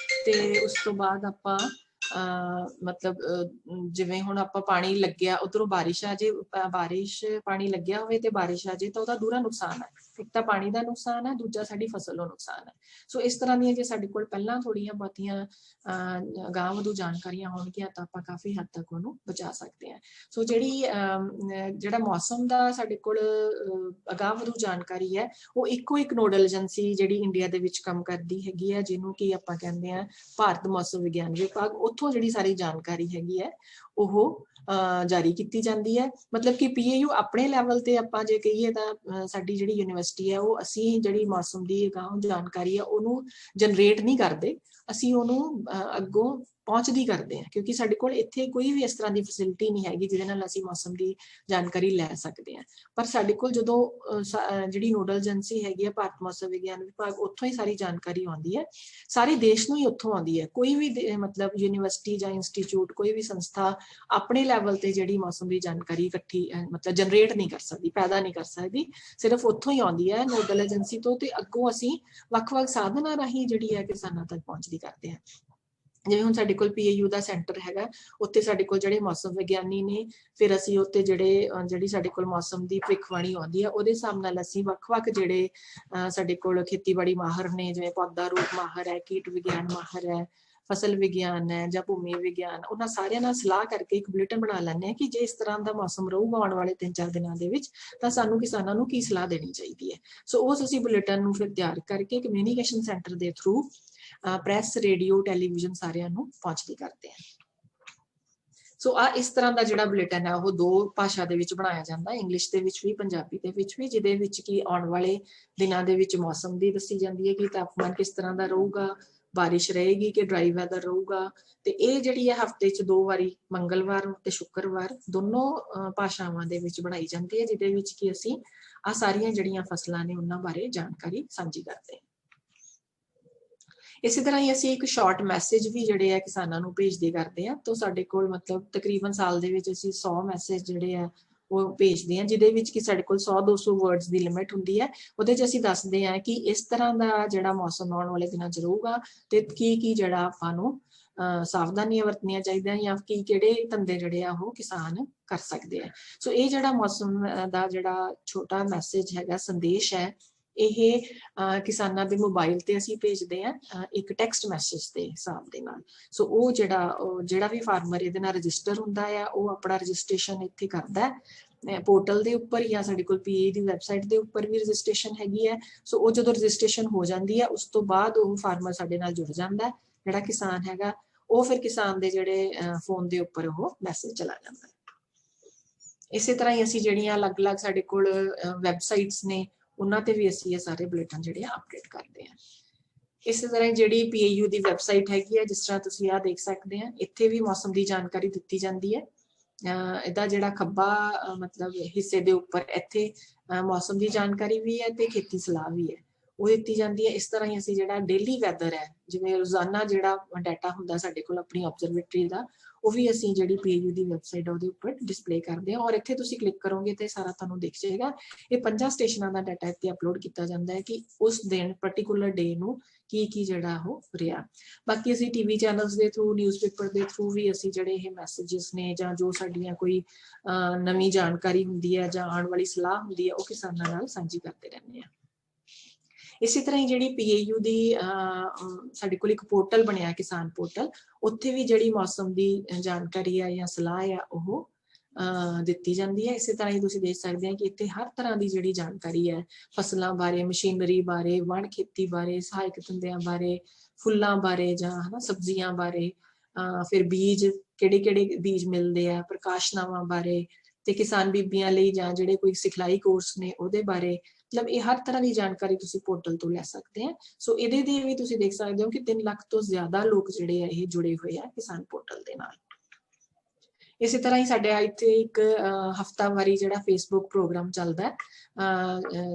Speaker 1: ਤੇ ਉਸ ਤੋਂ ਬਾਅਦ ਆਪਾਂ ਮਤਲਬ ਜਿਵੇਂ ਹੁਣ ਆਪਾਂ ਪਾਣੀ ਲੱਗਿਆ ਉਧਰੋਂ ਬਾਰਿਸ਼ ਆ ਜੇ, ਬਾਰਿਸ਼ ਪਾਣੀ ਲੱਗਿਆ ਹੋਵੇ ਤੇ ਬਾਰਿਸ਼ ਆ ਜੇ ਤਾਂ ਉਹਦਾ ਦੂਰਾ ਨੁਕਸਾਨ ਹੈ। ਇੱਕ ਤਾਂ ਪਾਣੀ ਦਾ ਨੁਕਸਾਨ ਹੈ, ਦੂਜਾ ਸਾਡੀ ਫਸਲ ਨੂੰ ਨੁਕਸਾਨ ਹੈ। ਸੋ ਇਸ ਤਰ੍ਹਾਂ ਦੀਆਂ ਜੇ ਸਾਡੇ ਕੋਲ ਪਹਿਲਾਂ ਥੋੜੀਆਂ ਬਹੁਤੀਆਂ ਅਗਾਂਹ-ਵਧੂ ਜਾਣਕਾਰੀਆਂ ਹੋਣਗੀਆਂ ਤਾਂ ਆਪਾਂ ਕਾਫੀ ਹੱਦ ਤੱਕ ਉਹਨੂੰ ਬਚਾ ਸਕਦੇ ਹਾਂ। ਸੋ ਜਿਹੜਾ ਮੌਸਮ ਦਾ ਸਾਡੇ ਕੋਲ ਅਗਾਂਹ-ਵਧੂ ਜਾਣਕਾਰੀ ਹੈ, ਉਹ ਇੱਕੋ ਇੱਕ ਨੋਡਲ ਏਜੰਸੀ ਜਿਹੜੀ ਇੰਡੀਆ ਦੇ ਵਿੱਚ ਕੰਮ ਕਰਦੀ ਹੈਗੀ ਹੈ, ਜਿਹਨੂੰ ਕਿ ਆਪਾਂ ਕਹਿੰਦੇ ਹਾਂ ਭਾਰਤ ਮੌਸਮ ਵਿਗਿਆਨ ਵਿਭਾਗ, ਉੱਥੋਂ ਜਿਹੜੀ ਸਾਰੀ ਜਾਣਕਾਰੀ ਹੈਗੀ ਹੈ ਉਹ ਜਾਰੀ ਕੀਤੀ ਜਾਂਦੀ ਹੈ। ਮਤਲਬ ਕਿ PAU ਆਪਣੇ ਲੈਵਲ ਤੇ ਆਪਾਂ ਜੇ ਕਹੀਏ ਤਾਂ ਸਾਡੀ ਜਿਹੜੀ ਯੂਨੀਵਰਸਿਟੀ ਹੈ ਉਹ ਅਸੀਂ ਜਿਹੜੀ ਮੌਸਮ ਦੀ ਅਗਾਂਹ ਜਾਣਕਾਰੀ ਹੈ ਉਹਨੂੰ ਜਨਰੇਟ ਨਹੀਂ ਕਰਦੇ, ਅਸੀਂ ਉਹਨੂੰ ਅੱਗੋਂ ਪਹੁੰਚਦੀ ਕਰਦੇ ਹਾਂ, ਕਿਉਂਕਿ ਸਾਡੇ ਕੋਲ ਇੱਥੇ ਕੋਈ ਵੀ ਇਸ ਤਰ੍ਹਾਂ ਦੀ ਫੈਸਿਲਿਟੀ ਨਹੀਂ ਹੈਗੀ ਜਿਹਦੇ ਨਾਲ ਅਸੀਂ ਮੌਸਮ ਦੀ ਜਾਣਕਾਰੀ ਲੈ ਸਕਦੇ ਹਾਂ। ਪਰ ਸਾਡੇ ਕੋਲ ਜਦੋਂ ਜਿਹੜੀ ਨੋਡਲ ਏਜੰਸੀ ਹੈਗੀ ਹੈ ਭਾਰਤ ਮੌਸਮ ਵਿਗਿਆਨ ਵਿਭਾਗ, ਉੱਥੋਂ ਹੀ ਸਾਰੀ ਜਾਣਕਾਰੀ ਆਉਂਦੀ ਹੈ, ਸਾਰੇ ਦੇਸ਼ ਨੂੰ ਹੀ ਉੱਥੋਂ ਆਉਂਦੀ ਹੈ। ਕੋਈ ਵੀ ਮਤਲਬ ਯੂਨੀਵਰਸਿਟੀ ਜਾਂ ਇੰਸਟੀਚਿਊਟ, ਕੋਈ ਵੀ ਸੰਸਥਾ ਆਪਣੇ ਲੈਵਲ ਤੇ ਜਿਹੜੀ ਮੌਸਮ ਦੀ ਜਾਣਕਾਰੀ ਇਕੱਠੀ ਮਤਲਬ ਜਨਰੇਟ ਨਹੀਂ ਕਰ ਸਕਦੀ, ਪੈਦਾ ਨਹੀਂ ਕਰ ਸਕਦੀ, ਸਿਰਫ ਉੱਥੋਂ ਹੀ ਆਉਂਦੀ ਹੈ ਨੋਡਲ ਏਜੰਸੀ ਤੋਂ, ਤੇ ਅੱਗੋਂ ਅਸੀਂ ਵੱਖ-ਵੱਖ ਸਾਧਨਾਂ ਰਾਹੀਂ ਜਿਹੜੀ ਹੈ ਕਿਸਾਨਾਂ ਤੱਕ ਪਹੁੰਚਦੀ ਕਰਦੇ ਹਾਂ। ਜਿਵੇਂ ਹੁਣ ਸਾਡੇ ਕੋਲ PAU ਦਾ ਸੈਂਟਰ ਹੈਗਾ, ਉੱਥੇ ਸਾਡੇ ਕੋਲ ਜਿਹੜੇ ਮੌਸਮ ਵਿਗਿਆਨੀ ਨੇ, ਫਿਰ ਅਸੀਂ ਉੱਥੇ ਜਿਹੜੀ ਸਾਡੇ ਕੋਲ ਮੌਸਮ ਦੀ ਭਵਿੱਖਬਾਣੀ ਆਉਂਦੀ ਹੈ ਉਹਦੇ ਹਿਸਾਬ ਨਾਲ ਅਸੀਂ ਵੱਖ-ਵੱਖ ਜਿਹੜੇ ਸਾਡੇ ਕੋਲ ਖੇਤੀਬਾੜੀ ਮਾਹਰ ਨੇ, ਜਿਵੇਂ ਪੌਦਾ ਰੂਪ ਮਾਹਰ ਹੈ, ਕੀਟ ਵਿਗਿਆਨ ਮਾਹਰ ਹੈ, ਫਸਲ ਵਿਗਿਆਨ ਹੈ ਜਾਂ ਭੂਮੀ ਵਿਗਿਆਨ, ਉਹਨਾਂ ਸਾਰਿਆਂ ਨਾਲ ਸਲਾਹ ਕਰਕੇ ਇੱਕ ਬੁਲੇਟਿਨ ਬਣਾ ਲੈਂਦੇ ਹਾਂ ਕਿ ਜੇ ਇਸ ਤਰ੍ਹਾਂ ਦਾ ਮੌਸਮ ਰਹੂਗਾ ਆਉਣ ਵਾਲੇ 3-4 ਦਿਨਾਂ ਦੇ ਵਿੱਚ ਤਾਂ ਸਾਨੂੰ ਕਿਸਾਨਾਂ ਨੂੰ ਕੀ ਸਲਾਹ ਦੇਣੀ ਚਾਹੀਦੀ ਹੈ। ਸੋ ਉਸ ਅਸੀਂ ਬੁਲੇਟਿਨ ਨੂੰ ਫਿਰ ਤਿਆਰ ਕਰਕੇ ਕਮਿਊਨੀਕੇਸ਼ਨ ਸੈਂਟਰ ਦੇ ਥਰੂ ਪ੍ਰੈਸ, ਰੇਡੀਓ, ਟੈਲੀਵਿਜ਼ਨ ਸਾਰਿਆਂ ਨੂੰ ਪਹੁੰਚਦੀ ਕਰਦੇ ਹਾਂ। ਸੋ ਇਸ ਤਰ੍ਹਾਂ ਦਾ ਜਿਹੜਾ ਬੁਲੇਟਿਨ ਹੈ ਉਹ 2 ਭਾਸ਼ਾ ਦੇ ਵਿੱਚ ਬਣਾਇਆ ਜਾਂਦਾ, ਇੰਗਲਿਸ਼ ਦੇ ਵਿੱਚ ਵੀ, ਪੰਜਾਬੀ ਦੇ ਵਿੱਚ ਵੀ, ਜਿਹਦੇ ਵਿੱਚ ਕਿ ਆਉਣ ਵਾਲੇ ਦਿਨਾਂ ਦੇ ਵਿੱਚ ਮੌਸਮ ਦੀ ਦੱਸੀ ਜਾਂਦੀ ਹੈ ਕਿ ਤਾਪਮਾਨ ਕਿਸ ਤਰ੍ਹਾਂ ਦਾ ਰਹੂਗਾ, ਬਾਰਿਸ਼ ਰਹੇਗੀ ਕਿ ਡਰਾਈ ਵੈਦਰ ਰਹੂਗਾ। ਤੇ ਇਹ ਜਿਹੜੀ ਹੈ ਹਫ਼ਤੇ 'ਚ 2 ਵਾਰੀ, ਮੰਗਲਵਾਰ ਤੇ ਸ਼ੁੱਕਰਵਾਰ, ਦੋਨੋਂ ਭਾਸ਼ਾਵਾਂ ਦੇ ਵਿੱਚ ਬਣਾਈ ਜਾਂਦੀ ਹੈ, ਜਿਹਦੇ ਵਿੱਚ ਕਿ ਅਸੀਂ ਸਾਰੀਆਂ ਜਿਹੜੀਆਂ ਫਸਲਾਂ ਨੇ ਉਹਨਾਂ ਬਾਰੇ ਜਾਣਕਾਰੀ ਸਾਂਝੀ ਕਰਦੇ ਹਾਂ। ਇਸੇ ਤਰ੍ਹਾਂ ਹੀ ਅਸੀਂ ਇੱਕ ਸ਼ਾਰਟ ਮੈਸੇਜ ਵੀ ਜਿਹੜੇ ਆ ਕਿਸਾਨਾਂ ਨੂੰ ਭੇਜਦੇ ਕਰਦੇ ਹਾਂ। ਤਾਂ ਸਾਡੇ ਕੋਲ ਮਤਲਬ ਤਕਰੀਬਨ ਸਾਲ ਦੇ ਵਿੱਚ ਅਸੀਂ 100 ਮੈਸੇਜ ਜਿਹੜੇ ਆ ਉਹ ਭੇਜਦੇ ਹਾਂ, ਜਿਹਦੇ ਵਿੱਚ ਕਿ ਸਾਡੇ ਕੋਲ 100-200 ਵਰਡਸ ਦੀ ਲਿਮਿਟ ਹੁੰਦੀ ਹੈ। ਉਹਦੇ 'ਚ ਅਸੀਂ ਦੱਸਦੇ ਹਾਂ ਕਿ ਇਸ ਤਰ੍ਹਾਂ ਦਾ ਜਿਹੜਾ ਮੌਸਮ ਆਉਣ ਵਾਲੇ ਦਿਨਾਂ 'ਚ ਰਹੂਗਾ ਤੇ ਕੀ ਜਿਹੜਾ ਆਪਾਂ ਨੂੰ ਸਾਵਧਾਨੀਆਂ ਵਰਤਣੀਆਂ ਚਾਹੀਦੀਆਂ ਜਾਂ ਕਿਹੜੇ ਧੰਦੇ ਜਿਹੜੇ ਆ ਉਹ ਕਿਸਾਨ ਕਰ ਸਕਦੇ ਆ। ਸੋ ਇਹ ਜਿਹੜਾ ਮੌਸਮ ਦਾ ਜਿਹੜਾ ਛੋਟਾ ਮੈਸੇਜ ਹੈਗਾ, ਸੰਦੇਸ਼ ਹੈ, ਇਹ ਕਿਸਾਨਾਂ ਦੇ ਮੋਬਾਈਲ ਤੇ ਅਸੀਂ ਭੇਜਦੇ ਹਾਂ ਇੱਕ ਟੈਕਸਟ ਮੈਸੇਜ ਦੇ ਹਿਸਾਬ ਦੇ ਨਾਲ। ਸੋ ਉਹ ਜਿਹੜਾ ਵੀ ਫਾਰਮਰ ਇਹਦੇ ਨਾਲ ਰਜਿਸਟਰ ਹੁੰਦਾ ਆ, ਉਹ ਆਪਣਾ ਰਜਿਸਟ੍ਰੇਸ਼ਨ ਇੱਥੇ ਕਰਦਾ ਪੋਰਟਲ ਦੇ ਉੱਪਰ, ਜਾਂ ਸਾਡੇ ਕੋਲ PA ਦੀ ਵੈਬਸਾਈਟ ਦੇ ਉੱਪਰ ਵੀ ਰਜਿਸਟ੍ਰੇਸ਼ਨ ਹੈਗੀ ਹੈ। ਸੋ ਉਹ ਜਦੋਂ ਰਜਿਸਟ੍ਰੇਸ਼ਨ ਹੋ ਜਾਂਦੀ ਹੈ, ਉਸ ਤੋਂ ਬਾਅਦ ਉਹ ਫਾਰਮਰ ਸਾਡੇ ਨਾਲ ਜੁੜ ਜਾਂਦਾ, ਜਿਹੜਾ ਕਿਸਾਨ ਹੈਗਾ, ਉਹ ਫਿਰ ਕਿਸਾਨ ਦੇ ਜਿਹੜੇ ਫੋਨ ਦੇ ਉੱਪਰ ਉਹ ਮੈਸੇਜ ਚਲਾ ਜਾਂਦਾ। ਇਸੇ ਤਰ੍ਹਾਂ ਹੀ ਅਸੀਂ ਜਿਹੜੀਆਂ ਅਲੱਗ-ਅਲੱਗ ਸਾਡੇ ਕੋਲ ਵੈਬਸਾਈਟਸ ਨੇ, ਉਹਨਾਂ ਤੇ ਵੀ ਅਸੀਂ ਇਹ ਸਾਰੇ ਬੁਲੇਟਿਨ ਜਿਹੜੇ ਅਪਡੇਟ ਕਰਦੇ ਹਾਂ। ਇਸੇ ਤਰ੍ਹਾਂ ਜਿਹੜੀ PAU ਦੀ ਵੈਬਸਾਈਟ ਹੈਗੀ ਹੈ, ਜਿਸ ਤਰ੍ਹਾਂ ਤੁਸੀਂ ਆਹ ਦੇਖ ਸਕਦੇ ਆ, ਇੱਥੇ ਵੀ ਮੌਸਮ ਦੀ ਜਾਣਕਾਰੀ ਦਿੱਤੀ ਜਾਂਦੀ ਹੈ। ਇਹਦਾ ਜਿਹੜਾ ਖੱਬਾ ਮਤਲਬ ਹਿੱਸੇ ਦੇ ਉੱਪਰ ਇੱਥੇ ਮੌਸਮ ਦੀ ਜਾਣਕਾਰੀ ਵੀ ਹੈ ਤੇ ਖੇਤੀ ਸਲਾਹ ਵੀ ਹੈ, ਉਹ ਦਿੱਤੀ ਜਾਂਦੀ ਹੈ। ਇਸ ਤਰ੍ਹਾਂ ਹੀ ਅਸੀਂ ਜਿਹੜਾ ਡੇਲੀ ਵੈਦਰ ਹੈ, ਜਿਵੇਂ ਰੋਜ਼ਾਨਾ ਜਿਹੜਾ ਡਾਟਾ ਹੁੰਦਾ ਸਾਡੇ ਕੋਲ ਆਪਣੀ ਆਬਜ਼ਰਵੇਟਰੀ ਦਾ, ਉਹ ਵੀ ਅਸੀਂ ਜਿਹੜੀ PAU ਦੀ ਵੈਬਸਾਈਟ ਉਹਦੇ ਉੱਪਰ ਡਿਸਪਲੇ ਕਰਦੇ ਹਾਂ। ਔਰ ਇੱਥੇ ਤੁਸੀਂ ਕਲਿੱਕ ਕਰੋਗੇ ਤੇ ਸਾਰਾ ਤੁਹਾਨੂੰ ਦਿਖ ਜਾਏਗਾ। ਇਹ 5 ਸਟੇਸ਼ਨਾਂ ਦਾ ਡਾਟਾ ਇੱਥੇ ਅਪਲੋਡ ਕੀਤਾ ਜਾਂਦਾ ਹੈ ਕਿ ਉਸ ਦਿਨ ਪਰਟੀਕੂਲਰ ਡੇ ਨੂੰ ਕੀ ਜਿਹੜਾ ਉਹ ਰਿਹਾ। ਬਾਕੀ ਅਸੀਂ TV ਚੈਨਲਸ ਦੇ ਥਰੂ, ਨਿਊਜ਼ਪੇਪਰ ਦੇ ਥਰੂ ਵੀ ਅਸੀਂ ਜਿਹੜੇ ਇਹ ਮੈਸੇजेस ਨੇ ਜਾਂ ਜੋ ਸਾਡੀਆਂ ਕੋਈ ਨਵੀਂ ਜਾਣਕਾਰੀ ਹੁੰਦੀ ਹੈ ਜਾਂ ਆਉਣ ਵਾਲੀ ਸਲਾਹ ਹੁੰਦੀ ਹੈ, ਉਹ ਕਿਸਾਨਾਂ ਨਾਲ ਸਾਂਝੀ ਕਰਦੇ ਰਹਿੰਦੇ ਹਾਂ। ਇਸੇ ਤਰ੍ਹਾਂ ਹੀ ਜਿਹੜੀ PAU ਦੀ ਸਾਡੇ ਕੋਲ ਇੱਕ ਪੋਰਟਲ ਬਣਿਆ, ਕਿਸਾਨ ਪੋਰਟਲ, ਉੱਥੇ ਵੀ ਜਿਹੜੀ ਮੌਸਮ ਦੀ ਜਾਣਕਾਰੀ ਆ ਜਾਂ ਸਲਾਹ ਆ ਉਹ ਦਿੱਤੀ ਜਾਂਦੀ ਹੈ। ਇਸੇ ਤਰ੍ਹਾਂ ਹੀ ਤੁਸੀਂ ਦੇਖ ਸਕਦੇ ਹੋ ਕਿ ਇੱਥੇ ਹਰ ਤਰ੍ਹਾਂ ਦੀ ਜਿਹੜੀ ਜਾਣਕਾਰੀ ਹੈ, ਫਸਲਾਂ ਬਾਰੇ, ਮਸ਼ੀਨਰੀ ਬਾਰੇ, ਵਣ ਖੇਤੀ ਬਾਰੇ, ਸਹਾਇਕ ਧੰਦਿਆਂ ਬਾਰੇ, ਫੁੱਲਾਂ ਬਾਰੇ ਜਾਂ ਸਬਜ਼ੀਆਂ ਬਾਰੇ, ਫਿਰ ਬੀਜ ਕਿਹੜੇ ਬੀਜ ਮਿਲਦੇ ਆ, ਪ੍ਰਕਾਸ਼ਨਾਵਾਂ ਬਾਰੇ, ਤੇ ਕਿਸਾਨ ਬੀਬੀਆਂ ਲਈ ਜਾਂ ਜਿਹੜੇ ਕੋਈ ਸਿਖਲਾਈ ਕੋਰਸ ਨੇ ਉਹਦੇ ਬਾਰੇ, ਮਤਲਬ ਇਹ ਹਰ ਤਰ੍ਹਾਂ ਦੀ ਜਾਣਕਾਰੀ ਤੁਸੀਂ ਪੋਰਟਲ ਤੋਂ ਲੈ ਸਕਦੇ ਆ। ਸੋ ਇਹਦੇ ਦੇ ਵੀ ਤੁਸੀਂ ਦੇਖ ਸਕਦੇ ਹੋ ਕਿ 3 ਲੱਖ ਤੋਂ ਜ਼ਿਆਦਾ ਲੋਕ ਜਿਹੜੇ ਆ ਇਹ ਜੁੜੇ ਹੋਏ ਆ ਕਿਸਾਨ ਪੋਰਟਲ ਦੇ ਨਾਲ। ਇਸੇ ਤਰ੍ਹਾਂ ਹੀ ਸਾਡੇ ਇੱਥੇ ਇੱਕ ਹਫ਼ਤਾਵਾਰੀ ਜਿਹੜਾ ਫੇਸਬੁੱਕ ਪ੍ਰੋਗਰਾਮ ਚੱਲਦਾ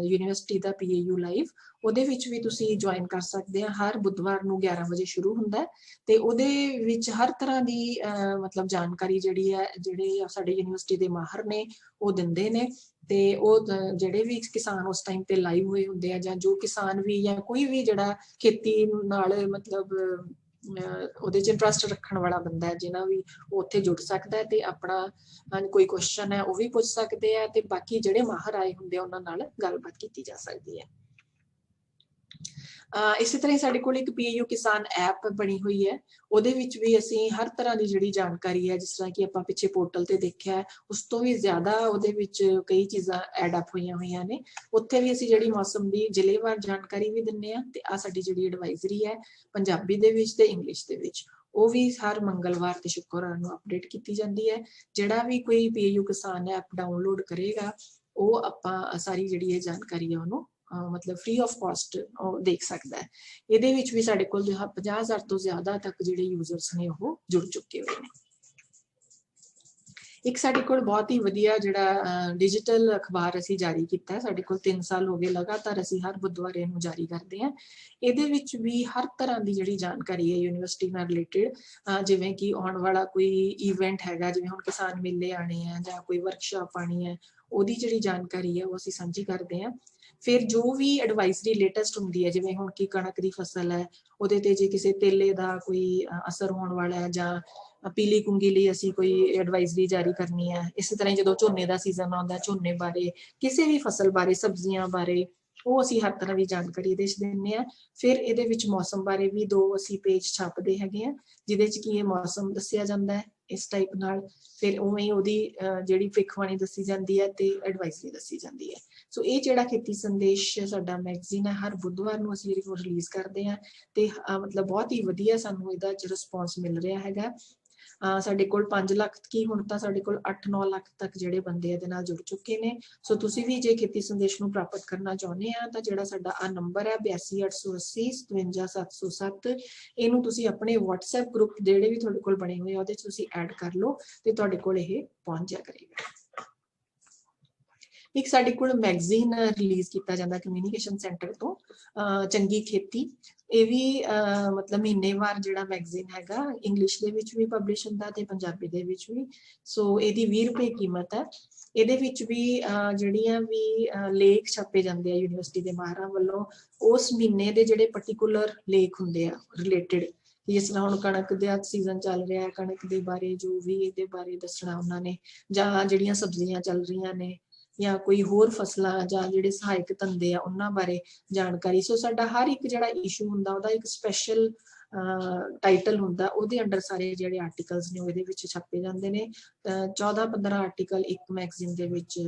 Speaker 1: ਯੂਨੀਵਰਸਿਟੀ ਦਾ PAU ਲਾਈਵ, ਉਹਦੇ ਵਿੱਚ ਵੀ ਤੁਸੀਂ ਜੁਆਇਨ ਕਰ ਸਕਦੇ ਆ। ਹਰ ਬੁੱਧਵਾਰ ਨੂੰ 11 ਵਜੇ ਸ਼ੁਰੂ ਹੁੰਦਾ ਤੇ ਉਹਦੇ ਵਿੱਚ ਹਰ ਤਰ੍ਹਾਂ ਦੀ ਮਤਲਬ ਜਾਣਕਾਰੀ ਜਿਹੜੀ ਹੈ, ਜਿਹੜੇ ਸਾਡੇ ਯੂਨੀਵਰਸਿਟੀ ਦੇ ਮਾਹਰ ਨੇ ਉਹ ਦਿੰਦੇ ਨੇ। ਤੇ ਉਹ ਜਿਹੜੇ ਵੀ ਕਿਸਾਨ ਉਸ ਟਾਈਮ ਤੇ ਲਾਈਵ ਹੋਏ ਹੁੰਦੇ ਆ, ਜਾਂ ਜੋ ਕਿਸਾਨ ਵੀ ਜਾਂ ਕੋਈ ਵੀ ਜਿਹੜਾ ਖੇਤੀ ਨਾਲ ਮਤਲਬ ਉਹਦੇ 'ਚ ਇੰਟਰਸਟ ਰੱਖਣ ਵਾਲਾ ਬੰਦਾ ਹੈ, ਜਿਹਨਾਂ ਵੀ ਉੱਥੇ ਜੁੜ ਸਕਦਾ ਹੈ ਤੇ ਆਪਣਾ ਕੋਈ ਕੁਐਸਚਨ ਹੈ ਉਹ ਵੀ ਪੁੱਛ ਸਕਦੇ ਆ, ਤੇ ਬਾਕੀ ਜਿਹੜੇ ਮਾਹਰ ਆਏ ਹੁੰਦੇ ਆ ਉਹਨਾਂ ਨਾਲ ਗੱਲਬਾਤ ਕੀਤੀ ਜਾ ਸਕਦੀ ਹੈ। ਇਸੇ ਤਰ੍ਹਾਂ ਹੀ ਸਾਡੇ ਕੋਲ ਇੱਕ PAU ਕਿਸਾਨ ਐਪ ਬਣੀ ਹੋਈ ਹੈ, ਉਹਦੇ ਵਿੱਚ ਵੀ ਅਸੀਂ ਹਰ ਤਰ੍ਹਾਂ ਦੀ ਜਿਹੜੀ ਜਾਣਕਾਰੀ ਹੈ, ਜਿਸ ਤਰ੍ਹਾਂ ਕਿ ਆਪਾਂ ਪਿੱਛੇ ਪੋਰਟਲ ਤੇ ਦੇਖਿਆ, ਉਸ ਤੋਂ ਵੀ ਜ਼ਿਆਦਾ ਉਹਦੇ ਵਿੱਚ ਕਈ ਚੀਜ਼ਾਂ ਐਡ ਅਪ ਹੋਈਆਂ ਨੇ। ਉੱਥੇ ਵੀ ਅਸੀਂ ਜਿਹੜੀ ਮੌਸਮ ਦੀ ਜ਼ਿਲ੍ਹੇਵਾਰ ਜਾਣਕਾਰੀ ਵੀ ਦਿੰਦੇ ਹਾਂ, ਤੇ ਆ ਸਾਡੀ ਜਿਹੜੀ ਐਡਵਾਈਜ਼ਰੀ ਹੈ ਪੰਜਾਬੀ ਦੇ ਵਿੱਚ ਤੇ ਇੰਗਲਿਸ਼ ਦੇ ਵਿੱਚ, ਉਹ ਵੀ ਹਰ ਮੰਗਲਵਾਰ ਤੇ ਸ਼ੁੱਕਰਵਾਰ ਨੂੰ ਅਪਡੇਟ ਕੀਤੀ ਜਾਂਦੀ ਹੈ। ਜਿਹੜਾ ਵੀ ਕੋਈ PAU ਕਿਸਾਨ ਐਪ ਡਾਊਨਲੋਡ ਕਰੇਗਾ, ਉਹ ਆਪਾਂ ਸਾਰੀ ਜਿਹੜੀ ਇਹ ਜਾਣਕਾਰੀ ਹੈ ਉਹਨੂੰ ਮਤਲਬ ਫ੍ਰੀ ਆਫ ਕਾਸਟ ਦੇਖ ਸਕਦਾ ਹੈ। ਇਹਦੇ ਵਿੱਚ ਵੀ ਸਾਡੇ ਕੋਲ 50,000 ਤੋਂ ਜ਼ਿਆਦਾ ਤੱਕ ਜਿਹੜੇ ਯੂਜ਼ਰਸ ਨੇ ਉਹ ਜੁੜ ਚੁੱਕੇ ਹੋਏ ਨੇ। ਇੱਕ ਸਾਡੇ ਕੋਲ ਬਹੁਤ ਹੀ ਵਧੀਆ ਜਿਹੜਾ ਡਿਜੀਟਲ ਅਖਬਾਰ ਅਸੀਂ ਜਾਰੀ ਕੀਤਾ ਹੈ, ਸਾਡੇ ਕੋਲ 3 ਸਾਲ ਹੋ ਗਏ ਲਗਾਤਾਰ ਅਸੀਂ ਹਰ ਬੁੱਧਵਾਰ ਇਹਨੂੰ ਜਾਰੀ ਕਰਦੇ ਹਾਂ। ਇਹਦੇ ਵਿੱਚ ਵੀ ਹਰ ਤਰ੍ਹਾਂ ਦੀ ਜਿਹੜੀ ਜਾਣਕਾਰੀ ਹੈ ਯੂਨੀਵਰਸਿਟੀ ਨਾਲ ਰਿਲੇਟਡ, ਜਿਵੇਂ ਕਿ ਆਉਣ ਵਾਲਾ ਕੋਈ ਇਵੈਂਟ ਹੈਗਾ, ਜਿਵੇਂ ਹੁਣ ਕਿਸਾਨ ਮੇਲੇ ਆਣੇ ਆ ਜਾਂ ਕੋਈ ਵਰਕਸ਼ਾਪ ਆਣੀ ਹੈ, ਉਹਦੀ ਜਿਹੜੀ ਜਾਣਕਾਰੀ ਹੈ ਉਹ ਅਸੀਂ ਸਾਂਝੀ ਕਰਦੇ ਹਾਂ। ਫਿਰ ਜੋ ਵੀ ਐਡਵਾਈਜ਼ਰੀ ਲੇਟੈਸਟ ਹੁੰਦੀ ਹੈ, ਜਿਵੇਂ ਹੁਣ ਕਿ ਕਣਕ ਦੀ ਫਸਲ ਹੈ, ਉਹਦੇ ਤੇ ਜੇ ਕਿਸੇ ਤੇਲੇ ਦਾ ਕੋਈ ਅਸਰ ਹੋਣ ਵਾਲਾ ਹੈ ਜਾਂ ਪੀਲੀ ਕੁੰਗੀ ਲਈ ਅਸੀਂ ਕੋਈ ਐਡਵਾਈਜ਼ਰੀ ਜਾਰੀ ਕਰਨੀ ਹੈ। ਇਸੇ ਤਰ੍ਹਾਂ ਜਦੋਂ ਝੋਨੇ ਦਾ ਸੀਜ਼ਨ ਆਉਂਦਾ, ਝੋਨੇ ਬਾਰੇ, ਕਿਸੇ ਵੀ ਫਸਲ ਬਾਰੇ, ਸਬਜ਼ੀਆਂ ਬਾਰੇ, ਉਹ ਅਸੀਂ ਹਰ ਤਰ੍ਹਾਂ ਦੀ ਜਾਣਕਾਰੀ ਇਹਦੇ 'ਚ ਦਿੰਦੇ ਹਾਂ। ਫਿਰ ਇਹਦੇ ਵਿੱਚ ਮੌਸਮ ਬਾਰੇ ਵੀ 2 ਅਸੀਂ ਪੇਜ ਛਾਪਦੇ ਹੈਗੇ ਆ, ਜਿਹਦੇ 'ਚ ਕੀ ਇਹ ਮੌਸਮ ਦੱਸਿਆ ਜਾਂਦਾ ਹੈ ਇਸ ਟਾਈਪ ਨਾਲ, ਫਿਰ ਉਵੇਂ ਹੀ ਉਹਦੀ ਜਿਹੜੀ ਭਵਿੱਖਬਾਣੀ ਦੱਸੀ ਜਾਂਦੀ ਹੈ ਤੇ ਐਡਵਾਈਜ਼ਰੀ ਦੱਸੀ ਜਾਂਦੀ ਹੈ। ਸੋ ਇਹ ਜਿਹੜਾ ਖੇਤੀ ਸੰਦੇਸ਼ ਸਾਡਾ ਮੈਗਜ਼ੀਨ ਹੈ, ਹਰ ਬੁੱਧਵਾਰ ਨੂੰ ਅਸੀਂ ਰਿਲੀਜ਼ ਕਰਦੇ ਹਾਂ, ਤੇ ਮਤਲਬ ਬਹੁਤ ਹੀ ਵਧੀਆ ਸਾਨੂੰ ਇਹਦਾ ਰਿਸਪੌਂਸ ਮਿਲ ਰਿਹਾ ਹੈਗਾ। ਸਾਡੇ ਕੋਲ 5 ਲੱਖ ਕੀ ਹੁਣ ਤਾਂ ਸਾਡੇ ਕੋਲ 8-9 ਲੱਖ ਤੱਕ ਜਿਹੜੇ ਬੰਦੇ ਇਹਦੇ ਨਾਲ ਜੁੜ ਚੁੱਕੇ ਨੇ। ਸੋ ਤੁਸੀਂ ਵੀ ਜੇ ਖੇਤੀ ਸੰਦੇਸ਼ ਨੂੰ ਪ੍ਰਾਪਤ ਕਰਨਾ ਚਾਹੁੰਦੇ ਆ ਤਾਂ ਜਿਹੜਾ ਸਾਡਾ ਆ ਨੰਬਰ ਹੈ 82,880 57,707, ਇਹਨੂੰ ਤੁਸੀਂ ਆਪਣੇ WhatsApp ਗਰੁੱਪ ਜਿਹੜੇ ਵੀ ਤੁਹਾਡੇ ਕੋਲ ਬਣੇ ਹੋਏ ਆ ਉਹਦੇ 'ਚ ਤੁਸੀਂ ਐਡ ਕਰ ਲਓ ਤੇ ਤੁਹਾਡੇ ਕੋਲ ਇਹ ਪਹੁੰਚ ਜਾ ਕਰੇਗਾ। ਇੱਕ ਸਾਡੇ ਕੋਲ ਮੈਗਜ਼ੀਨ ਰਿਲੀਜ਼ ਕੀਤਾ ਜਾਂਦਾ ਕਮਿਊਨੀਕੇਸ਼ਨ ਸੈਂਟਰ ਤੋਂ, ਚੰਗੀ ਖੇਤੀ। ਇਹ ਵੀ ਮਤਲਬ ਮਹੀਨੇਵਾਰ ਜਿਹੜਾ ਮੈਗਜ਼ੀਨ ਹੈਗਾ, ਇੰਗਲਿਸ਼ ਦੇ ਵਿੱਚ ਵੀ ਪਬਲਿਸ਼ ਹੁੰਦਾ ਤੇ ਪੰਜਾਬੀ ਦੇ ਵਿੱਚ ਵੀ। ਸੋ ਇਹਦੀ 20 ਰੁਪਏ ਕੀਮਤ ਹੈ। ਇਹਦੇ ਵਿੱਚ ਵੀ ਜਿਹੜੀਆਂ ਵੀ ਲੇਖ ਛਾਪੇ ਜਾਂਦੇ ਆ ਯੂਨੀਵਰਸਿਟੀ ਦੇ ਮਾਹਰਾਂ ਵੱਲੋਂ, ਉਸ ਮਹੀਨੇ ਦੇ ਜਿਹੜੇ ਪਾਰਟਿਕੂਲਰ ਲੇਖ ਹੁੰਦੇ ਆ ਰਿਲੇਟਡ, ਜਿਸ ਤਰ੍ਹਾਂ ਹੁਣ ਕਣਕ ਦਾ ਸੀਜ਼ਨ ਚੱਲ ਰਿਹਾ, ਕਣਕ ਦੇ ਬਾਰੇ ਜੋ ਵੀ ਇਹਦੇ ਬਾਰੇ ਦੱਸਣਾ ਉਹਨਾਂ ਨੇ, ਜਾਂ ਜਿਹੜੀਆਂ ਸਬਜ਼ੀਆਂ ਚੱਲ ਰਹੀਆਂ ਨੇ, ਜਾਂ ਕੋਈ ਹੋਰ ਫਸਲਾਂ ਜਾਂ ਜਿਹੜੇ ਸਹਾਇਕ ਧੰਦੇ ਆ ਉਹਨਾਂ ਬਾਰੇ ਜਾਣਕਾਰੀ। ਸੋ ਸਾਡਾ ਹਰ ਇੱਕ ਜਿਹੜਾ ਇਸ਼ੂ ਹੁੰਦਾ ਉਹਦਾ ਇੱਕ ਸਪੈਸ਼ਲ ਟਾਈਟਲ ਹੁੰਦਾ, ਉਹਦੇ ਅੰਡਰ ਸਾਰੇ ਜਿਹੜੇ ਆਰਟੀਕਲਸ ਨੇ ਉਹਦੇ ਵਿੱਚ ਛਾਪੇ ਜਾਂਦੇ ਨੇ। 14-15 ਆਰਟੀਕਲ ਇੱਕ ਮੈਗਜ਼ੀਨ ਦੇ ਵਿੱਚ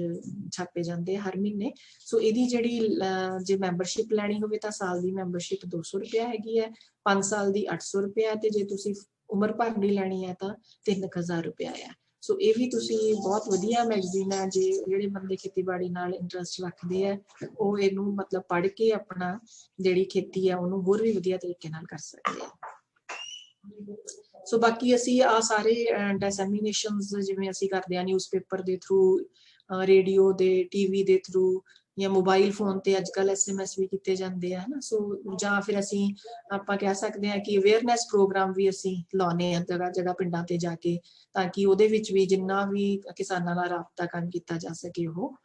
Speaker 1: ਛਾਪੇ ਜਾਂਦੇ ਹਰ ਮਹੀਨੇ। ਸੋ ਇਹਦੀ ਜਿਹੜੀ ਜੇ ਮੈਂਬਰਸ਼ਿਪ ਲੈਣੀ ਹੋਵੇ ਤਾਂ ਸਾਲ ਦੀ ਮੈਂਬਰਸ਼ਿਪ 200 ਰੁਪਇਆ ਹੈਗੀ ਹੈ, 5 ਸਾਲ ਦੀ 800 ਰੁਪਇਆ, ਤੇ ਜੇ ਤੁਸੀਂ ਉਮਰ ਭਰ ਦੀ ਲੈਣੀ ਹੈ ਤਾਂ 3000 ਰੁਪਇਆ ਹੈ। ਸੋ ਇਹ ਵੀ ਤੁਸੀਂ ਬਹੁਤ ਵਧੀਆ ਮੈਗਜ਼ੀਨ ਹੈ, ਜਿਹੜੇ ਬੰਦੇ ਖੇਤੀਬਾੜੀ ਨਾਲ ਇੰਟਰਸਟ ਰੱਖਦੇ ਆ ਉਹ ਇਹਨੂੰ ਮਤਲਬ ਪੜ੍ਹ ਕੇ ਆਪਣਾ ਜਿਹੜੀ ਖੇਤੀ ਹੈ ਉਹਨੂੰ ਹੋਰ ਵੀ ਵਧੀਆ ਤਰੀਕੇ ਨਾਲ ਕਰ ਸਕਦੇ ਆ। ਸੋ ਬਾਕੀ ਅਸੀਂ ਆ ਸਾਰੇ ਡਿਸੈਮੀਨੇਸ਼ਨਸ ਜਿਵੇਂ ਅਸੀਂ ਕਰਦੇ ਆ ਨਿਊਜ਼ਪੇਪਰ ਦੇ ਥਰੂ, ਰੇਡੀਓ ਦੇ, TV ਦੇ ਥਰੂ, ਜਾਂ ਮੋਬਾਈਲ ਫੋਨ ਤੇ ਅੱਜ ਕੱਲ੍ਹ SMS ਵੀ ਕੀਤੇ ਜਾਂਦੇ ਆ ਹਨਾ। ਸੋ ਜਾਂ ਫਿਰ ਅਸੀਂ ਆਪਾਂ ਕਹਿ ਸਕਦੇ ਹਾਂ ਕਿ ਅਵੇਅਰਨੈਸ ਪ੍ਰੋਗਰਾਮ ਵੀ ਅਸੀਂ ਲਾਉਂਦੇ ਆ ਜਗ੍ਹਾ ਪਿੰਡਾਂ ਤੇ ਜਾ ਕੇ, ਤਾਂ ਕਿ ਉਹਦੇ ਵਿੱਚ ਵੀ ਜਿੰਨਾ ਵੀ ਕਿਸਾਨਾਂ ਨਾਲ ਰਾਬਤਾ ਕਾਇਮ ਕੀਤਾ ਜਾ ਸਕੇ ਉਹ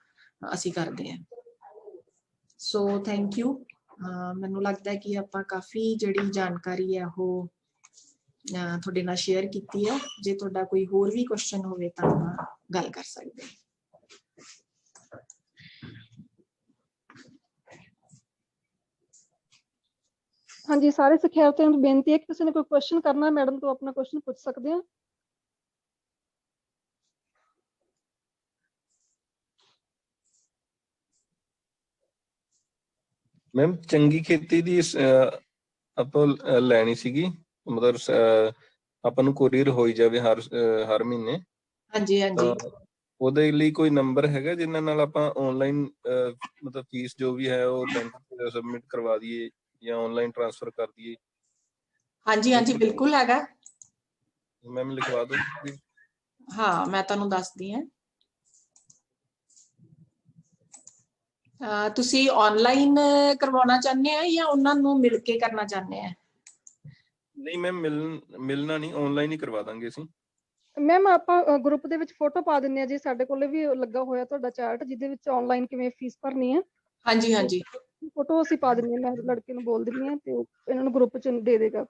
Speaker 1: ਅਸੀਂ ਕਰਦੇ ਹਾਂ। So thank you. ਮੈਨੂੰ ਲੱਗਦਾ ਕਿ ਆਪਾਂ ਕਾਫੀ ਜਿਹੜੀ ਜਾਣਕਾਰੀ ਹੈ ਉਹ ਤੁਹਾਡੇ ਨਾਲ ਸ਼ੇਅਰ ਕੀਤੀ ਹੈ। ਜੇ ਤੁਹਾਡਾ ਕੋਈ ਹੋਰ ਵੀ ਕੁਐਸਚਨ ਹੋਵੇ ਤਾਂ ਆਪਾਂ ਗੱਲ ਕਰ ਸਕਦੇ ਹਾਂ।
Speaker 2: ਹਾਂਜੀ, ਸਾਰੇ ਸਿੱਖਿਆਰਥੀਆਂ ਨੂੰ ਬੇਨਤੀ ਹੈ ਕਿ ਕਿਸੇ ਨੇ ਕੋਈ ਕੁਐਸਚਨ ਕਰਨਾ ਮੈਡਮ ਤੋਂ ਆਪਣਾ ਕੁਐਸਚਨ ਪੁੱਛ ਸਕਦੇ ਆ।
Speaker 3: ਮੈਮ ਚੰਗੀ ਖੇਤੀ ਦੀ ਆਪਾਂ ਲੈਣੀ ਸੀਗੀ, ਮਤਲਬ ਆਪਾਂ ਨੂੰ ਕੋਰੀਅਰ ਹੋਈ ਜਾਵੇ ਹਰ ਮਹੀਨੇ।
Speaker 1: ਹਾਂਜੀ ਹਾਂਜੀ,
Speaker 3: ਉਹਦੇ ਲਈ ਕੋਈ ਨੰਬਰ ਹੈਗਾ ਜਿਨ੍ਹਾਂ ਨਾਲ ਆਪਾਂ ਆਨਲਾਈਨ ਮਤਲਬ ਫੀਸ ਜੋ ਵੀ ਹੈ ਉਹ ਬੈਂਕ ਸਬਮਿਟ ਕਰਵਾ ਦਈਏ ਜਾਂ ਆਨਲਾਈਨ ਟ੍ਰਾਂਸਫਰ ਕਰ ਦਈਏ?
Speaker 1: ਹਾਂਜੀ ਹਾਂਜੀ ਬਿਲਕੁਲ ਹੈਗਾ
Speaker 3: ਮੈਮ, ਲਿਖਵਾ ਦਿਓ।
Speaker 1: ਹਾਂ, ਮੈਂ ਤੁਹਾਨੂੰ ਦੱਸਦੀ ਹਾਂ। ਤੁਸੀਂ ਆਨਲਾਈਨ ਕਰਵਾਉਣਾ ਚਾਹੁੰਦੇ ਆ ਜਾਂ ਉਹਨਾਂ ਨੂੰ ਮਿਲ ਕੇ ਕਰਨਾ ਚਾਹੁੰਦੇ ਆ?
Speaker 3: ਨਹੀਂ ਮੈਮ, ਮਿਲਣਾ ਨਹੀਂ, ਆਨਲਾਈਨ ਹੀ ਕਰਵਾ ਦਾਂਗੇ ਅਸੀਂ।
Speaker 2: ਮੈਮ ਆਪਾਂ ਗਰੁੱਪ ਦੇ ਵਿੱਚ ਫੋਟੋ ਪਾ ਦਿੰਦੇ ਆ ਜੀ, ਸਾਡੇ ਕੋਲੇ ਵੀ ਲੱਗਾ ਹੋਇਆ ਤੁਹਾਡਾ ਚਾਰਟ ਜਿਹਦੇ ਵਿੱਚ ਆਨਲਾਈਨ ਕਿਵੇਂ ਫੀਸ ਭਰਨੀ ਹੈ।
Speaker 1: ਹਾਂਜੀ ਹਾਂਜੀ,
Speaker 2: ਫੋਟੋ ਅਸੀਂ ਪਾ ਦਿੰਦੇ ਆ, ਮੈਂ ਲੜਕੇ ਨੂੰ ਬੋਲ ਦਿੰਦੀ ਆ ਤੇ ਇਹਨਾਂ ਨੂੰ ਗਰੁੱਪ ਚ ਦੇ ਦੇਗਾ।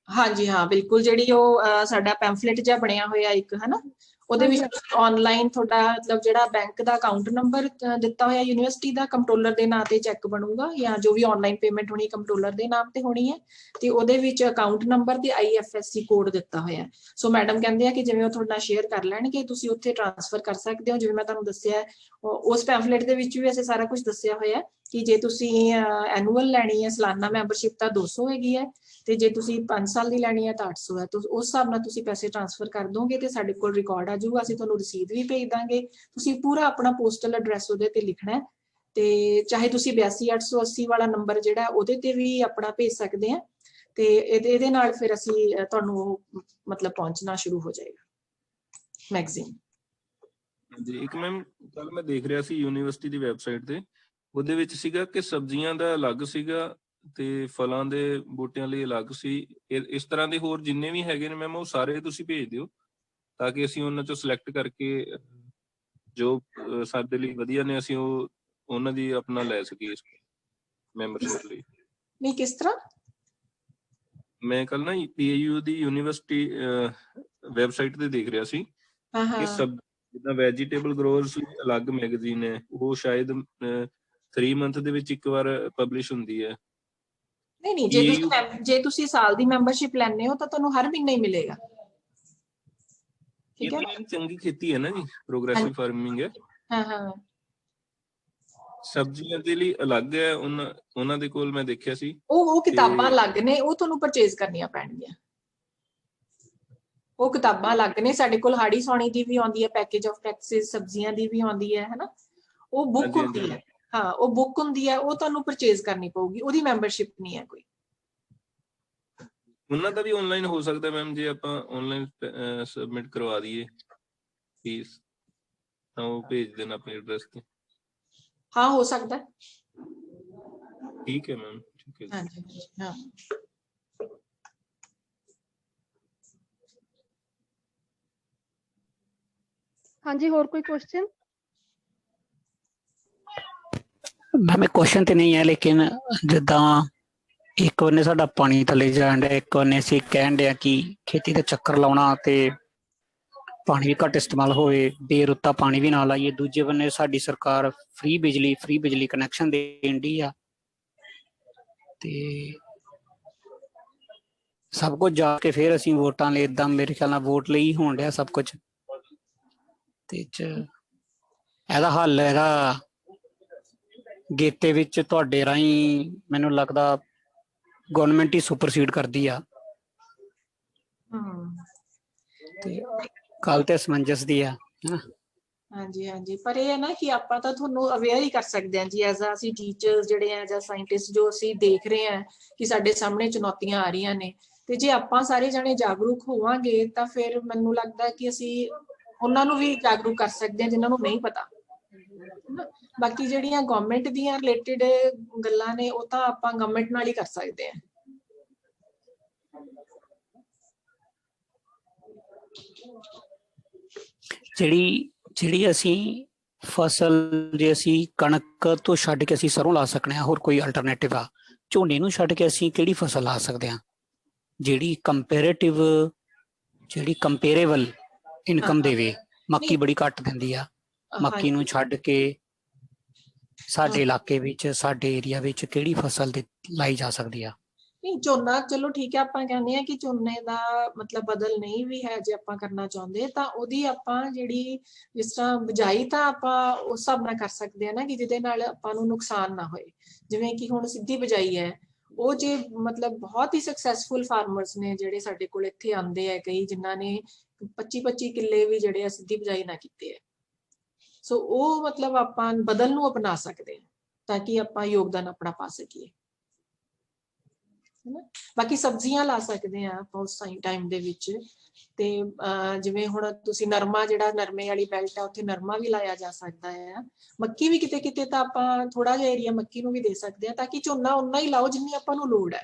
Speaker 1: ਹਾਂਜੀ ਹਾਂ ਬਿਲਕੁਲ, ਜਿਹੜੀ ਉਹ ਸਾਡਾ ਪੈਂਫਲੇਟ ਜਿਹਾ ਬਣਿਆ ਹੋਇਆ ਇੱਕ ਹਨਾ, ਉਹਦੇ ਵਿੱਚ ਆਨਲਾਈਨ ਤੁਹਾਡਾ ਮਤਲਬ ਜਿਹੜਾ ਬੈਂਕ ਦਾ ਅਕਾਊਂਟ ਨੰਬਰ ਦਿੱਤਾ ਹੋਇਆ ਯੂਨੀਵਰਸਿਟੀ ਦਾ, ਕੰਟਰੋਲਰ ਦੇ ਨਾਂ ਤੇ ਚੈੱਕ ਬਣੂਗਾ ਜਾਂ ਜੋ ਵੀ ਆਨਲਾਈਨ ਪੇਮੈਂਟ ਹੋਣੀ ਕੰਟਰੋਲਰ ਦੇ ਨਾਮ ਤੇ ਹੋਣੀ ਹੈ, ਤੇ ਉਹਦੇ ਵਿੱਚ ਅਕਾਊਂਟ ਨੰਬਰ ਤੇ IFSC ਕੋਡ ਦਿੱਤਾ ਹੋਇਆ। ਸੋ ਮੈਡਮ ਕਹਿੰਦੇ ਆ ਕਿ ਜਿਵੇਂ ਉਹ ਤੁਹਾਡਾ ਸ਼ੇਅਰ ਕਰ ਲੈਣਗੇ ਤੁਸੀਂ ਉੱਥੇ ਟ੍ਰਾਂਸਫਰ ਕਰ ਸਕਦੇ ਹੋ। ਜਿਵੇਂ ਮੈਂ ਤੁਹਾਨੂੰ ਦੱਸਿਆ ਉਸ ਪੈਂਫਲੇਟ ਦੇ ਵਿੱਚ ਵੀ ਅਸੀਂ ਸਾਰਾ ਕੁਝ ਦੱਸਿਆ ਹੋਇਆ ਕਿ ਜੇ ਤੁਸੀਂ ਐਨੂਅਲ ਲੈਣੀ ਹੈ, ਸਾਲਾਨਾ ਮੈਂਬਰਸ਼ਿਪ ਤਾਂ 200 ਹੈਗੀ ਹੈ, ਤੇ ਜੇ ਤੁਸੀਂ 5 ਸਾਲ ਦੀ ਲੈਣੀ ਹੈ ਤਾਂ 800 ਹੈ। ਤੁਸੀਂ ਉਸ ਹਿਸਾਬ ਨਾਲ ਤੁਸੀਂ ਪੈਸੇ ਟ੍ਰਾਂਸਫਰ ਕਰ ਦੋਗੇ ਤੇ ਸਾਡੇ ਕੋਲ ਰਿਕਾਰਡ ਆ ਜਾਊਗਾ, ਅਸੀਂ ਤੁਹਾਨੂੰ ਰਸੀਦ ਵੀ ਭੇਜ ਦਾਂਗੇ। ਤੁਸੀਂ ਪੂਰਾ ਆਪਣਾ ਪੋਸਟਲ ਐਡਰੈਸ ਉਹਦੇ ਤੇ ਲਿਖਣਾ ਹੈ, ਤੇ ਚਾਹੇ ਤੁਸੀਂ 82,880 ਵਾਲਾ ਨੰਬਰ ਜਿਹੜਾ ਉਹਦੇ ਤੇ ਵੀ ਆਪਣਾ ਭੇਜ ਸਕਦੇ ਆ, ਤੇ ਇਹਦੇ ਨਾਲ ਫਿਰ ਅਸੀਂ ਤੁਹਾਨੂੰ ਉਹ ਮਤਲਬ ਪਹੁੰਚਣਾ ਸ਼ੁਰੂ ਹੋ ਜਾਏਗਾ ਮੈਗਜ਼ੀਨ।
Speaker 3: ਜੀ ਇੱਕ ਮੈਮ ਕੱਲ ਮੈਂ ਦੇਖ ਰਿਹਾ ਸੀ ਯੂਨੀਵਰਸਿਟੀ ਦੀ ਵੈਬਸਾਈਟ ਤੇ, ਉਹਦੇ ਵਿੱਚ ਸੀਗਾ ਕਿ ਸਬਜ਼ੀਆਂ ਦਾ ਅਲੱਗ ਸੀਗਾ ਤੇ ਫਲਾਂ ਦੇ ਬੂਟਿਆਂ ਲਈ ਅਲੱਗ ਸੀ। ਇਸ ਤਰ੍ਹਾਂ ਦੇ ਹੋਰ ਜਿੰਨੇ ਵੀ ਹੈਗੇ ਨੇ ਮੈਮ ਉਹ ਸਾਰੇ ਤੁਸੀਂ ਭੇਜ ਦਿਓ, ਤਾਂ ਕਿ ਅਸੀਂ ਉਹਨਾਂ ਚੋਂ ਸਿਲੈਕਟ ਕਰਕੇ ਜੋ ਸਾਡੇ ਲਈ ਵਧੀਆ ਨੇ ਅਸੀਂ ਉਹ ਉਹਨਾਂ ਦੀ ਆਪਣਾ ਲੈ ਸਕੀਏ ਮੈਂਬਰਸ਼ਿਪ ਲਈ।
Speaker 1: ਨਹੀਂ ਕਿਸ ਤਰ੍ਹਾਂ?
Speaker 3: ਮੈਂ ਕੱਲ ਨਾ PAU ਦੀ ਯੂਨੀਵਰਸਿਟੀ ਵੈਬਸਾਈਟ ਤੇ ਦੇਖ ਰਿਹਾ ਸੀ ਕਿ ਸਭ ਜਿੱਦਾਂ ਵੈਜੀਟੇਬਲ ਗਰੋਅਰਸ ਅਲੱਗ ਮੈਗਜ਼ੀਨ ਹੈ, ਉਹ ਸ਼ਾਇਦ 3 ਮੰਥ ਦੇ ਵਿੱਚ ਇੱਕ ਵਾਰ ਪਬਲਿਸ਼ ਹੁੰਦੀ ਹੈ।
Speaker 1: ਨਹੀਂ ਜੇ ਤੁਸੀਂ ਸਾਲ ਦੀ ਮੈਂਬਰਸ਼ਿਪ ਲੈਣੇ ਹੋ ਤਾਂ ਤੁਹਾਨੂੰ ਹਰ ਮਹੀਨੇ ਹੀ ਮਿਲੇਗਾ।
Speaker 3: ਠੀਕ ਹੈ, ਚੰਗੀ ਖੇਤੀ ਹੈ ਨਾ ਜੀ, ਪ੍ਰੋਗਰੈਸਿਵ ਫਾਰਮਿੰਗ ਹੈ।
Speaker 1: ਹਾਂ
Speaker 3: ਸਬਜ਼ੀਆਂ ਦੇ ਲਈ ਅਲੱਗ ਹੈ, ਉਹਨਾਂ ਦੇ ਕੋਲ ਮੈਂ ਦੇਖਿਆ ਸੀ
Speaker 1: ਉਹ ਕਿਤਾਬਾਂ ਅਲੱਗ ਨੇ, ਉਹ ਤੁਹਾਨੂੰ ਪਰਚੇਜ਼ ਕਰਨੀਆਂ ਪੈਣਗੀਆਂ। ਉਹ ਕਿਤਾਬਾਂ ਅਲੱਗ ਨੇ, ਸਾਡੇ ਕੋਲ ਹਾੜੀ ਸੌਣੀ ਦੀ ਵੀ ਆਉਂਦੀ ਹੈ, ਪੈਕੇਜ ਆਫ ਟੈਕਸਿਸ ਸਬਜ਼ੀਆਂ ਦੀ ਵੀ ਆਉਂਦੀ ਹੈ ਹਨਾ, ਉਹ ਬੁੱਕ ਹੁੰਦੀ ਹੈ। ਹਾਂ ਉਹ ਬੁੱਕ ਹੁੰਦੀ ਹੈ, ਉਹ ਤੁਹਾਨੂੰ ਪਰਚੇਜ਼ ਕਰਨੀ ਪਊਗੀ, ਉਹਦੀ ਮੈਂਬਰਸ਼ਿਪ ਨਹੀਂ ਹੈ ਕੋਈ।
Speaker 3: ਉਹਨਾਂ ਦਾ ਵੀ ਆਨਲਾਈਨ ਹੋ ਸਕਦਾ ਮੈਮ, ਜੇ ਆਪਾਂ ਆਨਲਾਈਨ ਸਬਮਿਟ ਕਰਵਾ ਦਈਏ ਫੀਸ ਤਾਂ ਉਹ ਭੇਜ ਦੇਣਾ ਆਪਣੇ ਐਡਰੈਸ ਤੇ।
Speaker 1: ਹਾਂ ਹੋ ਸਕਦਾ।
Speaker 3: ਠੀਕ ਹੈ ਮੈਮ, ਠੀਕ ਹੈ।
Speaker 1: ਹਾਂਜੀ ਹਾਂ।
Speaker 2: ਹਾਂਜੀ ਹੋਰ ਕੋਈ ਕੁਐਸਚਨ?
Speaker 4: ਮੈਮ ਕੁਐਸਚਨ ਤੇ ਨਹੀਂ ਹੈ, ਲੇਕਿਨ ਜਿੱਦਾਂ ਇੱਕ ਬੰਨੇ ਸਾਡਾ ਪਾਣੀ ਥੱਲੇ ਜਾਣ ਡਿਆ, ਇੱਕ ਬੰਨੇ ਅਸੀਂ ਕਹਿਣ ਡਿਆ ਕਿ ਖੇਤੀ ਦਾ ਚੱਕਰ ਲਾਉਣਾ ਤੇ ਪਾਣੀ ਵੀ ਘੱਟ ਇਸਤੇਮਾਲ ਹੋਵੇ, ਬੇਰੁੱਤਾ ਪਾਣੀ ਵੀ ਨਾ ਲਾਈਏ। ਦੂਜੇ ਬੰਨੇ ਸਾਡੀ ਸਰਕਾਰ ਫ੍ਰੀ ਬਿਜਲੀ ਕਨੈਕਸ਼ਨ ਦੇਣ ਡਈ ਆ, ਤੇ ਸਭ ਕੁਝ ਜਾ ਕੇ ਫਿਰ ਅਸੀਂ ਵੋਟਾਂ ਲਈ ਏਦਾਂ ਮੇਰੇ ਖਿਆਲ ਨਾਲ ਵੋਟ ਲਈ ਹੋਣ ਡਿਆ ਸਭ ਕੁਝ। ਤੇ ਇਹਦਾ ਹੱਲ ਇਹਦਾ ਗੇਤੇ ਵਿੱਚ ਤੁਹਾਡੇ ਰਾਹੀਂ ਮੈਨੂੰ ਲੱਗਦਾ ਗਵਰਨਮੈਂਟ ਹੀ ਸੁਪਰਸੀਡ ਕਰਦੀ ਆ, ਤੇ ਗੱਲ ਤੇ ਸਮੰਜਸ ਦੀ ਆ ਹਨਾ।
Speaker 1: ਹਾਂਜੀ ਪਰ ਇਹ ਹੈ ਨਾ ਕਿ ਆਪਾਂ ਤਾਂ ਤੁਹਾਨੂੰ ਅਵੇਅਰ ਹੀ ਕਰ ਸਕਦੇ ਹਾਂ ਜੀ, ਐਜ਼ ਆ ਅਸੀਂ ਟੀਚਰਸ ਜਿਹੜੇ ਆ ਜਾਂ ਸਾਇੰਟਿਸਟ, ਜੋ ਅਸੀਂ ਦੇਖ ਰਹੇ ਹਾਂ ਕਿ ਸਾਡੇ ਸਾਹਮਣੇ ਚੁਣੌਤੀਆਂ ਆ ਰਹੀਆਂ ਨੇ, ਤੇ ਜੇ ਆਪਾਂ ਸਾਰੇ ਜਣੇ ਜਾਗਰੂਕ ਹੋਵਾਂਗੇ ਤਾਂ ਫਿਰ ਮੈਨੂੰ ਲੱਗਦਾ ਕਿ ਅਸੀਂ ਉਹਨਾਂ ਨੂੰ ਵੀ ਜਾਗਰੂਕ ਕਰ ਸਕਦੇ ਹਾਂ ਜਿਨ੍ਹਾਂ ਨੂੰ ਨਹੀਂ ਪਤਾ। ਬਾਕੀ ਜਿਹੜੀਆਂ ਗਵਰਨਮੈਂਟ ਦੀਆਂ ਰਿਲੇਟਿਡ ਗੱਲਾਂ ਨੇ ਉਹ ਤਾਂ ਆਪਾਂ ਗਵਰਨਮੈਂਟ ਨਾਲ ਹੀ ਕਰ ਸਕਦੇ ਹਾਂ।
Speaker 4: ਜਿਹੜੀ ਅਸੀਂ ਫਸਲ, ਜੇ ਅਸੀਂ ਕਣਕ ਤੋਂ ਛੱਡ ਕੇ ਅਸੀਂ ਸਰੋਂ ਲਾ ਸਕਦੇ ਹਾਂ, ਹੋਰ ਕੋਈ ਅਲਟਰਨੇਟਿਵ ਆ? ਝੋਨੇ ਨੂੰ ਛੱਡ ਕੇ ਅਸੀਂ ਕਿਹੜੀ ਫਸਲ ਲਾ ਸਕਦੇ ਹਾਂ ਜਿਹੜੀ ਕੰਪੇਰੇਬਲ ਇਨਕਮ ਦੇਵੇ? ਮੱਕੀ ਬੜੀ ਘੱਟ ਦਿੰਦੀ ਆ, ਮੱਕੀ ਨੂੰ ਛੱਡ ਕੇ ਸਾਡੇ ਇਲਾਕੇ ਵਿੱਚ, ਸਾਡੇ ਏਰੀਆ ਵਿੱਚ ਕਿਹੜੀ ਫਸਲ ਲਾਈ ਜਾ ਸਕਦੀ ਆ?
Speaker 1: ਨਹੀਂ ਝੋਨਾ ਚਲੋ ਠੀਕ ਹੈ, ਆਪਾਂ ਕਹਿੰਦੇ ਆ ਕਿ ਝੋਨੇ ਦਾ ਮਤਲਬ ਬਦਲ ਨਹੀਂ ਵੀ ਹੈ, ਜੇ ਆਪਾਂ ਕਰਨਾ ਚਾਹੁੰਦੇ ਤਾਂ ਉਹਦੀ ਆਪਾਂ ਜਿਹੜੀ ਜਿਸ ਤਰ੍ਹਾਂ ਬਿਜਾਈ ਤਾਂ ਆਪਾਂ ਉਸ ਹਿਸਾਬ ਨਾਲ ਕਰ ਸਕਦੇ ਹਾਂ ਨਾ ਕਿ ਜਿਹਦੇ ਨਾਲ ਆਪਾਂ ਨੂੰ ਨੁਕਸਾਨ ਨਾ ਹੋਏ। ਜਿਵੇਂ ਕਿ ਹੁਣ ਸਿੱਧੀ ਬਿਜਾਈ ਹੈ, ਉਹ ਜੇ ਮਤਲਬ ਬਹੁਤ ਹੀ ਸਕਸੈਸਫੁਲ ਫਾਰਮਰਸ ਨੇ ਜਿਹੜੇ ਸਾਡੇ ਕੋਲ ਇੱਥੇ ਆਉਂਦੇ ਆ ਕਈ, ਜਿਨ੍ਹਾਂ ਨੇ 25-25 ਕਿੱਲੇ ਵੀ ਜਿਹੜੇ ਆ ਸਿੱਧੀ ਬਿਜਾਈ ਨਾ ਕੀਤੇ ਹੈ। ਸੋ ਉਹ ਮਤਲਬ ਆਪਾਂ ਬਦਲ ਨੂੰ ਅਪਣਾ ਸਕਦੇ ਹਾਂ ਤਾਂ ਕਿ ਆਪਾਂ ਯੋਗਦਾਨ ਆਪਣਾ ਪਾ ਸਕੀਏ। ਬਾਕੀ ਸਬਜ਼ੀਆਂ ਲਾ ਸਕਦੇ ਆ ਆਪਾਂ ਉਸ ਟਾਈਮ ਦੇ ਵਿੱਚ, ਤੇ ਜਿਵੇਂ ਹੁਣ ਤੁਸੀਂ ਨਰਮਾ, ਜਿਹੜਾ ਨਰਮੇ ਵਾਲੀ ਬੈਲਟ ਆ ਉੱਥੇ ਨਰਮਾ ਵੀ ਲਾਇਆ ਜਾ ਸਕਦਾ ਹੈ। ਮੱਕੀ ਵੀ ਕਿਤੇ ਕਿਤੇ ਤਾਂ ਆਪਾਂ ਥੋੜਾ ਜਿਹਾ ਏਰੀਆ ਮੱਕੀ ਨੂੰ ਵੀ ਦੇ ਸਕਦੇ ਹਾਂ, ਤਾਂ ਕਿ ਝੋਨਾ ਓਨਾ ਹੀ ਲਾਓ ਜਿੰਨੀ ਆਪਾਂ ਨੂੰ ਲੋੜ ਹੈ।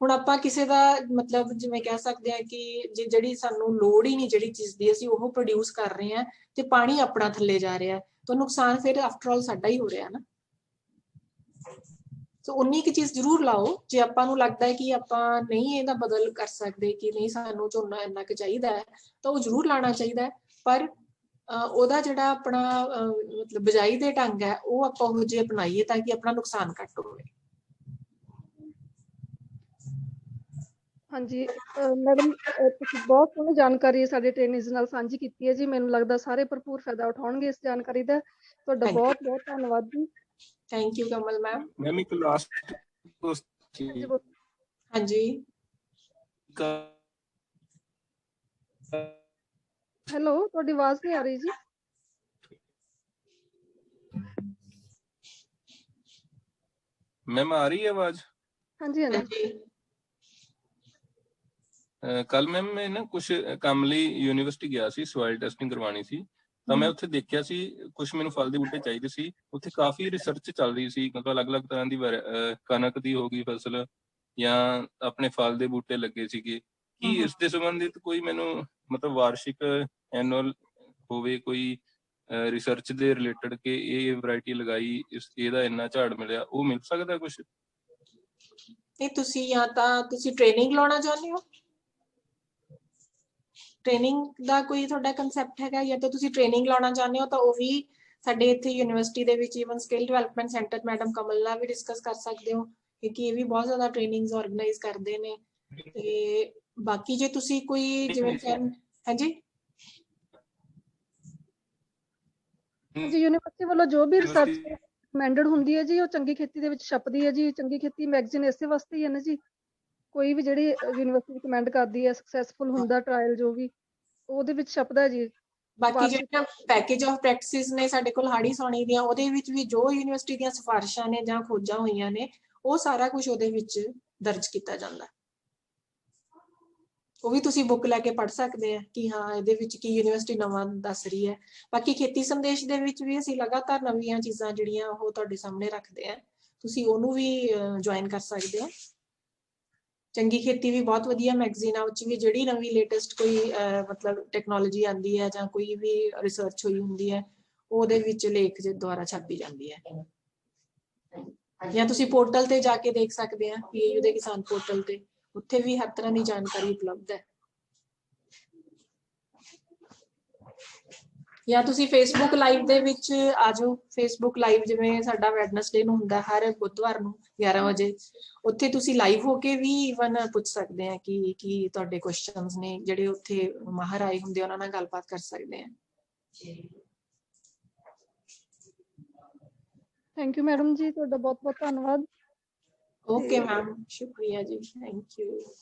Speaker 1: ਹੁਣ ਆਪਾਂ ਕਿਸੇ ਦਾ ਮਤਲਬ ਜਿਵੇਂ ਕਹਿ ਸਕਦੇ ਹਾਂ ਕਿ ਜਿਹੜੀ ਸਾਨੂੰ ਲੋੜ ਹੀ ਨਹੀਂ ਜਿਹੜੀ ਚੀਜ਼ ਦੀ, ਅਸੀਂ ਉਹ ਪ੍ਰੋਡਿਊਸ ਕਰ ਰਹੇ ਹਾਂ ਤੇ ਪਾਣੀ ਆਪਣਾ ਥੱਲੇ ਜਾ ਰਿਹਾ, ਤਾਂ ਨੁਕਸਾਨ ਫਿਰ ਆਫਟਰ ਆਲ ਸਾਡਾ ਹੀ ਹੋ ਰਿਹਾ ਨਾ। ਸੋ ਉਨੀ ਕੁ ਚੀਜ਼ ਜ਼ਰੂਰ ਲਾਓ। ਜੇ ਆਪਾਂ ਨੂੰ ਲੱਗਦਾ ਹੈ ਕਿ ਆਪਾਂ ਨਹੀਂ ਇਹਦਾ ਬਦਲ ਕਰ ਸਕਦੇ, ਕਿ ਨਹੀਂ ਸਾਨੂੰ ਝੋਨਾ ਇੰਨਾ ਕੁ ਚਾਹੀਦਾ ਹੈ, ਤਾਂ ਉਹ ਜ਼ਰੂਰ ਲਾਉਣਾ ਚਾਹੀਦਾ ਹੈ। ਪਰ ਉਹਦਾ ਜਿਹੜਾ ਆਪਣਾ ਮਤਲਬ ਬਿਜਾਈ ਦੇ ਢੰਗ ਹੈ ਉਹ ਆਪਾਂ ਉਹੋ ਜਿਹੇ ਅਪਣਾਈਏ ਤਾਂ ਕਿ ਆਪਣਾ ਨੁਕਸਾਨ ਘੱਟ ਹੋਵੇ।
Speaker 2: ਹਾਂਜੀ ਮੈਡਮ, ਤੁਸੀਂ ਬਹੁਤ ਸੋਹਣੀ ਜਾਣਕਾਰੀ ਸਾਡੇ ਟ੍ਰੇਨਰਸ ਨਾਲ ਸਾਂਝੀ ਕੀਤੀ ਹੈ ਜੀ। ਮੈਨੂੰ ਲੱਗਦਾ ਸਾਰੇ ਭਰਪੂਰ ਫਾਇਦਾ ਉਠਾਉਣਗੇ ਇਸ ਜਾਣਕਾਰੀ ਦਾ। ਤੁਹਾਡਾ ਬਹੁਤ ਬਹੁਤ ਧੰਨਵਾਦ ਜੀ।
Speaker 1: Thank you Kamal ma'am.
Speaker 3: Ma'am ਇੱਕ ਲਾਸਟ
Speaker 1: ਹਾਂਜੀ
Speaker 2: ਹੈਲੋ, ਤੁਹਾਡੀ ਆਵਾਜ਼ ਨਹੀਂ ਆ ਰਹੀ ਜੀ।
Speaker 3: ਮੈਮ ਆ ਰਹੀ ਹੈ ਆਵਾਜ਼?
Speaker 2: ਹਾਂਜੀ ਹਾਂਜੀ।
Speaker 3: ਕੱਲ ਮੈਮ ਮੈਂ ਨਾ ਕੁਛ ਕੰਮ ਲਈ ਯੂਨੀਵਰਸਿਟੀ ਗਿਆ ਸੀ, ਸੋਇਲ ਟੈਸਟਿੰਗ ਕਰਵਾਉਣੀ ਸੀ। ਤਾਂ ਮੈਂ ਉੱਥੇ ਦੇਖਿਆ ਸੀ ਕੁਛ ਮੈਨੂੰ ਫਲ ਦੇ ਬੂਟੇ ਚਾਹੀਦੇ ਸੀ। ਉੱਥੇ ਕਾਫੀ ਰਿਸਰਚ ਚੱਲ ਰਹੀ ਸੀ, ਮਤਲਬ ਅਲੱਗ-ਅਲੱਗ ਤਰ੍ਹਾਂ ਦੀ ਕਣਕ ਦੀ ਹੋ ਗਈ ਫਸਲ ਜਾਂ ਆਪਣੇ ਫਲ ਦੇ ਬੂਟੇ ਲੱਗੇ ਸੀਗੇ। ਕੀ ਇਸ ਦੇ ਸੰਬੰਧਿਤ ਕੋਈ ਮੈਨੂੰ ਮਤਲਬ ਵਾਰਸ਼ਿਕ ਐਨੂਅਲ ਹੋਵੇ ਕੋਈ ਰਿਸਰਚ ਦੇ ਰਿਲੇਟਡ ਕਿ ਇਹ ਵੈਰਾਈਟੀ ਲਗਾਈ, ਇਹਦਾ ਇੰਨਾ ਝਾੜ ਮਿਲਿਆ, ਉਹ ਮਿਲ ਸਕਦਾ ਕੁਛ?
Speaker 1: ਨਹੀਂ, ਤੁਸੀਂ ਜਾਂ ਤਾਂ ਤੁਸੀਂ ਟ੍ਰੇਨਿੰਗ ਲਾਉਣਾ ਚਾਹੁੰਦੇ ਹੋ, ਟ੍ਰੇਨਿੰਗ ਦਾ ਕੋਈ ਤੁਹਾਡਾ ਕਨਸੈਪਟ ਹੈਗਾ, ਜਾਂ ਤਾਂ ਤੁਸੀਂ ਟ੍ਰੇਨਿੰਗ ਲਾਉਣਾ ਚਾਹੁੰਦੇ ਹੋ ਤਾਂ ਉਹ ਵੀ ਸਾਡੇ ਇੱਥੇ ਯੂਨੀਵਰਸਿਟੀ ਦੇ ਵਿੱਚ even skill development centre madam Kamal ਨਾਲ ਵੀ ਡਿਸਕਸ ਕਰ ਸਕਦੇ ਹੋ, ਕਿਉਂਕਿ ਇਹ ਵੀ ਬਹੁਤ ਜ਼ਿਆਦਾ ਟ੍ਰੇਨਿੰਗਸ ਆਰਗੇਨਾਈਜ਼ ਕਰਦੇ ਨੇ। ਤੇ ਬਾਕੀ ਜੇ ਤੁਸੀਂ ਕੋਈ ਜਿਵੇਂ ਹਾਂਜੀ
Speaker 2: ਹਾਂਜੀ, ਯੂਨੀਵਰਸਿਟੀ ਵੱਲੋਂ ਜੋ ਵੀ ਰਿਸਰਚ ਰਿਕਮੈਂਡਡ ਹੁੰਦੀ ਹੈ ਜੀ ਉਹ ਚੰਗੀ ਖੇਤੀ ਦੇ ਵਿੱਚ ਛਪਦੀ ਹੈ ਜੀ। ਚੰਗੀ ਖੇਤੀ ਮੈਗਜ਼ੀਨ ਇਸੇ ਵਾਸਤੇ ਹੀ ਹੈ ਨਾ ਜੀ। ਕੋਈ ਵੀ ਜਿਹੜੀ ਯੂਨੀਵਰਸਿਟੀ ਰਿਕਮੈਂਡ ਕਰਦੀ ਹੈ, ਸਕਸੈਸਫੁਲ ਹੁੰਦਾ ਟਰਾਇਲ ਜੋ ਵੀ, ਉਹਦੇ ਵਿੱਚ ਛਪਦਾ ਜੀ।
Speaker 1: ਬਾਕੀ ਜਿਹੜੀਆਂ ਪੈਕੇਜ ਆਫ ਪ੍ਰੈਕਟਿਸਿਸ ਨੇ ਸਾਡੇ ਕੋਲ ਹਾੜੀ ਸੌਣੀ ਦੀਆਂ, ਉਹਦੇ ਵਿੱਚ ਵੀ ਜੋ ਯੂਨੀਵਰਸਿਟੀ ਦੀਆਂ ਸਿਫਾਰਿਸ਼ਾਂ ਨੇ ਜਾਂ ਖੋਜਾਂ ਹੋਈਆਂ ਨੇ ਉਹ ਸਾਰਾ ਕੁਝ ਉਹਦੇ ਵਿੱਚ ਦਰਜ ਕੀਤਾ ਜਾਂਦਾ। ਉਹ ਵੀ ਤੁਸੀਂ ਬੁੱਕ ਲੈ ਕੇ ਪੜ੍ਹ ਸਕਦੇ ਆ ਕਿ ਹਾਂ ਇਹਦੇ ਵਿੱਚ ਕੀ ਯੂਨੀਵਰਸਿਟੀ ਨਵਾਂ ਦੱਸ ਰਹੀ ਹੈ। ਬਾਕੀ ਖੇਤੀ ਸੰਦੇਸ਼ ਦੇ ਵਿੱਚ ਵੀ ਅਸੀਂ ਲਗਾਤਾਰ ਨਵੀਆਂ ਚੀਜ਼ਾਂ ਜਿਹੜੀਆਂ ਉਹ ਤੁਹਾਡੇ ਸਾਹਮਣੇ ਰੱਖਦੇ ਆ, ਤੁਸੀਂ ਉਹਨੂੰ ਵੀ ਜੁਆਇਨ ਕਰ ਸਕਦੇ ਹੋ। ਚੰਗੀ ਖੇਤੀ ਵੀ ਬਹੁਤ ਵਧੀਆ ਮੈਗਜ਼ੀਨ ਆ, ਉਹ 'ਚ ਵੀ ਜਿਹੜੀ ਨਵੀਂ ਲੇਟੈਸਟ ਕੋਈ ਮਤਲਬ ਟੈਕਨੋਲੋਜੀ ਆਉਂਦੀ ਹੈ ਜਾਂ ਕੋਈ ਵੀ ਰਿਸਰਚ ਹੋਈ ਹੁੰਦੀ ਹੈ ਉਹਦੇ ਵਿੱਚ ਲੇਖ ਦੁਆਰਾ ਛਾਪੀ ਜਾਂਦੀ ਹੈ। ਜਾਂ ਤੁਸੀਂ ਪੋਰਟਲ ਤੇ ਜਾ ਕੇ ਦੇਖ ਸਕਦੇ ਆ, PAU ਦੇ ਕਿਸਾਨ ਪੋਰਟਲ ਤੇ, ਉੱਥੇ ਵੀ ਹਰ ਤਰ੍ਹਾਂ ਦੀ ਜਾਣਕਾਰੀ ਉਪਲਬਧ ਹੈ। ਜਾਂ ਤੁਸੀਂ ਫੇਸਬੁੱਕ ਲਾਈਵ ਦੇ ਵਿੱਚ ਆ ਜਾਓ। ਫੇਸਬੁੱਕ ਲਾਈਵ ਜਿਵੇਂ ਸਾਡਾ ਵੈਡਨਸਡੇ ਨੂੰ ਹੁੰਦਾ ਹਰ ਬੁੱਧਵਾਰ ਨੂੰ 11 ਵਜੇ, ਉੱਥੇ ਤੁਸੀਂ ਲਾਈਵ ਹੋ ਕੇ ਵੀ ਈਵਨ ਪੁੱਛ ਸਕਦੇ ਆ ਕਿ ਕੀ ਤੁਹਾਡੇ ਕੁਐਸਚਨਸ ਨੇ, ਜਿਹੜੇ ਉੱਥੇ ਮਾਹਰ ਆਏ ਹੁੰਦੇ ਉਹਨਾਂ ਨਾਲ ਗੱਲਬਾਤ ਕਰ ਸਕਦੇ ਆ।
Speaker 2: ਥੈਂਕ ਯੂ ਮੈਡਮ ਜੀ, ਤੁਹਾਡਾ ਬਹੁਤ ਬਹੁਤ ਧੰਨਵਾਦ।
Speaker 1: ਓਕੇ ਮੈਮ, ਸ਼ੁਕਰੀਆ ਜੀ, ਥੈਂਕ ਯੂ।